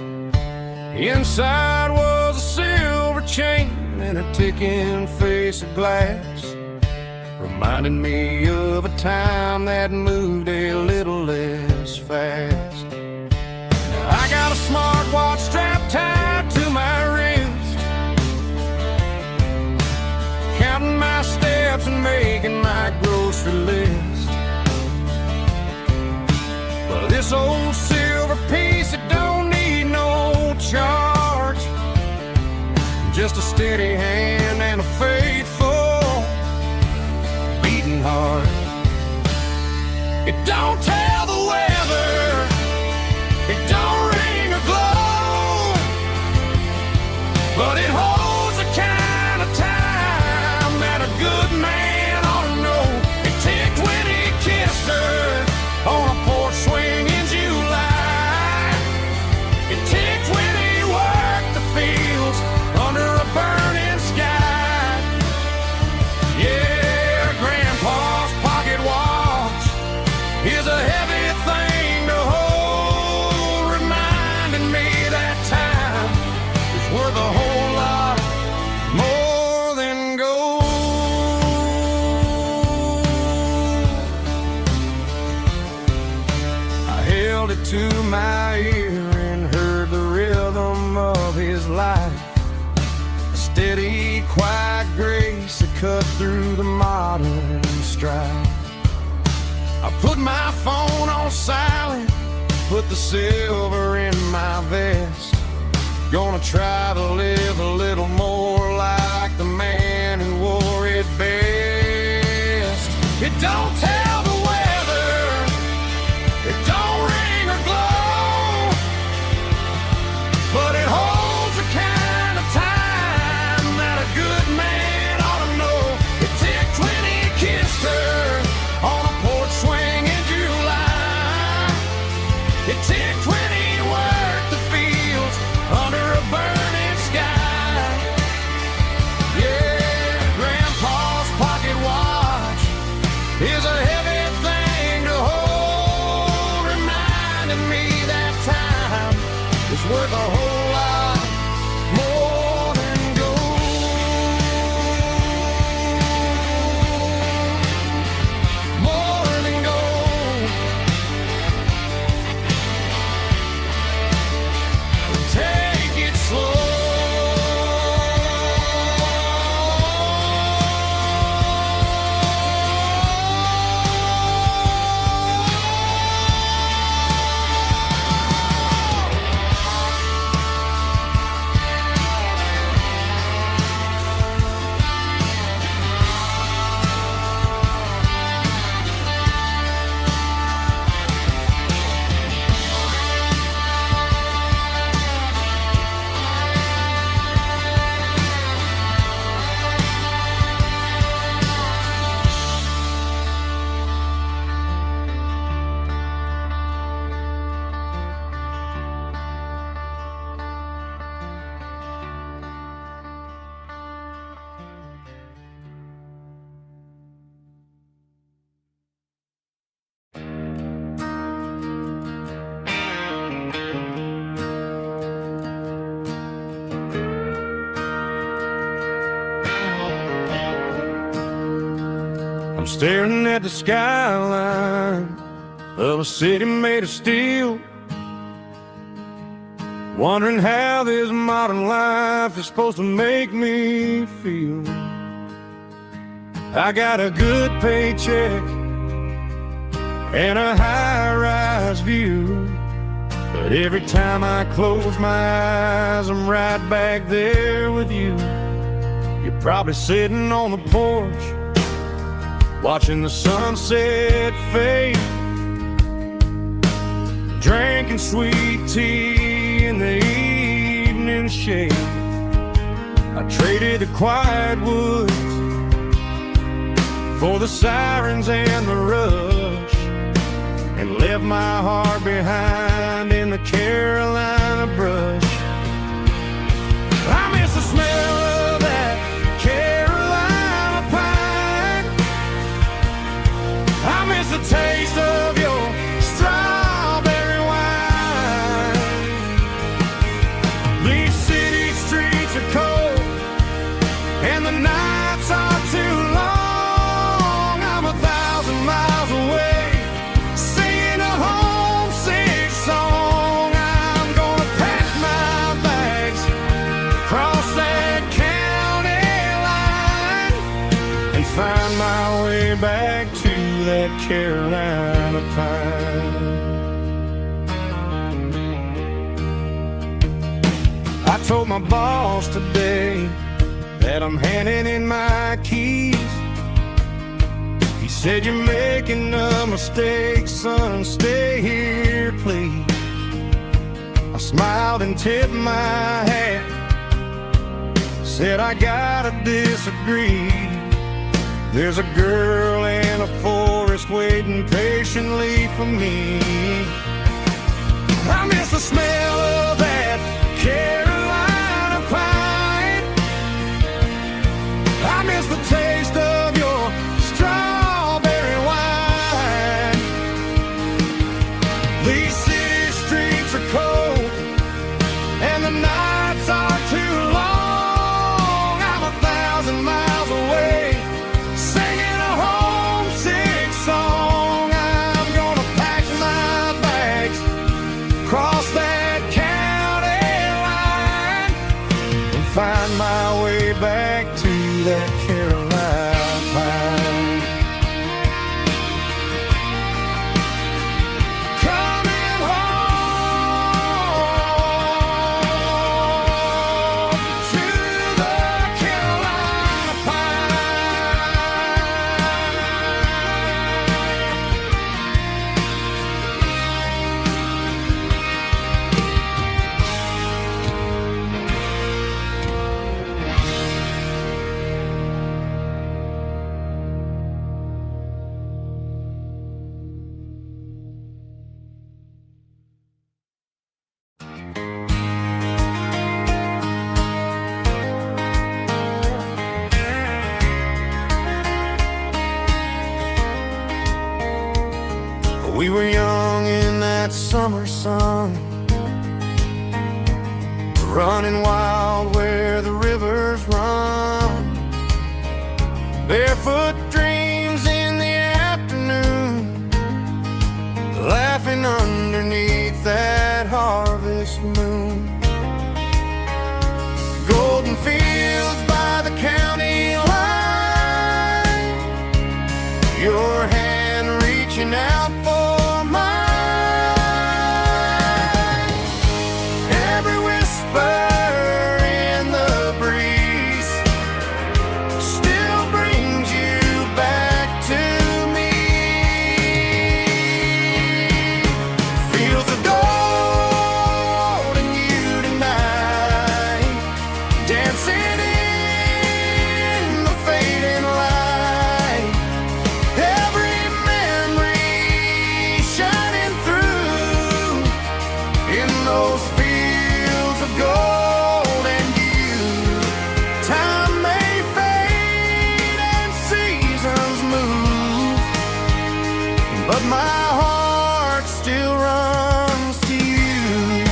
Inside was a silver chain and a ticking face of glass, reminding me of a time that moved a little less fast. Now I got a smartwatch strapped tied to my wrist, counting my steps and making my grocery list. But this old silver piece, it don't need no charge, just a steady hand and a faithful beating heart. It don't tell the weather, it don't ring or glow, but it holds the kind of time that a good man ought to know. It ticked when he kissed her on a porch swing in July. It ticked when he worked the fields under a burning sky. Yeah, Grandpa's pocket watch is a heavy thing to hold, reminding me that time is worth a whole lot more than gold. I held it to my ear and heard the rhythm of his life, a steady, quiet grace that cut through the modern strife. I put my phone on silent, put the silver in my vest. Gonna try to live a little more like the man who wore it best. It don't tell the weather, it don't ring or glow, but it holds the kind of time that a good man ought to know. It ticked when he kissed her on a porch swing in July. It ticked when he worked the fields under a burning sky. Yeah, Grandpa's pocket watch is a heavy thing to hold, reminding me that time is worth a whole lot more than gold. I'm staring at the skyline of a city made of steel, wondering how this modern life is supposed to make me feel. I got a good paycheck and a high-rise view, but every time I close my eyes, I'm right back there with you. You're probably sitting on the porch, watching the sunset fade, drinking sweet tea in the evening shade. I traded the quiet woods for the sirens and the rush, and left my heart behind in the Carolina brush. I miss the smell of that Carolina pine. I miss the taste of your strawberry wine. These city streets are cold and the nights are too long. I'm 1,000 miles away, singing a homesick song. I'm gonna pack my bags, cross that county line, and find my way back to that Carolina pine. I told my boss today that I'm handing in my keys. He said, "You're making a mistake, son, stay here, please." I smiled and tipped my hat, said, "I gotta disagree. There's a girl in a forest waiting patiently for me." I miss the smell of that Carolina pine. I miss the taste of your strawberry wine. These city streets are cold and the nights are too long. I'm 1,000 miles away, singing a homesick song. I'm gonna pack my bags, cross that county line, and find my way back to that Carolina pine. Coming home to the Carolina We were young in that summer sun, running wild where the rivers run, barefoot dreams in the afternoon, laughing underneath that harvest moon. Golden fields by the county line, your hand reaching out for mine. Every whisper in the breeze still brings you back to me. Feels of gold in you tonight, dancing in the fading light. Every memory shining through in those fields of gold and you. Time may fade and seasons move, but my heart still runs to you.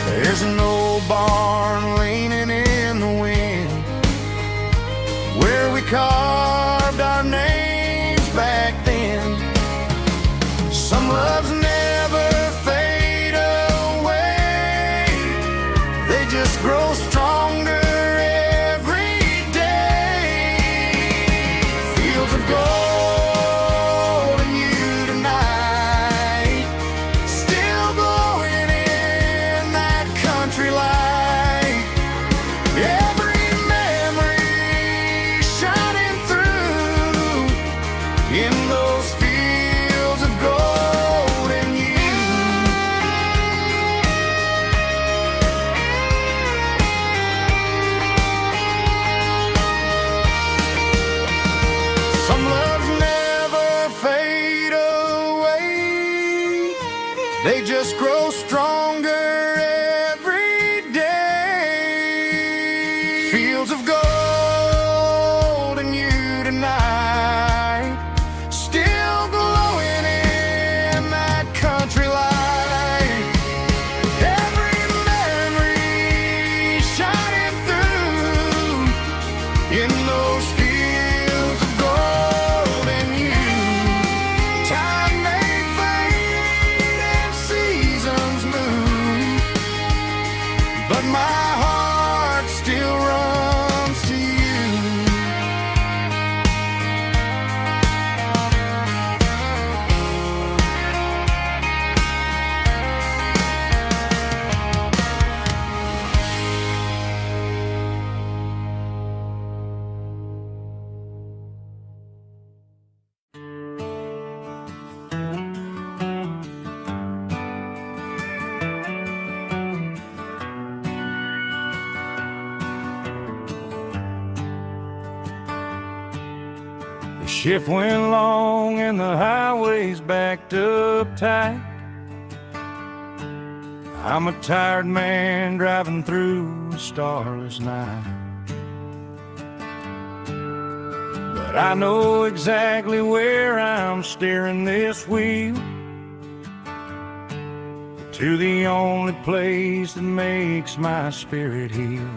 There's an old barn leaning in the wind, they just grow stronger every day. Fields of gold and you tonight, still glowing in that country light. Every memory shining through in those fields of gold and you. Time may fade and seasons move, but my heart still runs to you. The shift went long and the highway's backed up tight. I'm a tired man driving through a starless night. But I know exactly where I'm steering this wheel, to the only place that makes my spirit heal.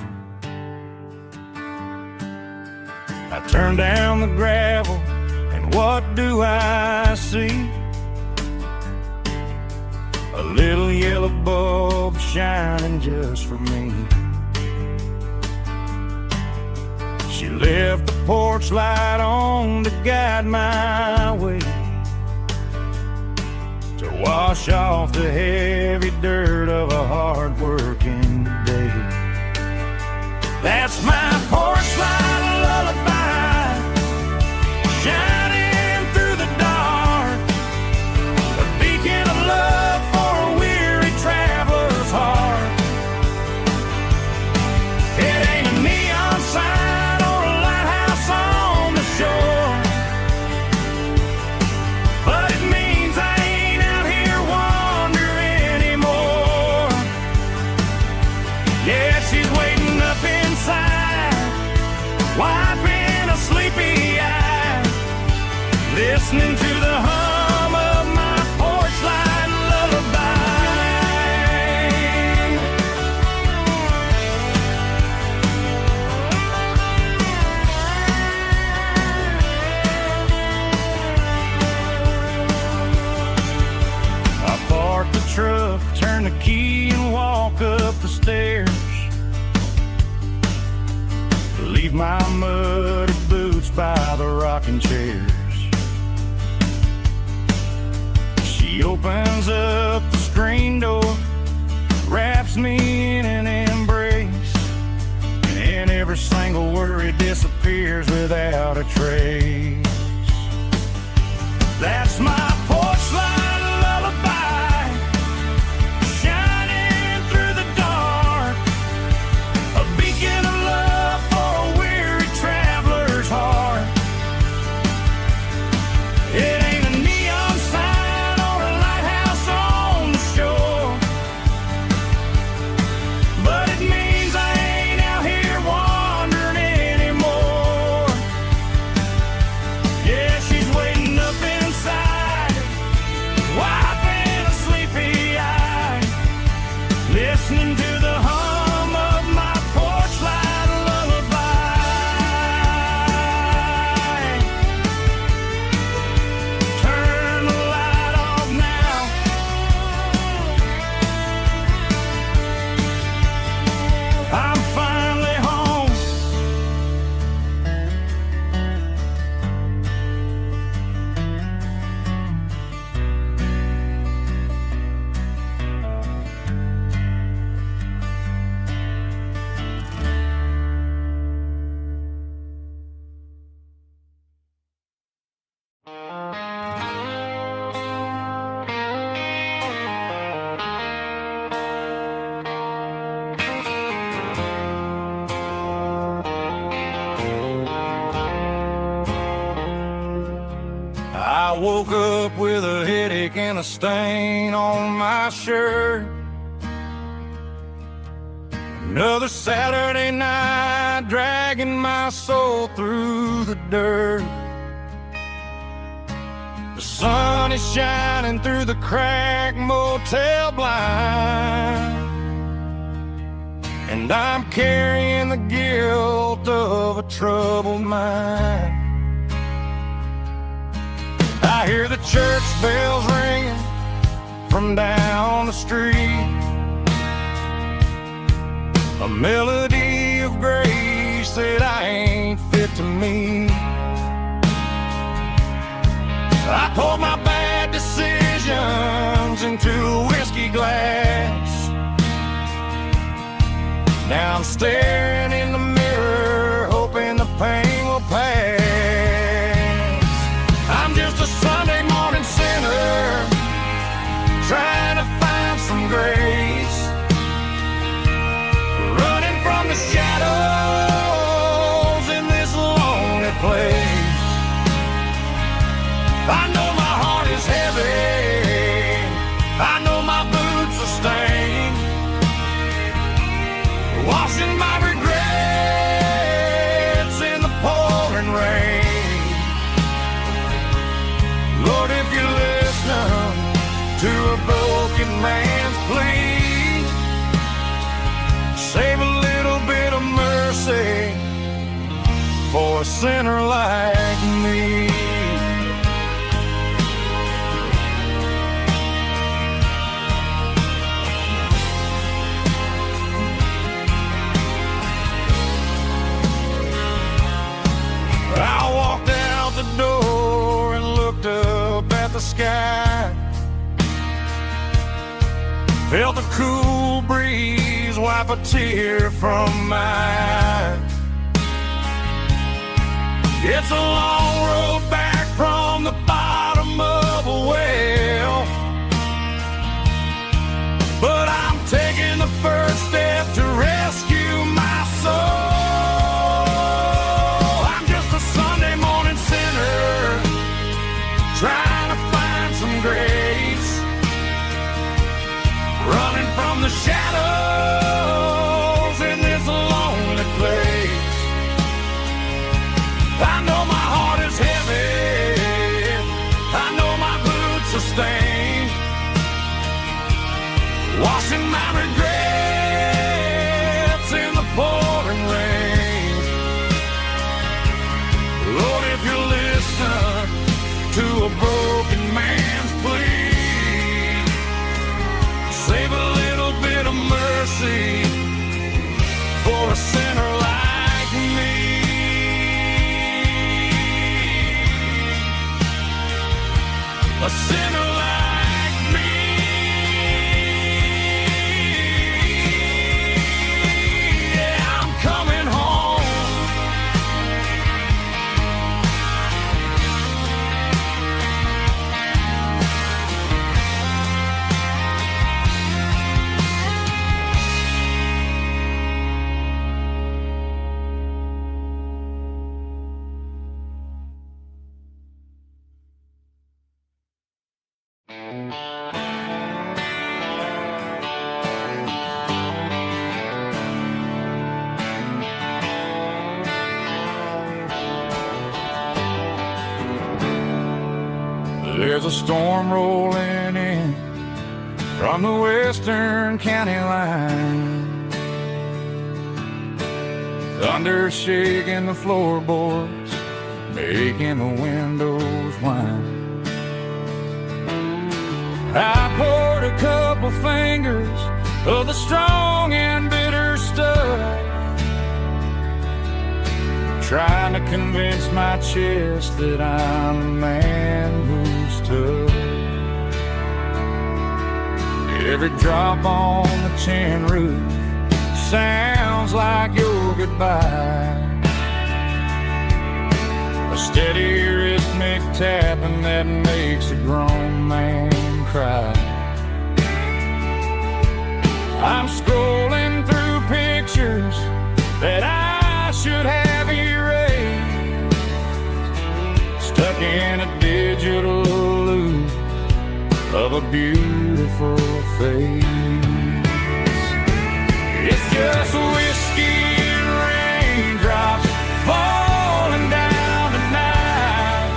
I turn down the gravel, and what do I see? A little yellow bulb shining just for me. She left the porch light on to guide my way, to wash off the heavy dirt of a hard-working day. That's my porch light lullaby, shining through the dark, a beacon of love for a weary traveler's heart. It ain't a neon sign or a lighthouse on the shore, but it means I ain't out here wandering anymore. Yeah, she's waiting up inside, wiping a sleepy eye, listening to the hum of my porch light lullaby. I park the truck, turn the key and walk up the stairs, leave my muddy boots by the rocking chairs. She opens up the screen door, wraps me in an embrace, and every single worry disappears without a trace. That's my porch light lullaby, shining through the dark, a beacon of love for a weary traveler's heart. It ain't a neon sign or a lighthouse on the shore, but it means I ain't out here wandering anymore. Yeah, she's waiting up inside, I woke up with a headache and a stain on my shirt. Another Saturday night, dragging my soul through the dirt. The sun is shining through the cracked motel blind, and I'm carrying the guilt of a troubled mind. I hear the church bells ringing from down the street, a melody of grace that I ain't fit to meet. I poured my bad decisions into a whiskey glass. Now I'm staring in the mirror, hoping the pain will pass. I'm just a Sunday morning sinner, trying to find some grace, running from the shadows in this lonely place. I know my heart is heavy, I know my boots are stained, washing my regrets in the pouring rain. Lord, if you're listening to a broken man's plea, save a little bit of mercy for a sinner like me. I walked out the door and looked up at the sky, felt a cool breeze wipe a tear from my eye. It's a long road back from the bottom of a well, but I'm taking the first step to rescue my soul. Trying to find some grace, running from the shadows in this lonely place. I know my heart is heavy, I know my boots are stained, washing my regrets in the pouring rain. Lord, if you're listening to a broken man's plea, save a little bit of mercy for a sinner like me. A sinner like me. Yeah, I'm coming home. There's a storm rolling in from the western county line, thunder shaking the floorboards, making the windows whine. I poured a couple fingers of the strong and bitter stuff, trying to convince my chest that I'm a man who's tough. Every drop on the tin roof sounds like your goodbye, a steady rhythmic tapping that makes a grown man cry. I'm scrolling through pictures that I should have erased, stuck in a digital of a beautiful face. It's just whiskey and raindrops falling down tonight.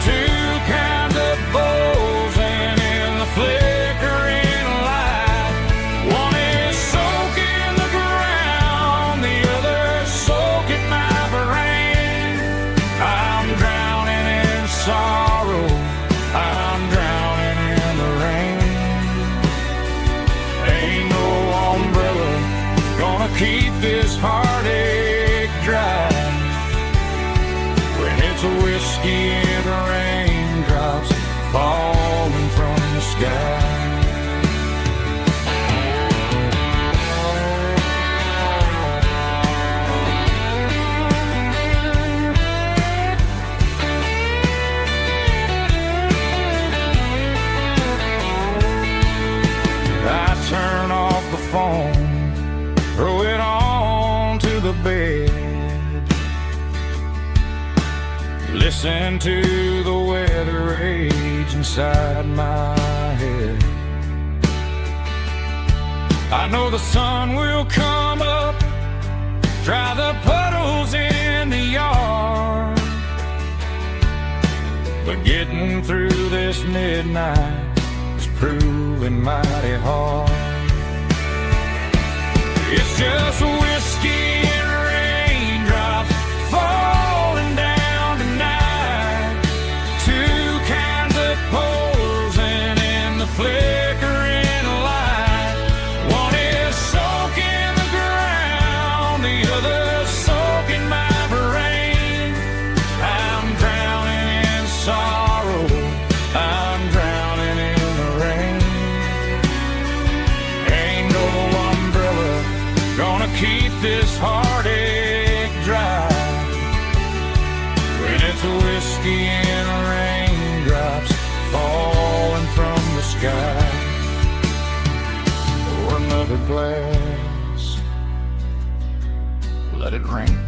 Two kinds of bowls and in the flickering light. One is soaking the ground, the other soaking my brain. I'm drowning in sorrow, I'm drowning in the rain. Ain't no umbrella gonna keep this heartache dry when it's a whiskey and raindrops falling from the sky. I turn off the phone, throw it on to the bed, listen to the weather rage inside my head. I know the sun will come up, dry the puddles in the yard, but getting through this midnight is proving mighty hard. It's just whiskey and raindrops falling down tonight. Two kinds of poles and in the flickering light. One is soaking the ground, the other soaking my brain. I'm drowning in sorrow, I'm drowning in the rain. Ain't no umbrella gonna keep this heartache dry when it's a whiskey and raindrops falling from the sky. Pour another glass, let it rain.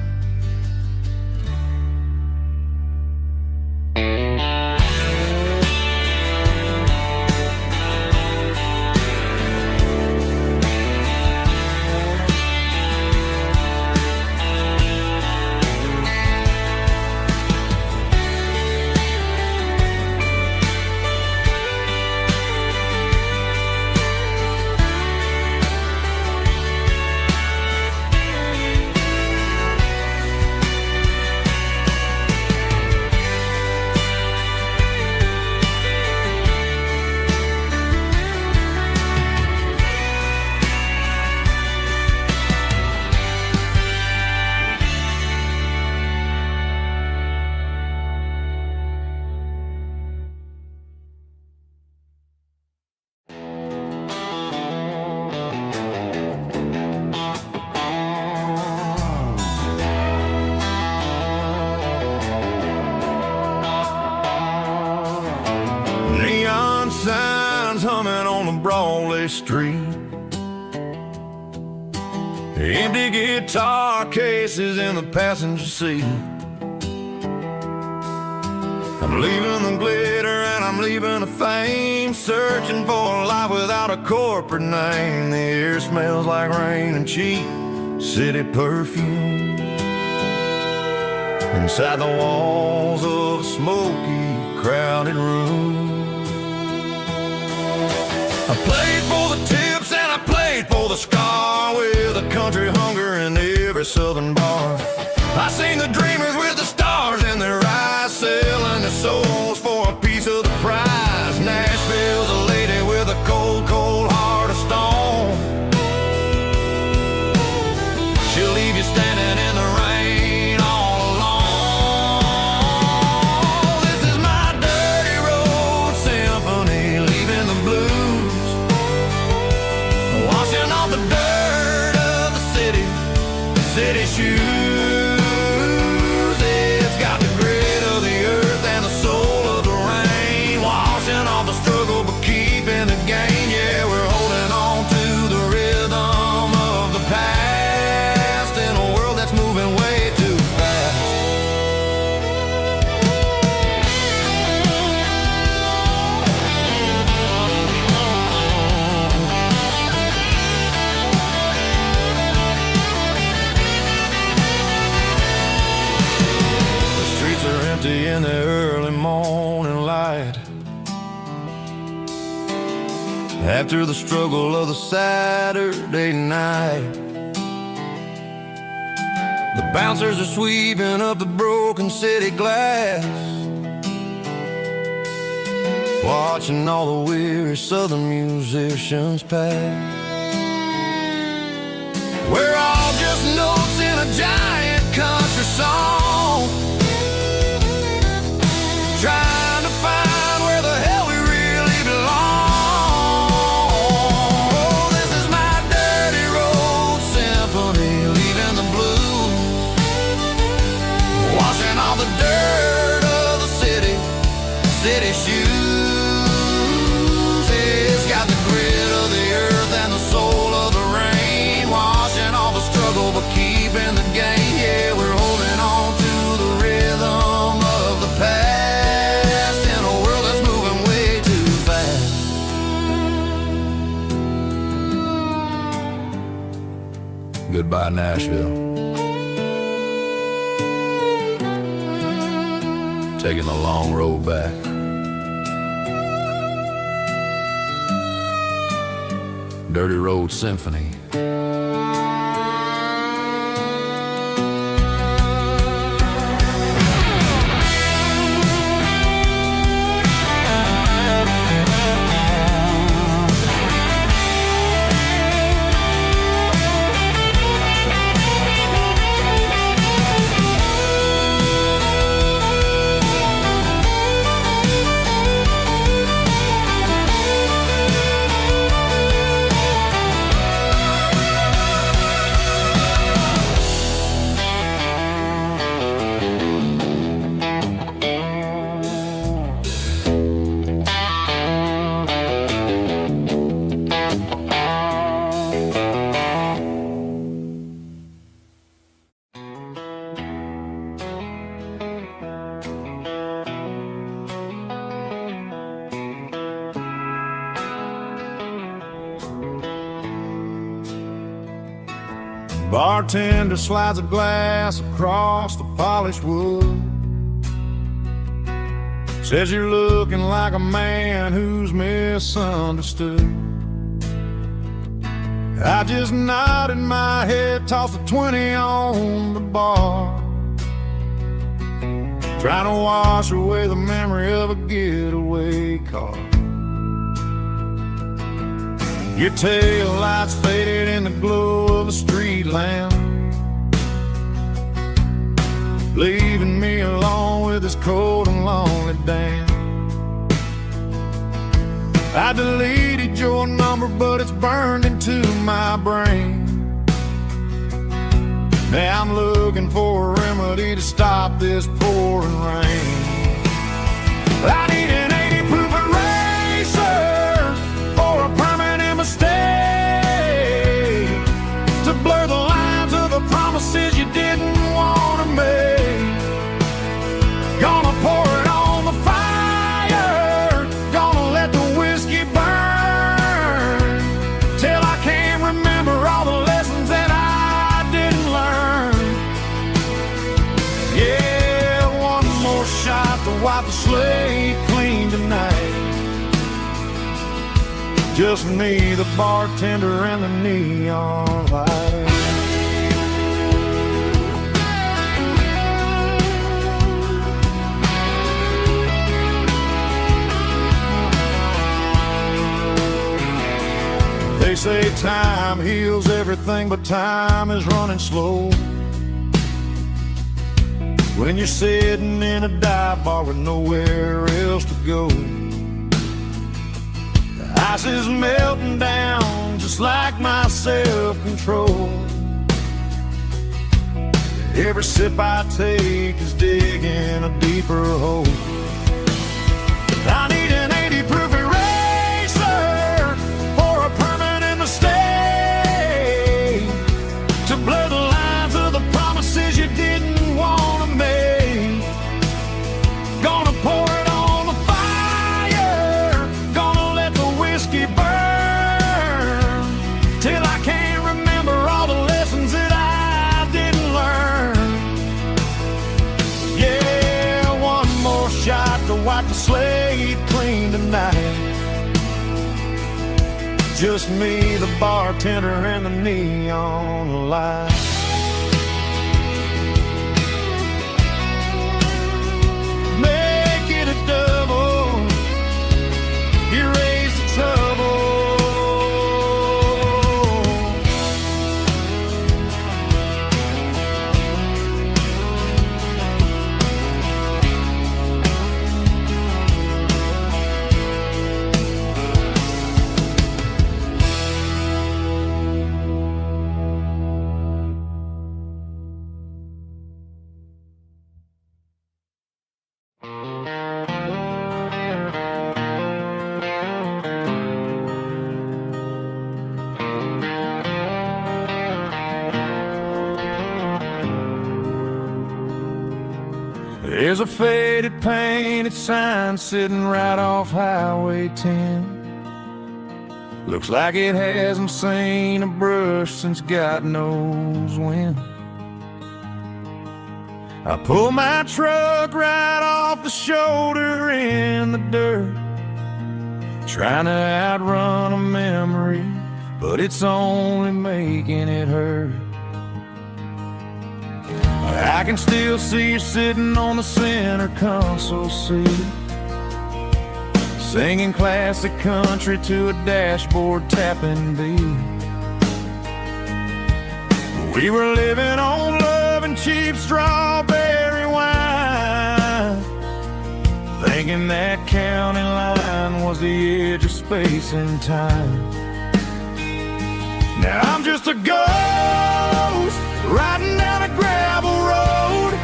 Neon signs humming on the Broadway street. Empty guitar cases in the passenger seat. I'm leaving the glitter and I'm leaving the fame, searching for a life without a corporate name. The air smells like rain and cheap city perfume. Inside the walls of a smoky, crowded room. I played for the tips and I played for the scar, with a country hunger in every southern bar. I seen the dreamers with the stars in their eyes, selling their souls for a piece of the prize. Nashville's a lady with a cold, cold heart of stone. She'll leave you standing in the rain all alone. This is my dirty road symphony, leaving the blues, washing off the dirt of the city shoes. It's got the grit empty in the early morning light. After the struggle of the Saturday night, the bouncers are sweeping up the broken city glass, watching all the weary southern musicians pass. We're all just notes in a giant country song, trying to find where the hell we really belong. Oh, this is my dirty road symphony, leaving the blues, washing all the dirt of the city shoes. It's got the grit of the earth and the soul of the rain, washing all the struggle but keeping the gain. Yeah, we're holding on to the rhythm of the past in a world that's moving way too fast. Goodbye, Nashville. Taking the long road back. Dirty Road Symphony. Bartender slides a glass across the polished wood, says you're looking like a man who's misunderstood. I just nodded my head, tossed a 20 on the bar, trying to wash away the memory of a getaway car. Your tail lights faded in the glow of a street lamp, leaving me alone with this cold and lonely damn. I deleted your number, but it's burned into my brain. Now I'm looking for a remedy to stop this pouring rain. I need an 80 proof eraser for a permanent mistake, to blur the lines of the promises you didn't want to make. Gonna pour it on the fire, gonna let the whiskey burn, till I can't remember all the lessons that I didn't learn. Yeah, one more shot to wipe the slate clean tonight. Just me, the bartender, and the neon light. They say time heals everything, but time is running slow when you're sitting in a dive bar with nowhere else to go. The ice is melting down just like my self-control. Every sip I take is digging a deeper hole. I need an 80 proof eraser for a permanent mistake, to blur the lines of the promises you didn't want to make. Gonna pour it on the fire, gonna let the whiskey burn, till I can't remember all the lessons that I didn't learn. Yeah, one wipe the slate clean tonight. Just me, the bartender, and the neon light. Make it a double, erase the trouble. There's a faded painted sign sitting right off Highway 10. Looks like it hasn't seen a brush since God knows when. I pull my truck right off the shoulder in the dirt, trying to outrun a memory, but it's only making it hurt. I can still see you sitting on the center console seat, singing classic country to a dashboard tapping beat. We were living on love and cheap strawberry wine, thinking that county line was the edge of space and time. Now I'm just a ghost riding down a gravel road,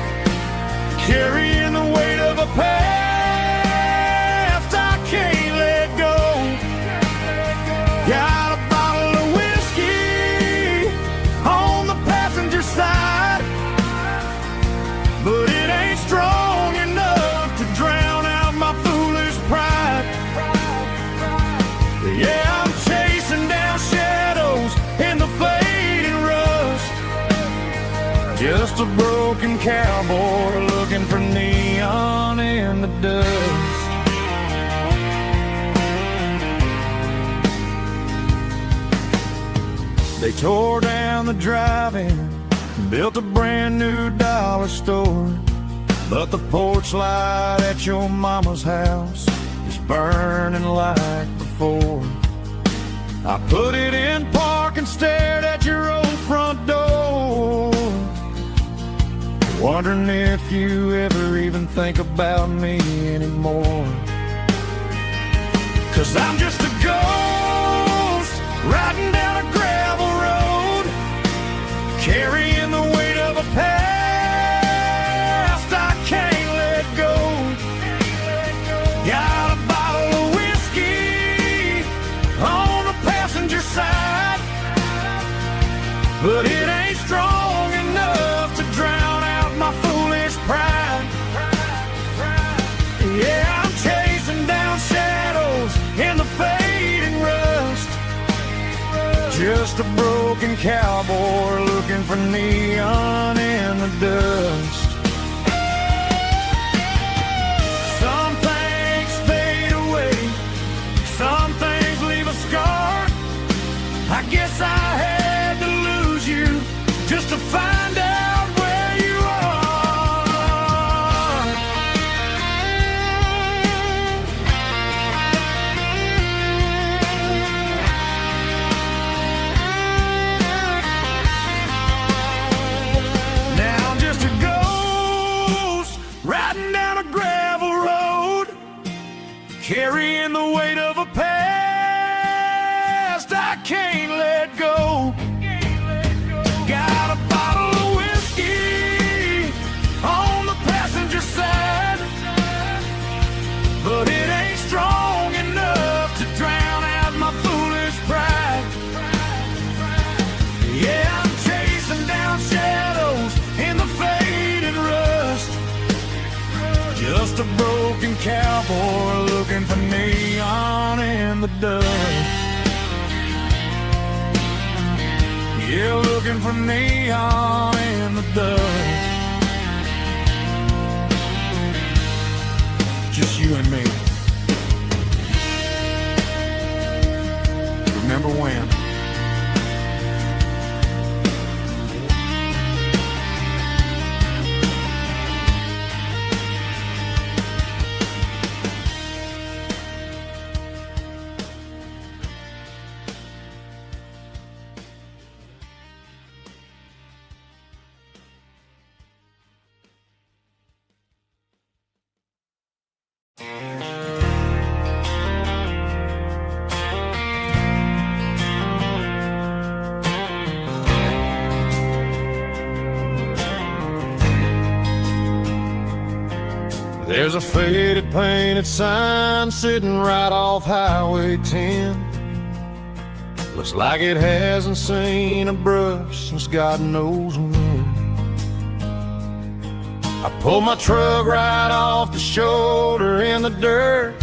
carrying the weight of a past I can't let go. Got a bottle of whiskey on the passenger side, but it ain't strong enough to drown out my foolish pride. Yeah, I'm chasing down shadows in the fading rust, just a broken cowboy looking for neon in the dust. They tore down the drive-in, built a brand new dollar store, but the porch light at your mama's house is burning like before. I put it in park and stared at your old front door, wondering if you ever even think about me anymore. 'Cause I'm just a ghost riding down a gravel road, carrying the weight of a past I can't let go. Got a bottle of whiskey on the passenger side, but it ain't strong enough to drown out my foolish pride. Yeah, I'm chasing down shadows in the fading rust, just a broken cowboy looking for neon in the dust. Some things fade away, some things leave a scar. I guess I had to lose you just to find out where you are. Now I'm just a ghost riding down a gravel road, carrying the weight of a past I can't let go. Got a bottle of whiskey on the passenger side, but it ain't strong enough to drown out my foolish pride. Yeah, I'm chasing down shadows in the faded rust, just a broken cowboy looking for neon in the dust. Yeah, looking for neon in the dust. Just you you and me. Remember when? There's a faded painted sign sitting right off Highway 10. Looks like it hasn't seen a brush since God knows when. I pulled my truck right off the shoulder in the dirt,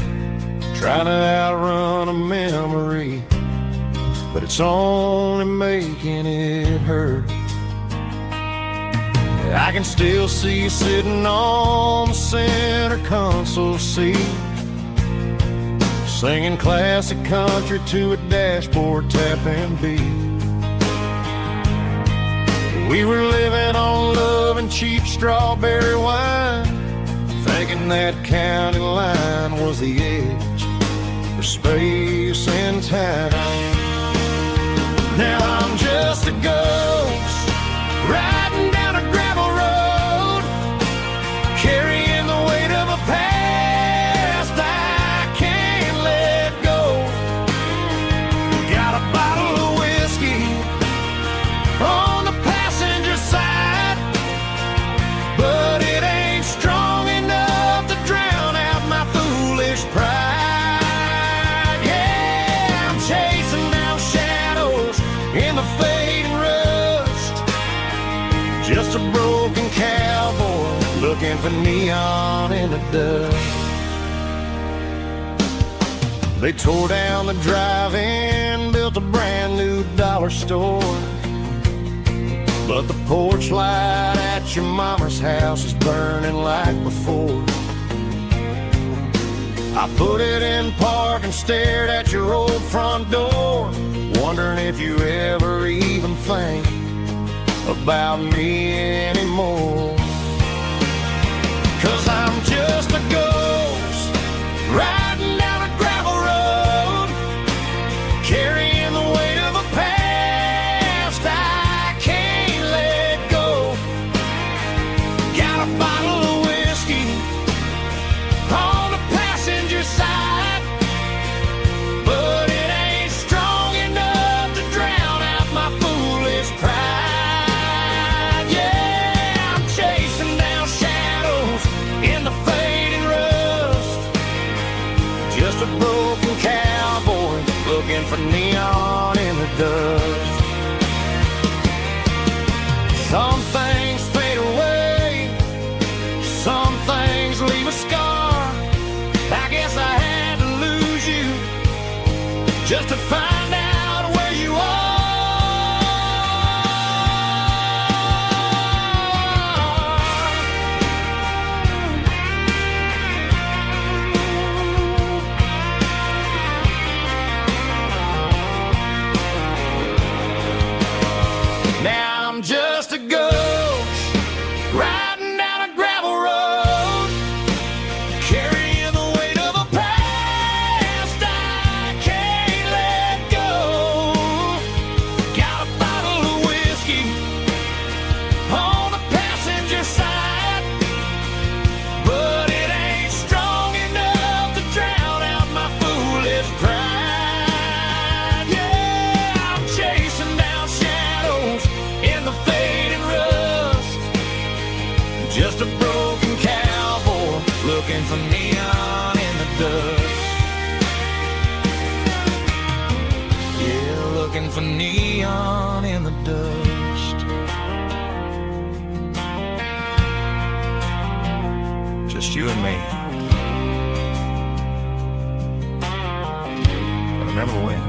trying to outrun a memory, but it's only making it hurt. I can still see you sitting on the center console seat, singing classic country to a dashboard tapping beat. We were living on love and cheap strawberry wine, thinking that county line was the edge for space and time. Now I'm just a ghost riding down a gravel road, carrying the weight of a past I can't let go. Got a bottle of whiskey on the passenger side, but it ain't strong enough to drown out my foolish pride. Yeah, I'm chasing down shadows in the fading rust, just a broken cowboy looking for neon in the dust. They tore down the drive-in, built a brand new dollar store, but the porch light at your mama's house is burning like before. I put it in park and stared at your old front door, wondering if you ever even think about me anymore. 'Cause I'm just a ghost riding down a gravel road, carrying the weight of a past I can't let go. Got a bottle of whiskey on the passenger side, but it ain't strong enough to drown out my foolish pride. Yeah, I'm chasing down shadows in the fading rust, just a broken cowboy looking for neon in the dust. Some things fade away, some things leave a scar. I guess I had to lose you just to find out where you are. Now I'm just a ghost riding down a gravel road, carrying the weight of a past I can't let go. Got a bottle of whiskey on the passenger side, but it ain't strong enough to drown out my foolish pride. Yeah, I'm chasing down shadows in the fading rust, just a broken cowboy looking for neon in the dust. Yeah, looking for neon in the dust. Just you and me. Remember when?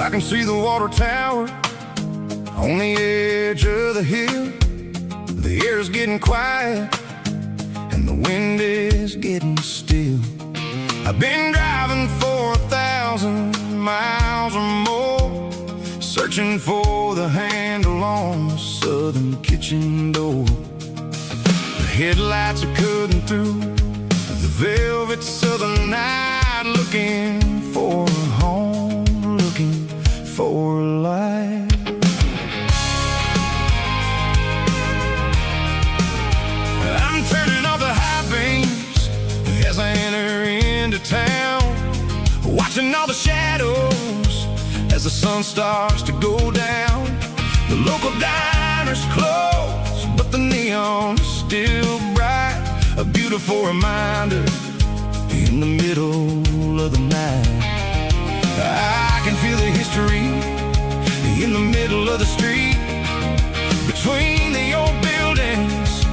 I can see the water tower on the edge of the hill. The air's getting quiet and the wind is getting still. I've been driving for 1,000 miles or more, searching for the handle on the southern kitchen door. The headlights are cutting through the velvet southern night, looking for a home, looking for life. I'm turning off the high beams as I enter into town, watching all the shadows as the sun starts to go down. The local diner's closed, but the neon's still bright, a beautiful reminder in the middle of the night. I can feel the history in the middle of the street, between the old buildings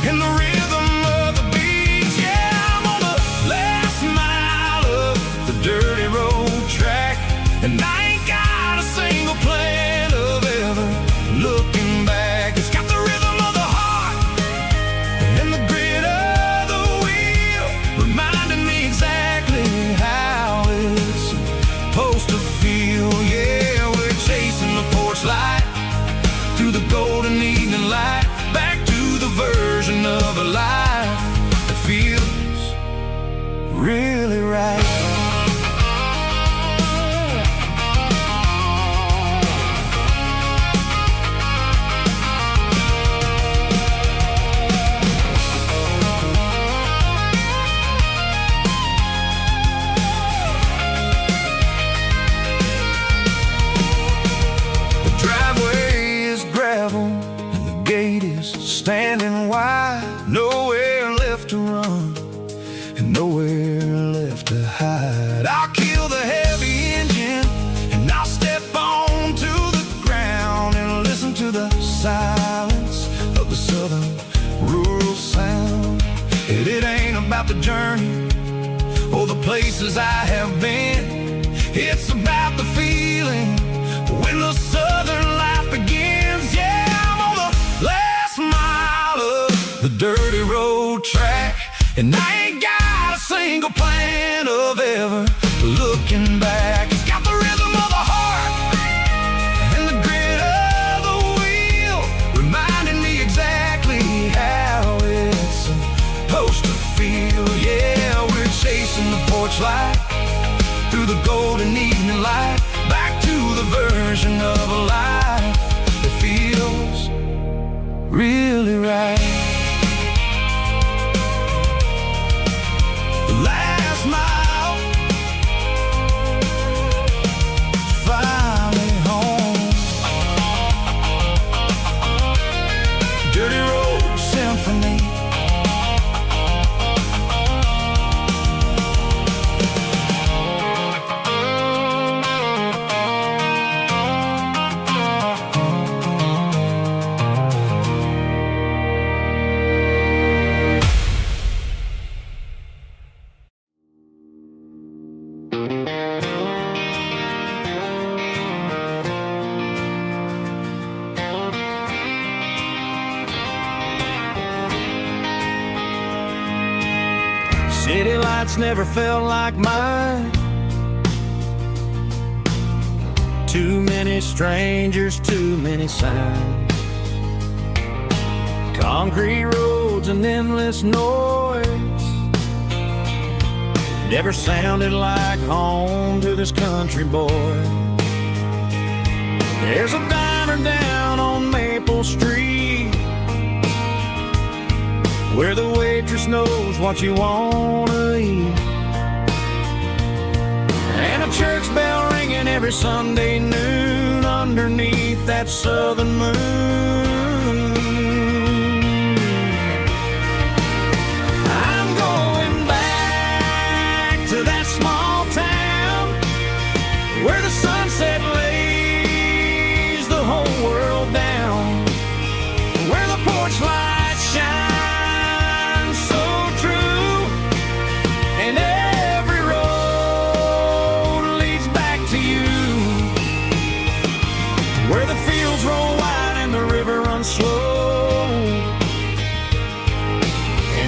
and the rhythm of the beats. Yeah, I'm on the last mile of the dirty road track, and I ain't got a single plan of ever looking back. It's got the rhythm of the heart and the grit of the wheel, reminding me exactly how it's supposed to feel. Yeah, we're chasing the porch light through the golden evening light, back to the version of a life that feels really right. Standing wide, nowhere left to run and nowhere left to hide. I'll kill the heavy engine and I'll step onto the ground and listen to the silence of the southern rural sound. It ain't about the journey or the places I have been, it's about the feeling when the southern life begins. Yeah, I'm on the last mile of the dirty road track, and I ain't got a single plan of ever looking back. It's got the rhythm of the heart and the grit of the wheel, reminding me exactly how it's supposed to feel. Yeah, we're chasing the porch light through the golden evening light, back to the version of a life that feels really right. The last mile, finally home. Dirty Road Symphony. City lights never felt like mine. Too many strangers, too many signs. Concrete roads and endless noise never sounded like home to this country boy. There's a diner down on Maple Street where the waitress knows what you wanna eat, and a church bell ringing every Sunday noon underneath that southern moon. I'm going back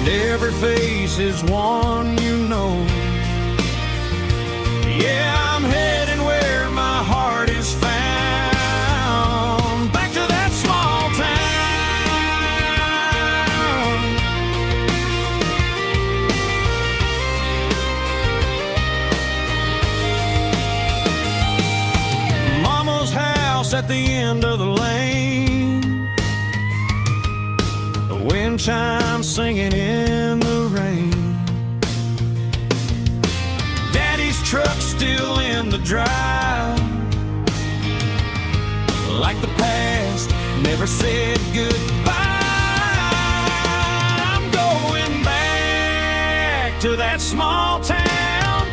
and every face is one you know. Yeah, I'm heading where my heart is found, back to that small town. Mama's house at the end of the lane, the wind chimes singing in the rain. Daddy's truck still in the drive, like the past never said goodbye. I'm going back to that small town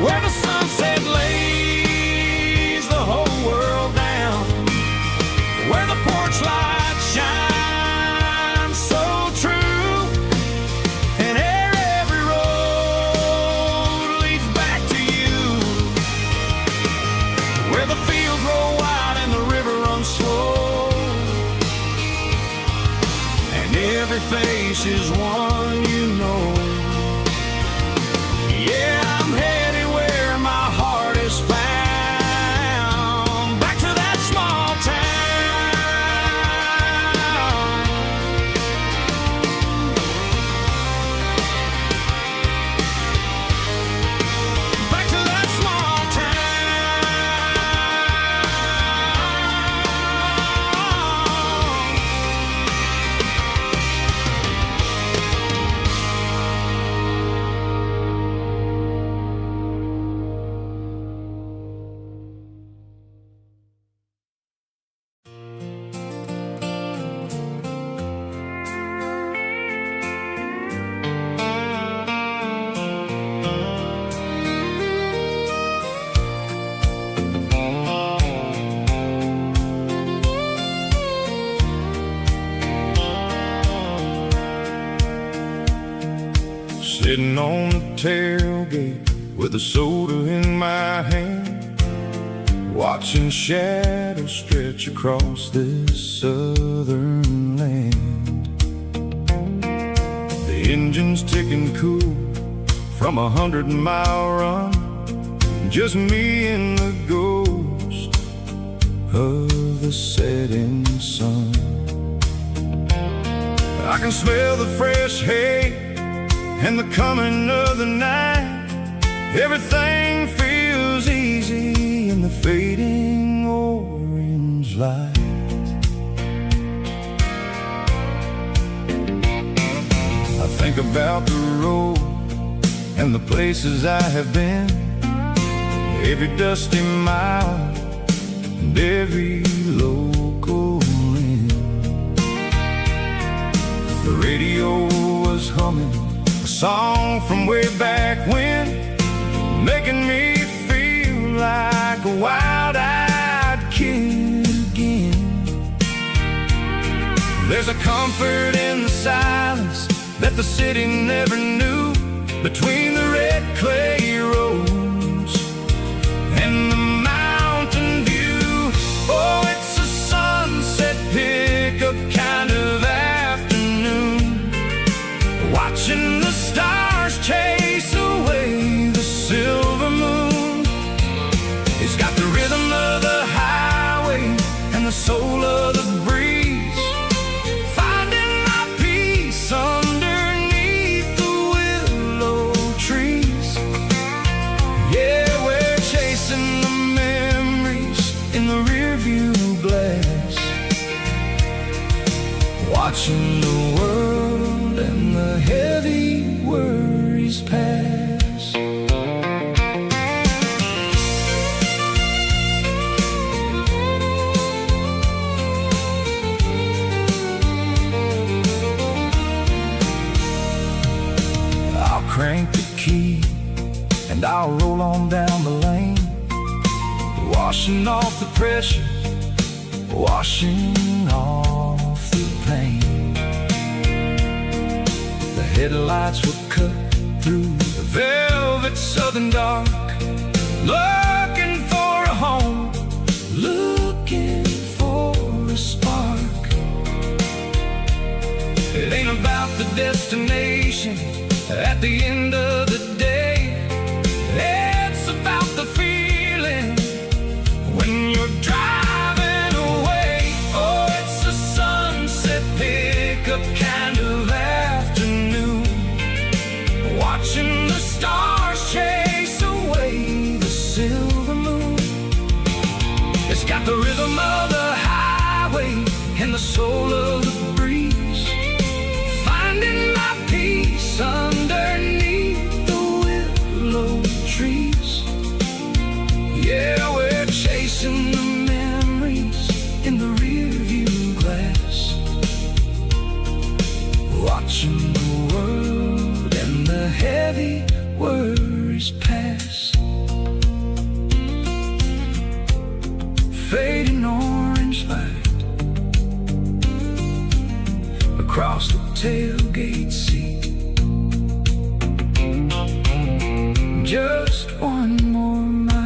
where the sunset lays the whole world down, where the porch lights shine so true, and every road leads back to you, where the fields roll wide and the river runs slow, and every face is one you know. Yeah, I'm headed where my heart is found, back to that small town. Back to that small Sitting on the tailgate with a soda in my hand, watching shadows stretch across this southern land. The engine's ticking cool from 100-mile run, just me and the ghost of the setting sun. I can smell the fresh hay and the coming of the night. Everything feels easy in the fading orange light. I think about the road and the places I have been, every dusty mile and every local inn. The radio was humming a song from way back when, making me feel like a wild-eyed kid again. There's a comfort in the silence that the city never knew, between the red clay roads and the mountain view. Oh, it's a sunset pickup kind of afternoon, watching the stars chase away the silver moon. It's got the rhythm of the highway and the soul of the breeze, finding my peace underneath the willow trees. Yeah, we're chasing the memories in the rearview glass, watching the world and the heavy worries pass. I'll crank the key and I'll roll on down the lane, washing off the pressure, washing off the pain. The headlights will cut through the velvet southern dark, looking for a home, looking for a spark. It ain't about about the destination at the end of the day. It's about the feeling when you're driving away. Oh, it's a sunset pickup kind of afternoon, watching the stars chase away the silver moon. It's got the rhythm of the highway and the soul of the breeze, finding my peace underneath the willow trees. Yeah, we're chasing the memories in the rearview glass, watching the world and the heavy worries pass. Fading orange light across the tailgate seat. Just one more mile.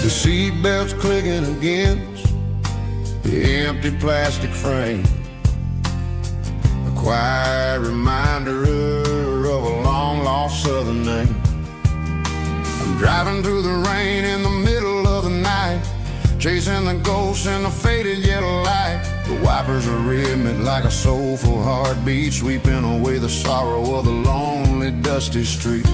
The seatbelt's clicking against the empty plastic frame, a quiet reminder of a long-lost southern name. I'm driving through the rain in the middle of the night, chasing the ghosts in the faded yellow light. The wipers are rhythmic like a soulful heartbeat, sweeping away the sorrow of the lonely, dusty street.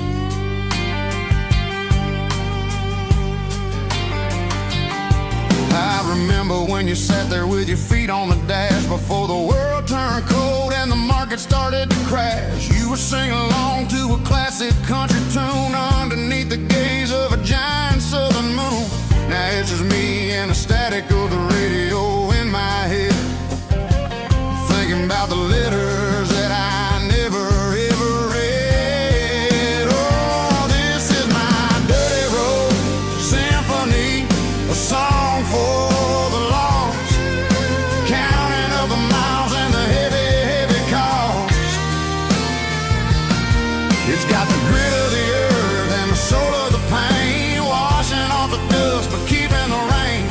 I remember when you sat there with your feet on the dash before the world turned cold and the market started to crash. You were singing along to a classic country tune underneath the gaze of a giant southern moon. Now it's just me and the static of the radio in my head, thinking about the letters that I never ever read. Oh, this is my dirty road symphony, a song for the lost, counting up the miles and the heavy, heavy cost. It's got the grit of the earth and the soul of the pain, washing off the dust but keeping the rain.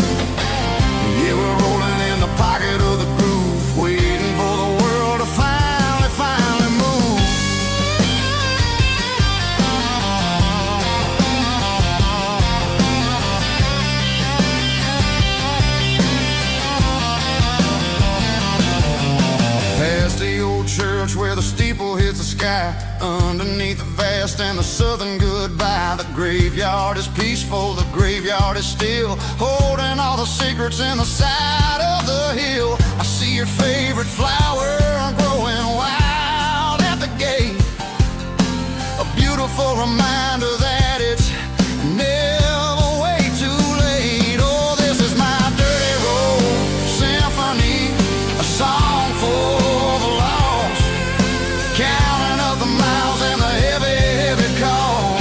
Yeah, we're rolling in the pocket of the groove, waiting for the world to finally move. Past the old church where the steeple hits the sky, underneath the vast and the southern goodbye. The graveyard is peaceful, the graveyard is still, holding all the secrets in the side of the hill. I see your favorite flower growing wild at the gate, a beautiful reminder that it's never way too late. Oh, this is my dirty road symphony, a song for the lost, counting up the miles and the heavy, heavy call.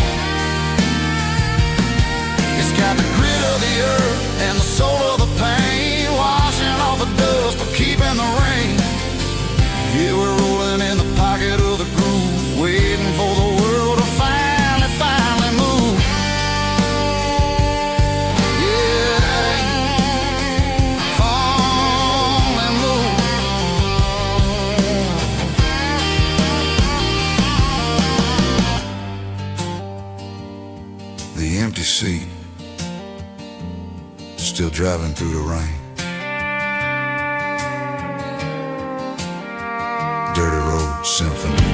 It's got the grit of the earth and the soul of the pain, washing off the dust but keeping the rain. Yeah, we're rolling in the pocket of the groove, waiting for the world to finally move. Yeah, finally move. The empty seat, still driving through the rain. Dirty road symphony.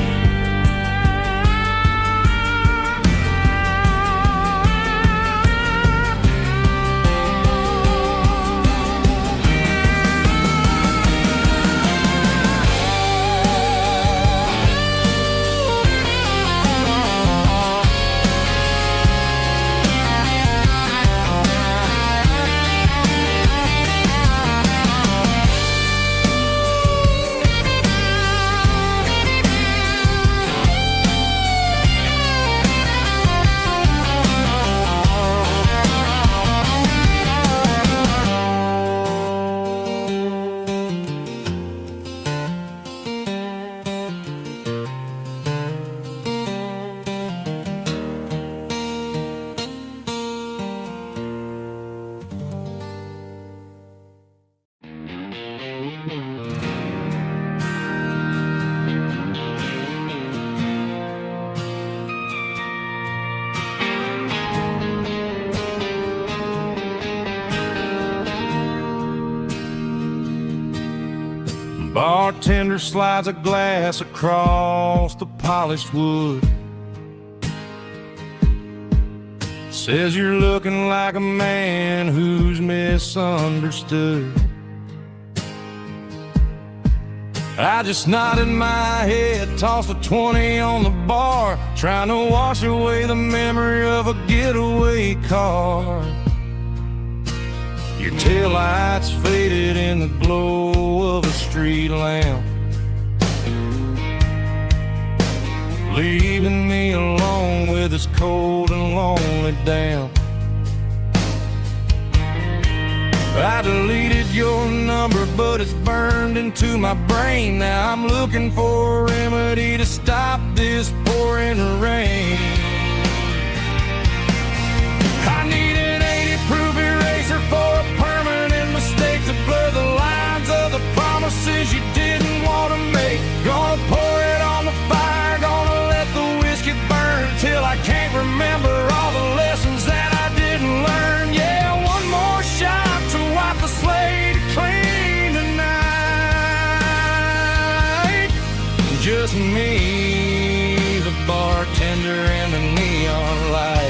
bartender slides a glass across the polished wood. Says you're looking like a man who's misunderstood. I just nodded my head, tossed a 20 on the bar, trying to wash away the memory of a getaway car. Your taillights faded in the glow of a street lamp, leaving me alone with this cold and lonely damp. I deleted your number, but it's burned into my brain. Now I'm looking for a remedy to stop this pouring rain. I need an 80-proof eraser for a permanent mistake to blur the lines of the promises you didn't want to make. Gonna pour it on the fire, gonna let the whiskey burn till I can't remember all the lessons that I didn't learn. Yeah, one more shot to wipe the slate clean tonight. Just me, the bartender, and the neon light.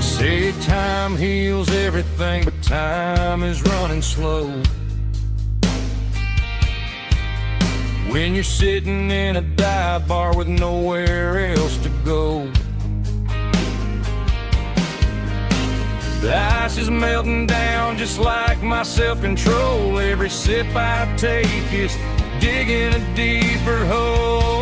Say time heals everything, but time is running slow. When you're sitting in a dive bar with nowhere else to go, the ice is melting down just like my self-control. Every sip I take is digging a deeper hole.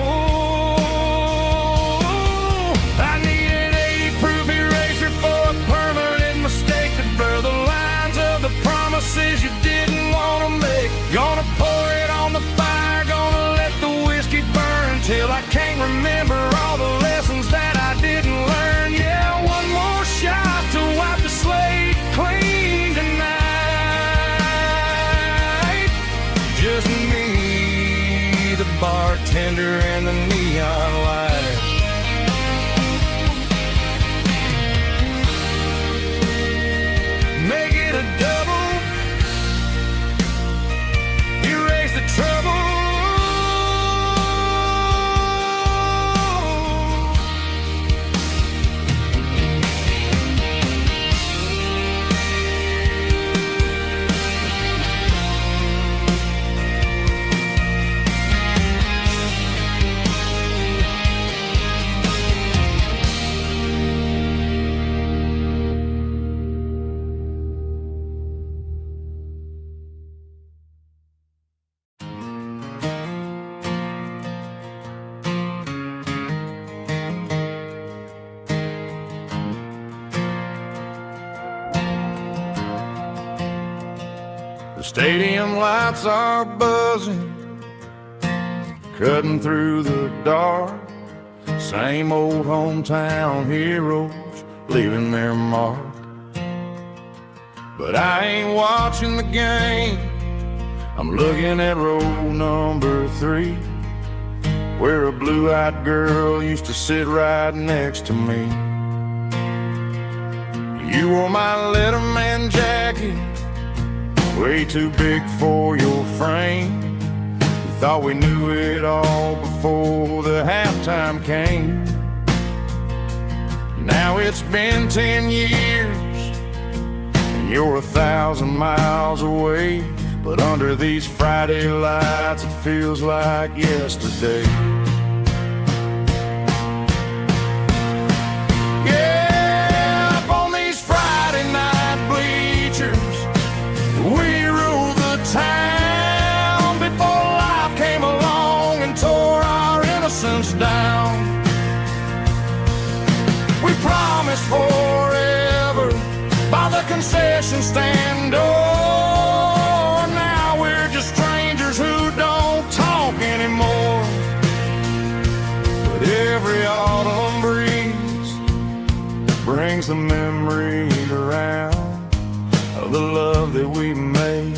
I need an 80-proof eraser for a permanent mistake to blur the lines of the promises you didn't want to make. Gonna pour it on the fire, gonna let the whiskey burn till I can't remember all the lessons that I didn't learn. Yeah, one more shot to wipe the slate clean tonight. Just me, the bartender, and the neon light. Make it a double, erase the trouble. The stadium lights are buzzing, cutting through the dark. Same old hometown heroes leaving their mark. But I ain't watching the game, I'm looking at row number 3, where a blue-eyed girl used to sit right next to me. You wore my Letterman jacket, way too big for your frame. We thought we knew it all before the halftime came. Now it's been 10 years and you're 1,000 miles away, but under these Friday lights it feels like yesterday. Yeah, up on these Friday night bleachers, we ruled the town before life came along and tore our innocence down. We promised forever by the concession stand door. Now we're just strangers who don't talk anymore. But every autumn breeze brings the memories around of the love that we made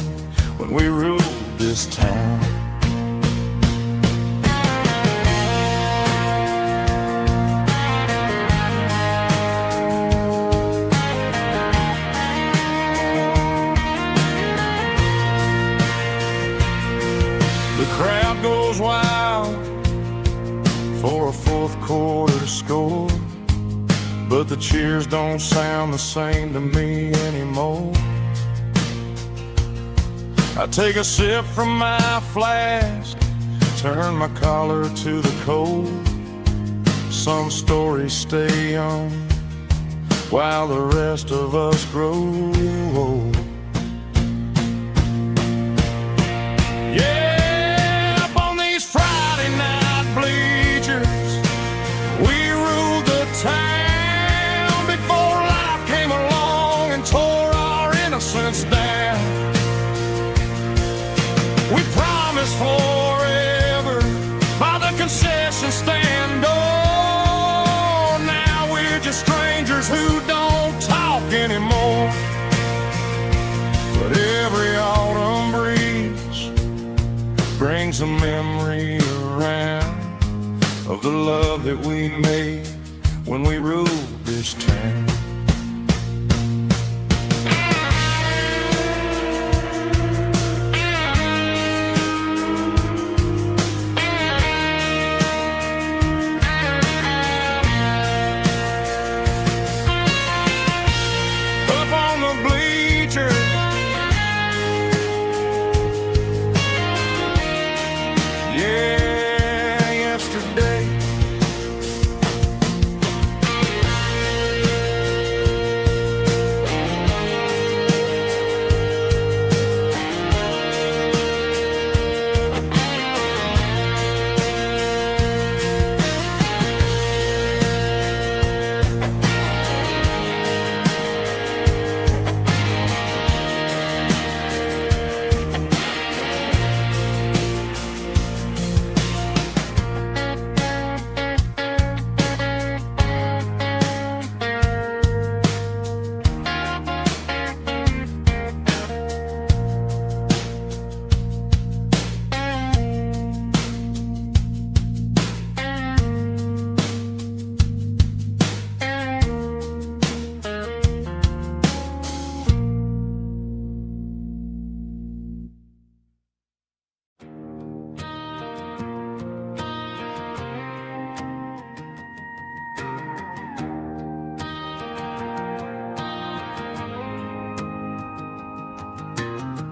when we ruled this town. The crowd goes wild for a fourth quarter score, but the cheers don't sound the same to me anymore. I take a sip from my flask, turn my collar to the cold. Some stories stay young while the rest of us grow old. Yeah, up on these Friday night bleachers, we ruled the town before life came along and tore our innocence down. We promised forever by the concession stand door. Now we're just strangers who don't talk anymore. But every autumn breeze brings a memory around of the love that we made when we ruled this town.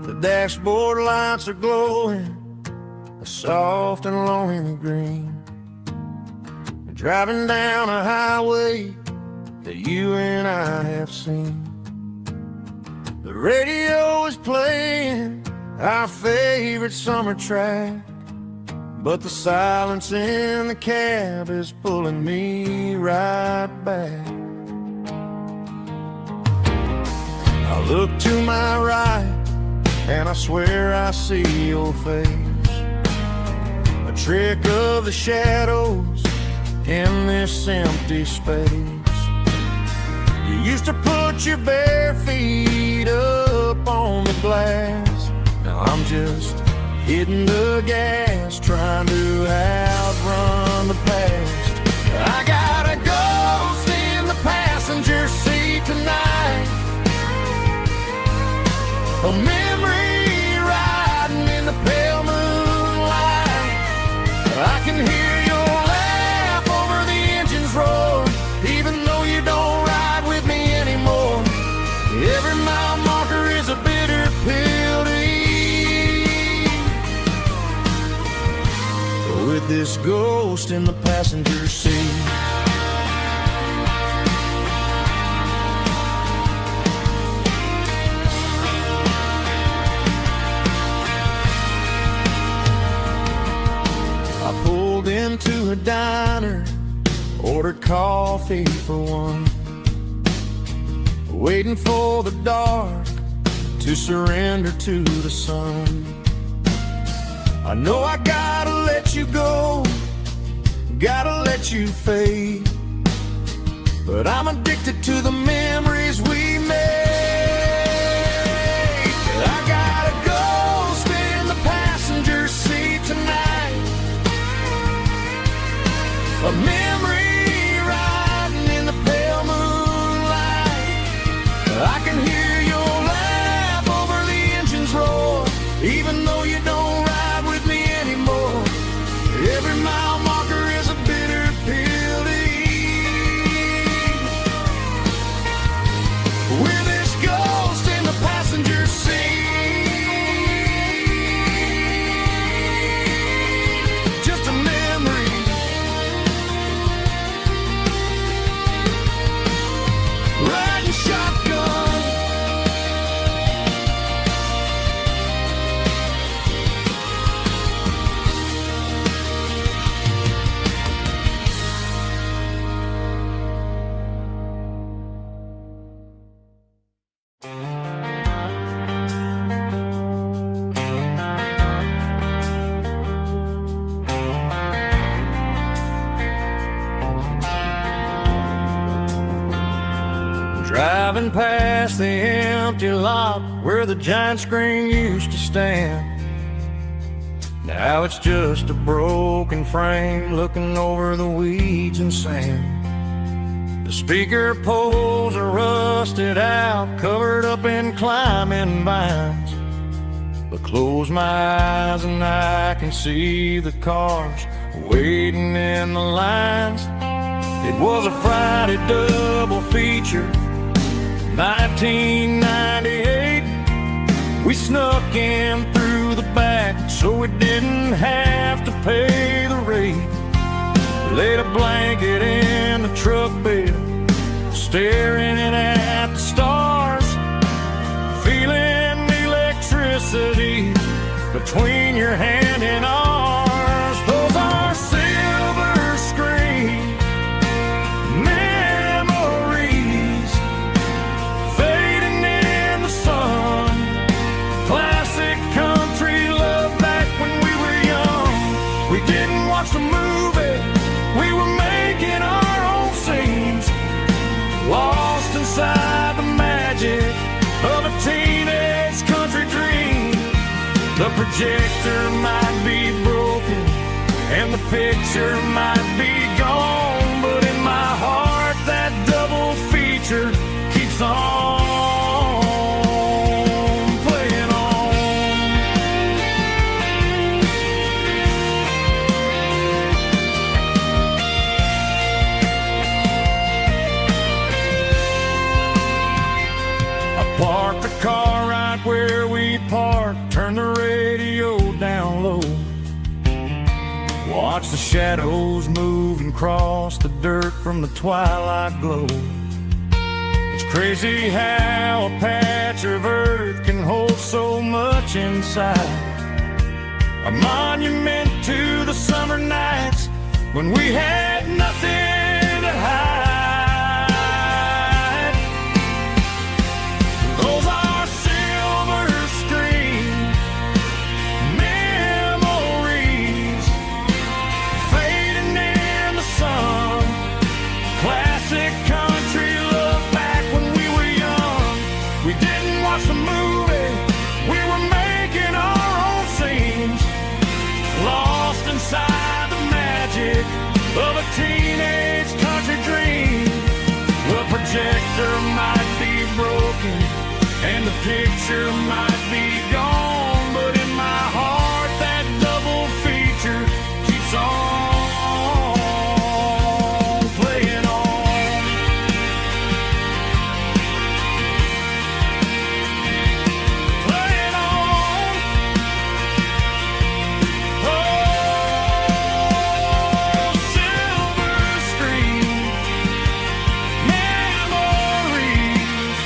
The dashboard lights are glowing, a soft and lonely green. Driving down a highway that you and I have seen. The radio is playing our favorite summer track, but the silence in the cab is pulling me right back. I look to my right and I swear I see your face, a trick of the shadows in this empty space. You used to put your bare feet up on the glass. Now I'm just hitting the gas, trying to outrun the past. I got a ghost in the passenger seat tonight, a memory riding in the pale moonlight. I can hear your laugh over the engine's roar, even though you don't ride with me anymore. Every mile marker is a bitter pill to eat, with this ghost in the passenger seat. I pulled into a diner, ordered coffee for one, waiting for the dark to surrender to the sun. I know I gotta let you go, gotta let you fade, but I'm addicted to the memories we made. I gotta go even though you don't ride with me anymore. Every mile marker is a bitter pill to eat. We're this ghost in the passenger seat, just a memory. Riding shotgun, driving past the empty lot where the giant screen used to stand. Now it's just a broken frame looking over the weeds and sand. The speaker poles are rusted out, covered up in climbing vines. But close my eyes and I can see the cars waiting in the lines. It was a Friday double feature, 1998. We snuck in through the back so we didn't have to pay the rate. Laid a blanket in the truck bed, staring at the stars, feeling the electricity between your hand and ours. Those are silver screen memories fading in the sun. Classic country love back when we were young. We didn't watch the movie, we were making our own scenes, lost inside the magic of a teenage country dream. The projector might be broken and the picture might be gone, but in my heart that double feature keeps on playing on. I parked the car right where we parked, turned the radio down low, watch the shadows move and cross the dirt from the twilight glow. It's crazy how a patch of earth can hold so much inside. A monument to the summer nights when we had nothing to hide. Those are silver screen memories fading in the sun. Classic country love back when we were young. We didn't watch the movie, we were making our own scenes, lost inside the magic of a teenage country dream. The projector might be broken and the picture might be gone, but in my heart that double feature keeps on playing on. Playing on. Oh, silver screen memories.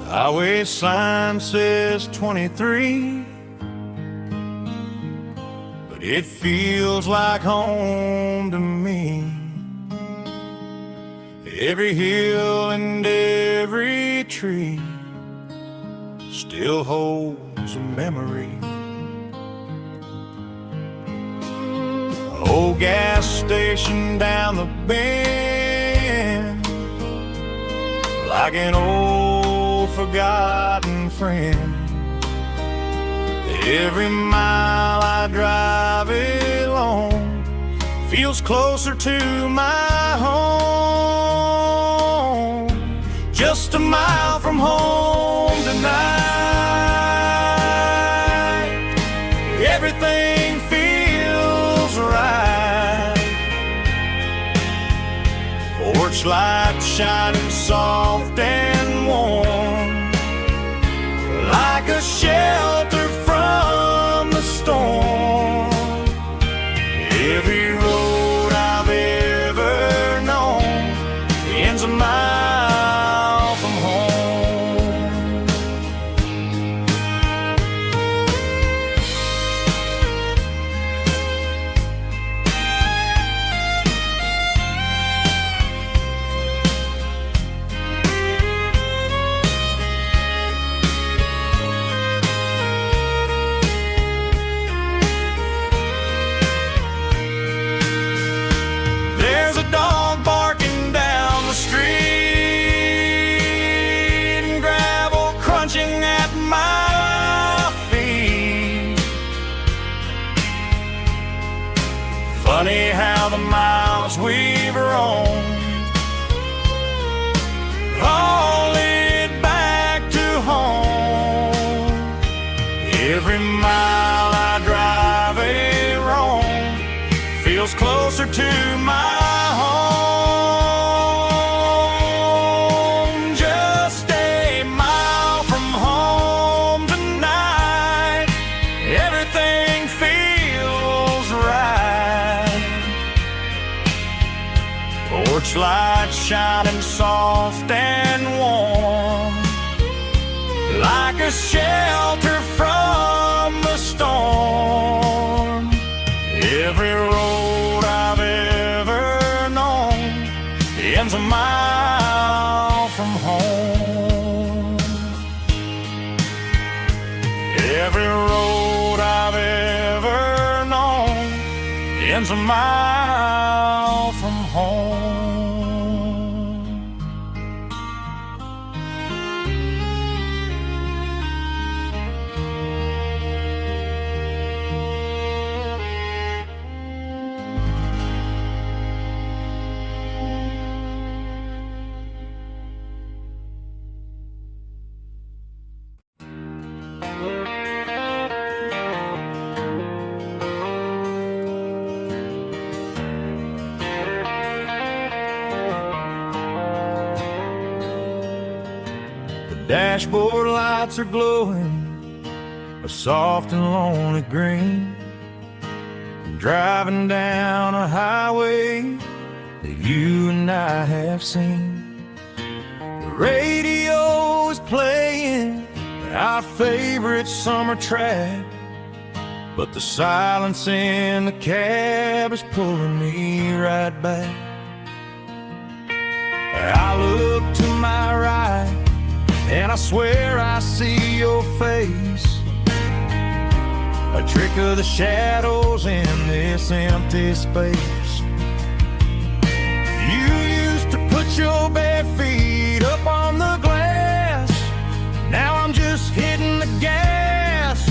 Highway sign says 23, but it feels like home to me. Every hill and every tree still holds a memory. Old gas station down the bend, like an old forgotten friend. Every mile I drive it along feels closer to my home. Just a mile from home tonight, everything feels right. Porch light shining soft and warm, like a shelter from the storm. Every road I've ever known ends a mile from home. There's a dog barking down the street, and gravel crunching at my feet. Funny how the miles we've roamed all lead back to home. Every mile I drive a roam feels closer to my home. Just a mile from home tonight, everything feels right. Porch light shining soft and warm, like a shelter from the storm. Every road I've ever known ends a mile from home. Every road I've ever known ends a mile from home. Dashboard lights are glowing a soft and lonely green. I'm driving down a highway that you and I have seen. The radio is playing our favorite summer track, but the silence in the cab is pulling me right back. I look to my right and I swear I see your face, a trick of the shadows in this empty space. You used to put your bare feet up on the glass. Now I'm just hitting the gas,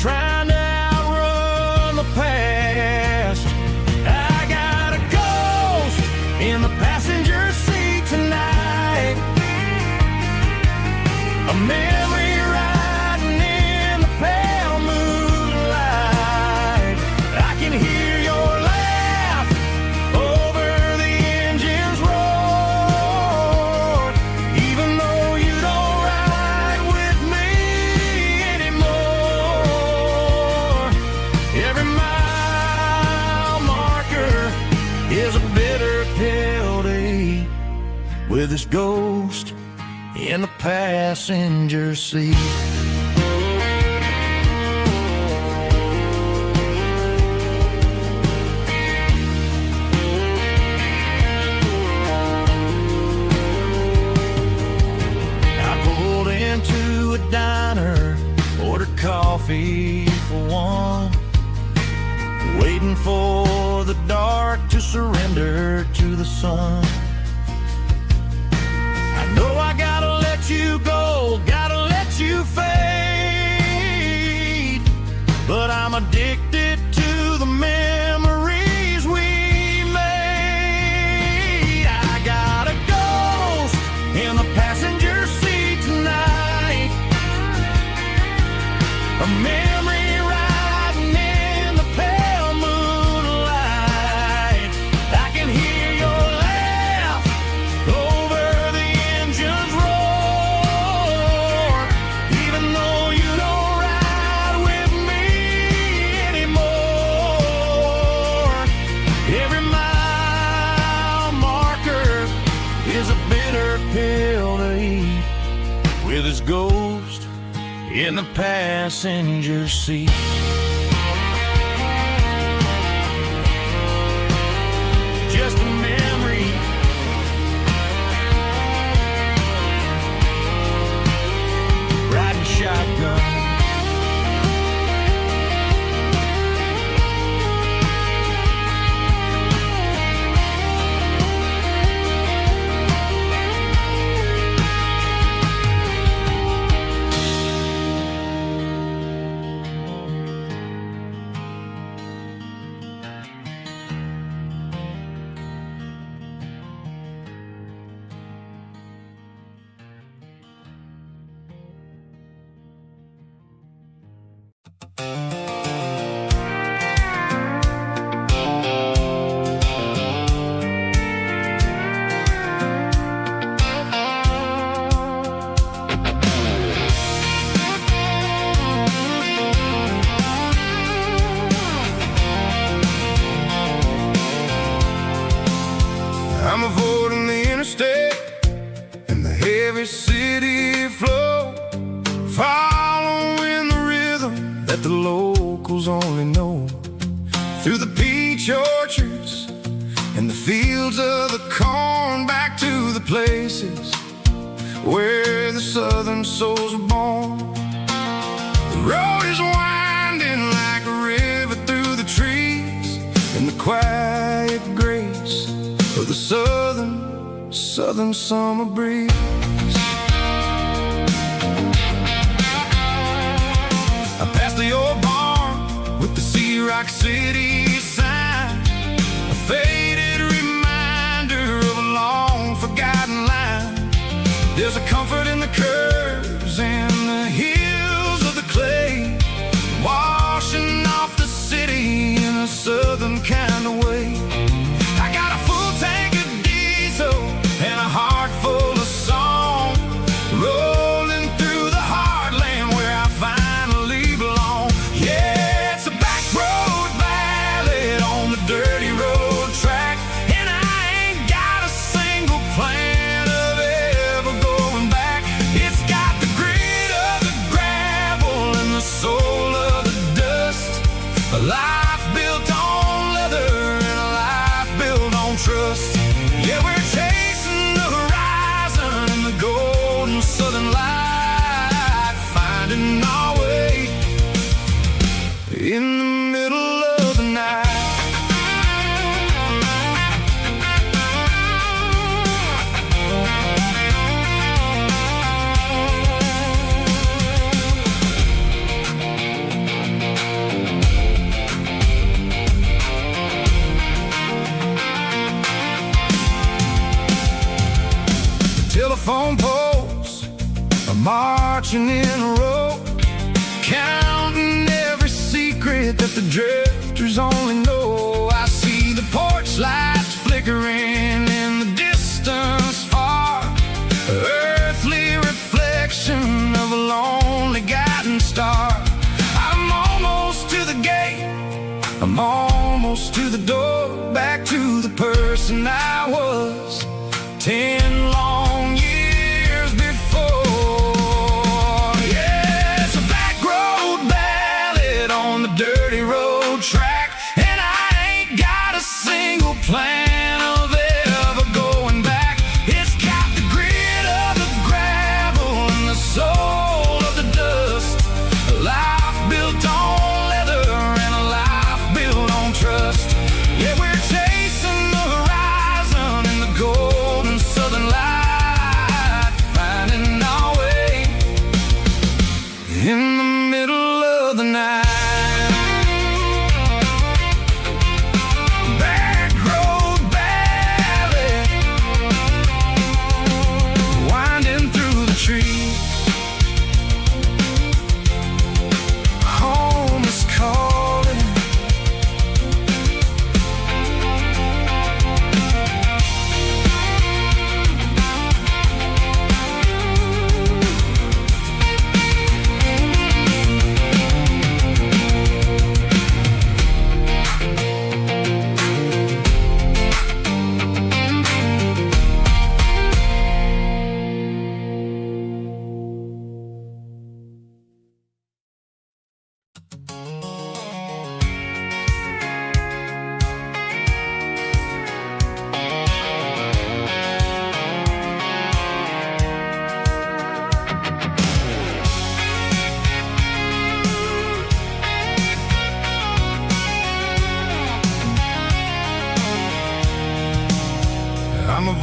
trying to outrun the past. I got a ghost in the passenger seat tonight, a memory riding in the pale moonlight. I can hear your laugh over the engine's roar, even though you don't ride with me anymore. Every mile marker is a bitter pill to eat, with this ghost in the passenger seat. coffee for one, waiting for the dark to surrender to the sun. I know I gotta let you go, gotta let you fade, but I'm addicted to the memories we made. I got a ghost in the passenger seat tonight, a memory riding in the pale moonlight. I can hear your laugh over the engine's roar, even though you don't ride with me anymore. Every mile marker is a bitter pill to eat, with his ghost in the passenger seat. Just a memory, riding shotgun. I'm avoiding the interstate and the heavy city flow, following the rhythm that the locals only know. Through the peach orchards and the fields of the corn, back to the places where the southern souls were born. The road is winding like a river through the trees, in the quiet grace of the southern summer breeze. I passed the old barn with the Sea Rock City sign, a faded reminder of a long forgotten line. There's a comfort in the curves and the hills of the clay, washing off the city in a southern kind of way. I got a full tank of diesel and a heart full of song, rolling through the heartland where I finally belong. Yeah, it's a back road ballad on the dirty road track, and I ain't got a single plan of ever going back. It's got the grit of the gravel and the soul of the dust, a life built on leather and a life built on trust. Yeah, we're chasing the horizon in the golden southern light, finding our way in the middle of the night. Telephone poles are marching in a row, counting every secret that the drifters only know. I see the porch lights flickering in the distance far, earthly reflection of a lonely guiding star. I'm almost to the gate, I'm almost to the door, back to the person I was 10 long years before. Yeah, it's a back road ballad on the dirty road track, and I ain't got a single plan of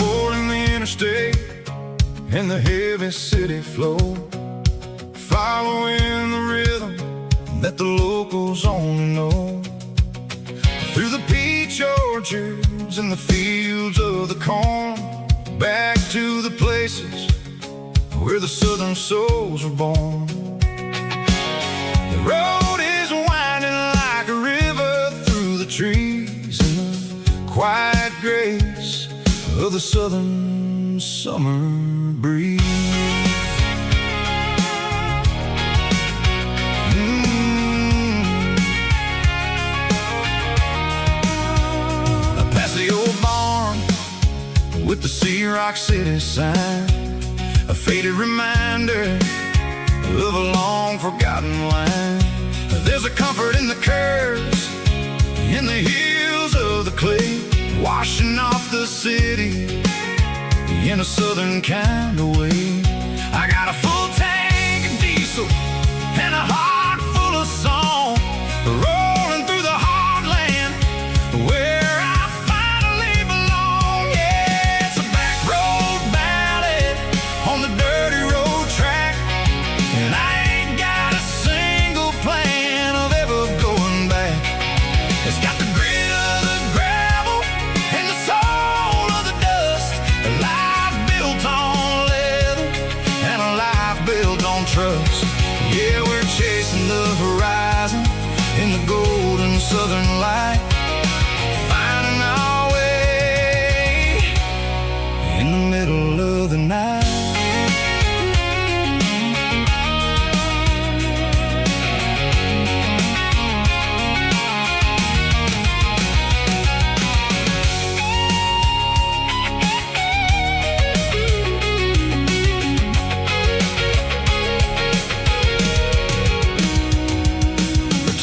rolling the interstate and the heavy city flow, following the rhythm that the locals only know. Through the peach orchards and the fields of the corn, back to the places where the southern souls were born. The road is winding like a river through the trees in the quiet grace of the southern summer breeze. Past the old barn with the Sea Rock City sign, a faded reminder of a long forgotten line. There's a comfort in the curves, in the hills of the clay, washing off the city in a southern kind of way. I got a full tank of diesel and a heart full of song, rolling through the heartland where I finally belong. Yeah, it's a back road ballad on the dirty road track, and I ain't got a single plan of ever going back. It's got the grit of the gravel and the soul of the dust, a life built on leather and a life built on trust. Yeah, we're chasing the horizon in the golden southern light, finding our way in the middle of the night.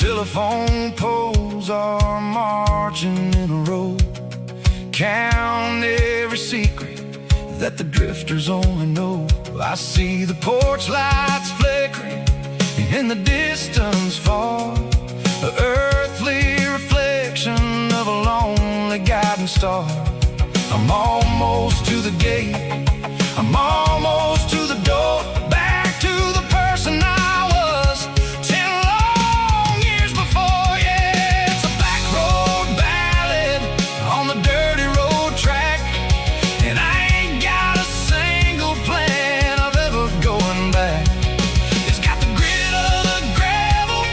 Telephone poles are marching in a row, count every secret that the drifters only know. I see the porch lights flickering in the distance far, the earthly reflection of a lonely guiding star. I'm almost to the gate, I'm almost to the door, back to the person I was 10 long years before. Yeah, it's a back road ballad on the dirty road track, and I ain't got a single plan of ever going back. It's got the grit of the gravel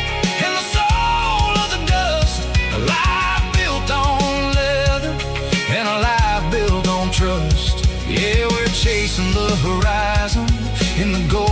and the soul of the dust, a life built on leather and a life built on trust. Yeah, we're chasing the horizon in the gold